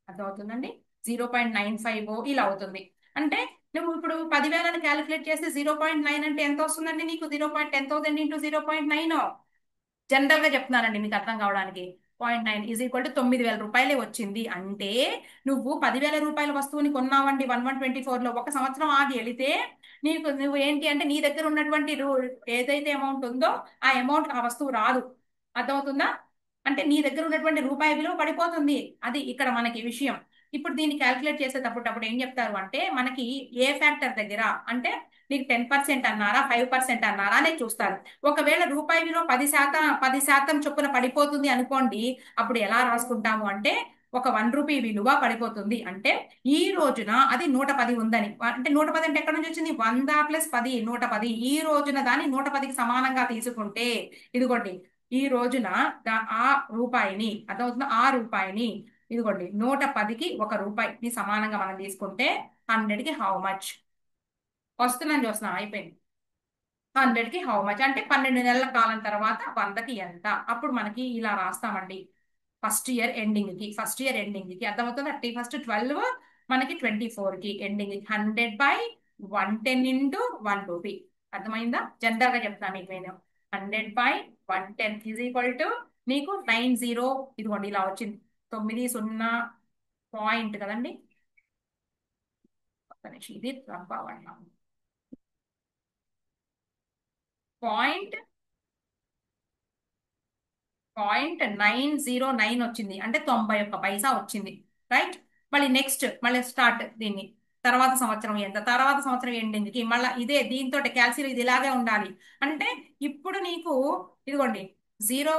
అర్థమవుతుందండి, 0.95 ఇలా అవుతుంది. అంటే నువ్వు ఇప్పుడు 10,000 క్యాలిక్యులేట్ చేస్తే 0.9 అంటే ఎంత వస్తుందండి నీకు? 0.10,000 × 0.9. జనరల్ గా చెప్తున్నానండి మీకు అర్థం కావడానికి. 0.9 = 9,000 రూపాయలే వచ్చింది అంటే నువ్వు 10,000 రూపాయల వస్తువుని కొన్నావండి 11/24లో, ఒక సంవత్సరం ఆగి వెళితే నువ్వు ఏంటి అంటే నీ దగ్గర ఉన్నటువంటి ఏదైతే అమౌంట్ ఉందో ఆ అమౌంట్ ఆ వస్తువు రాదు. అర్థమవుతుందా? అంటే నీ దగ్గర ఉన్నటువంటి రూపాయి విలువ పడిపోతుంది. అది ఇక్కడ మనకి విషయం. ఇప్పుడు దీన్ని క్యాల్కులేట్ చేసేటప్పుడు ఏం చెప్తారు అంటే మనకి ఏ ఫ్యాక్టర్ దగ్గర, అంటే నీకు 10% అన్నారా 5% అన్నారా అనేది చూస్తారు. ఒకవేళ రూపాయి విలువ 10% చొప్పున పడిపోతుంది అనుకోండి, అప్పుడు ఎలా రాసుకుంటాము అంటే ఒక 1 రూపీ విలువ పడిపోతుంది అంటే ఈ రోజున అది 110 ఉందని. అంటే 110 అంటే ఎక్కడి నుంచి వచ్చింది? 100 + 10 110. ఈ రోజున దాన్ని 110కి సమానంగా తీసుకుంటే ఇదిగోండి, ఈ రోజున ఆ రూపాయిని, అర్థమవుతుందా, ఆ రూపాయిని ఇదిగోండి 110కి ఒక రూపాయిని సమానంగా మనం తీసుకుంటే 100కి హౌ మచ్ వస్తుందని చూస్తున్నాం, అయిపోయింది. 100కి హౌ మచ్ అంటే 12 నెలల కాలం తర్వాత 100కి ఎంత, అప్పుడు మనకి ఇలా రాస్తామండి. ఫస్ట్ ఇయర్ ఎండింగ్ కి అర్థమవుతుంది. 31/12 మనకి 24కి ఎండింగ్ 100/110 × 1 రూపీ. అర్థమైందా? జనరల్ గా చెప్తాను మీకు నేను. 100/110 నీకు 90, ఇదిగోండి ఇలా వచ్చింది, 90 కదండి. ఒక్క నిమిషం, ఇది రబ్బా పాయింట్ 0.909 వచ్చింది, అంటే 91 పైసా వచ్చింది. రైట్. మళ్ళీ నెక్స్ట్ మళ్ళీ స్టార్ట్ దీన్ని, తర్వాత సంవత్సరం ఎంత, తర్వాత సంవత్సరం ఎండింగ్కి మళ్ళీ ఇదే దీంతో క్యాల్సియం ఇది ఇలాగే ఉండాలి. అంటే ఇప్పుడు నీకు ఇదిగోండి 0.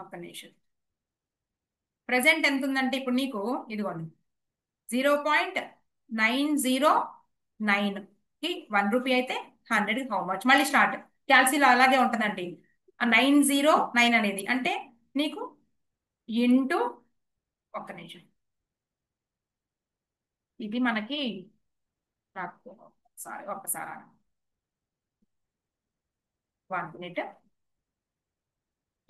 ఒక్క నిమిషం, ప్రెసెంట్ ఎంత ఉందంటే ఇప్పుడు నీకు ఇదిగోండి 0.909 కి 1 రూపీ అయితే 100కి హౌ మచ్, మళ్ళీ స్టార్ట్. క్యాల్సిలో అలాగే ఉంటుందండి. 909 అనేది అంటే నీకు ఇంటూ, ఒక్క నిమిషం, ఇది మనకి నాకు ఒక్కసారి 1 మినిట్.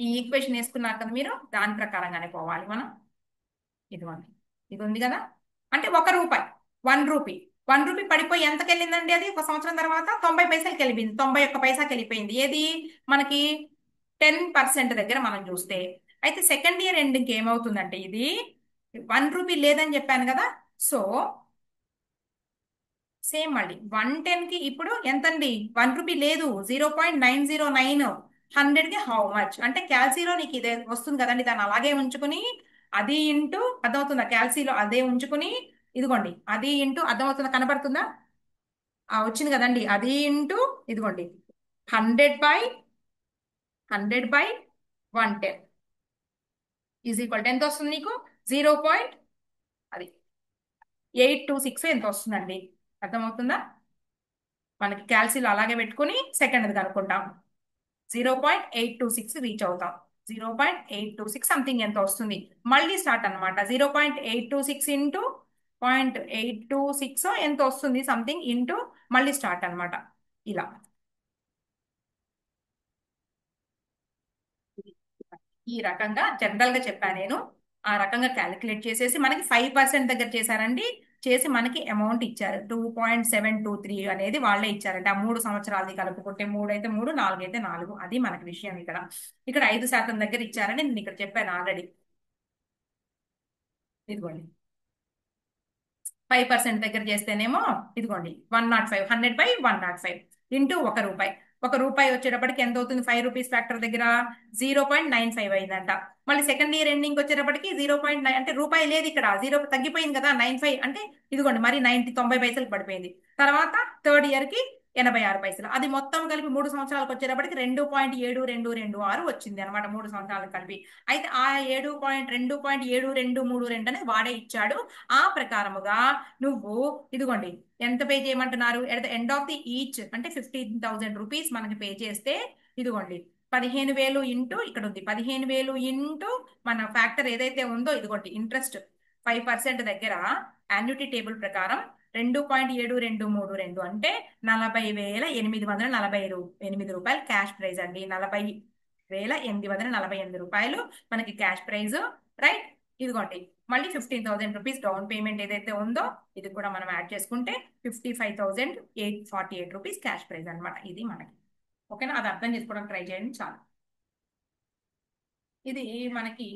ఈ ఈక్వేషన్ వేసుకున్నారు కదా మీరు, దాని ప్రకారంగానే పోవాలి మనం. ఇదిగోండి, ఇది ఉంది కదా, అంటే 1 రూపాయి, 1 రూపీ, 1 రూపీ పడిపోయి ఎంతకి వెళ్ళిందండి? అది ఒక సంవత్సరం తర్వాత 90 పైసలకి వెళ్ళింది, 91 పైసాకి వెళ్ళిపోయింది. ఏది మనకి 10% దగ్గర మనం చూస్తే. అయితే సెకండ్ ఇయర్ ఎండింగ్కి ఏమవుతుందంటే ఇది 1 రూపీ లేదని చెప్పాను కదా, సో సేమ్ మళ్ళీ 110కి ఇప్పుడు ఎంతండి? 1 రూపీ లేదు, 0.909. 100కి హౌ మచ్ అంటే క్యాల్సీలో నీకు ఇదే వస్తుంది కదండి, దాన్ని అలాగే ఉంచుకుని అది ఇంటూ, అర్థమవుతుందా, క్యాల్సీలో అదే ఉంచుకుని ఇదిగోండి అది ఇంటూ, అర్థమవుతుందా, కనబడుతుందా? వచ్చింది కదండి, అది ఇంటూ ఇదిగోండి 100/110 ఈజ్ ఈక్వల్ ఎంత వస్తుంది నీకు? 0. అది 826 ఎంత వస్తుందండి. అర్థమవుతుందా? మనకి క్యాల్సీలో అలాగే పెట్టుకుని సెకండ్ కనుక్కుంటాం, 0.826 రీచ్ అవుతాం. 0.826 సంథింగ్ ఎంత వస్తుంది, మళ్ళీ స్టార్ట్ అనమాట. 0.826 ఇంటూ 0.826 ఎంత వస్తుంది సంథింగ్ ఇంటూ మళ్ళీ స్టార్ట్ అనమాట. ఇలా ఈ రకంగా జనరల్ గా చెప్పాను నేను. ఆ రకంగా క్యాలిక్యులేట్ చేసేసి మనకి 5% దగ్గర చేశారండి. చేసి మనకి అమౌంట్ ఇచ్చారు. 2.723 అనేది వాళ్ళే ఇచ్చారంటే ఆ 3 సంవత్సరాలది కలుపుకుంటే 3 అయితే 3, 4 అయితే 4. అది మనకి విషయం ఇక్కడ. ఇక్కడ 5% దగ్గర ఇచ్చారని నేను ఇక్కడ చెప్పాను ఆల్రెడీ. ఇదిగోండి 5% దగ్గర చేస్తేనేమో ఇదిగోండి 105, 100/105 ఇంటూ ₹1. ₹1 వచ్చేటప్పటికి ఎంత అవుతుంది? ₹5 ఫ్యాక్టర్ దగ్గర 0.95 అయిందంట. మళ్ళీ సెకండ్ ఇయర్ ఎండింగ్ వచ్చేటప్పటికి 0.9 అంటే రూపాయి లేదు ఇక్కడ, జీరో తగ్గిపోయింది కదా, 95 అంటే ఇదిగోండి మరి 90 పైసలు పడిపోయింది. తర్వాత థర్డ్ ఇయర్ కి 86 పైసలు. అది మొత్తం కలిపి 3 సంవత్సరాలకు వచ్చేటప్పటికి 2.7226 వచ్చింది అనమాట, 3 సంవత్సరాలకు కలిపి. అయితే ఆ 2.7232 అనేది వాడే ఇచ్చాడు. ఆ ప్రకారముగా నువ్వు ఇదిగోండి ఎంత పే చేయమంటున్నారు? At the end of the each అంటే ₹15,000 మనకి పే చేస్తే ఇదిగోండి 15,000 ఇంటూ ఇక్కడ ఉంది, 15,000 ఇంటూ మన ఫ్యాక్టర్ ఏదైతే ఉందో ఇదిగోండి ఇంట్రెస్ట్ 5% దగ్గర యాన్యుటీ టేబుల్ ప్రకారం 2.7232 అంటే 40,848 రూపాయలు క్యాష్ ప్రైజ్ అండి. 40,848 రూపాయలు మనకి క్యాష్ ప్రైజ్. రైట్. ఇదిగోండి మళ్ళీ ₹15,000 డౌన్ పేమెంట్ ఏదైతే ఉందో ఇది కూడా మనం యాడ్ చేసుకుంటే ₹55,848 క్యాష్ ప్రైజ్ అనమాట. ఇది మనకి ఓకేనా? అది అర్థం చేసుకోవడానికి ట్రై చేయండి చాలు. ఇది మనకి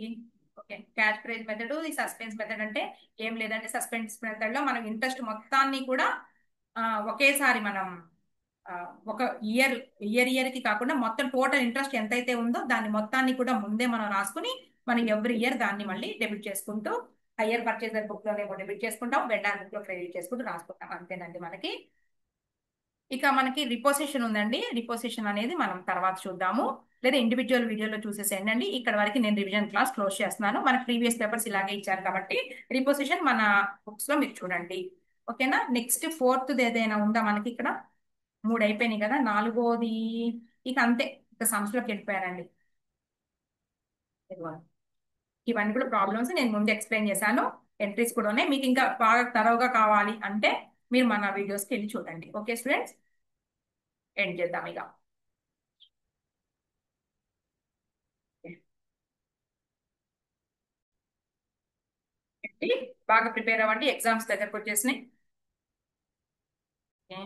ఓకే క్యాష్ ప్రైజ్ మెథడ్. ఈ సస్పెన్స్ మెథడ్ అంటే ఏం లేదంటే సస్పెన్స్ మెథడ్ లో మనం ఇంట్రెస్ట్ మొత్తాన్ని కూడా ఆ, ఒకేసారి మనం ఆ, ఒక ఇయర్ ఇయర్ కి కాకుండా మొత్తం టోటల్ ఇంట్రెస్ట్ ఎంతైతే ఉందో దాన్ని మొత్తాన్ని కూడా ముందే మనం రాసుకుని మనం ఎవ్రీ ఇయర్ దాన్ని మళ్ళీ డెబిట్ చేసుకుంటూ హయ్యర్ పర్చేజర్ బుక్ లోనే డెబిట్ చేసుకుంటాం, వెండర్ బుక్ లో క్రెడిట్ చేసుకుంటూ రాసుకుంటాం. అంతేనండి మనకి. ఇక మనకి రిపోజిషన్ ఉందండి. రిపోజిషన్ అనేది మనం తర్వాత చూద్దాము, లేదా ఇండివిజువల్ వీడియోలో చూసేసేయండి అండి. ఇక్కడ వరకు నేను రివిజన్ క్లాస్ క్లోజ్ చేస్తున్నాను. మన ప్రీవియస్ పేపర్స్ ఇలాగే ఇచ్చారు కాబట్టి రిపోజిషన్ మన బుక్స్ లో మీరు చూడండి. ఓకేనా? నెక్స్ట్ ఫోర్త్ ఏదైనా ఉందా మనకి ఇక్కడ? 3 అయిపోయినాయి కదా, నాలుగోది ఇక అంతే. ఇక సంస్థలోకి వెళ్ళిపోయారండి. ఇదిగోండి. ఇవన్నీ కూడా ప్రాబ్లమ్స్ నేను ముందు ఎక్స్ప్లెయిన్ చేశాను. ఎంట్రీస్ కూడా ఉన్నాయి. మీకు ఇంకా బాగా తరోగా కావాలి అంటే మీరు మన వీడియోస్కి వెళ్ళి చూడండి. ఓకే స్టూడెంట్స్, ఎండ్ చేద్దాం ఇక. బాగా ప్రిపేర్ అవ్వండి, ఎగ్జామ్స్ దగ్గరకు వచ్చేసినాయి. ఓకే.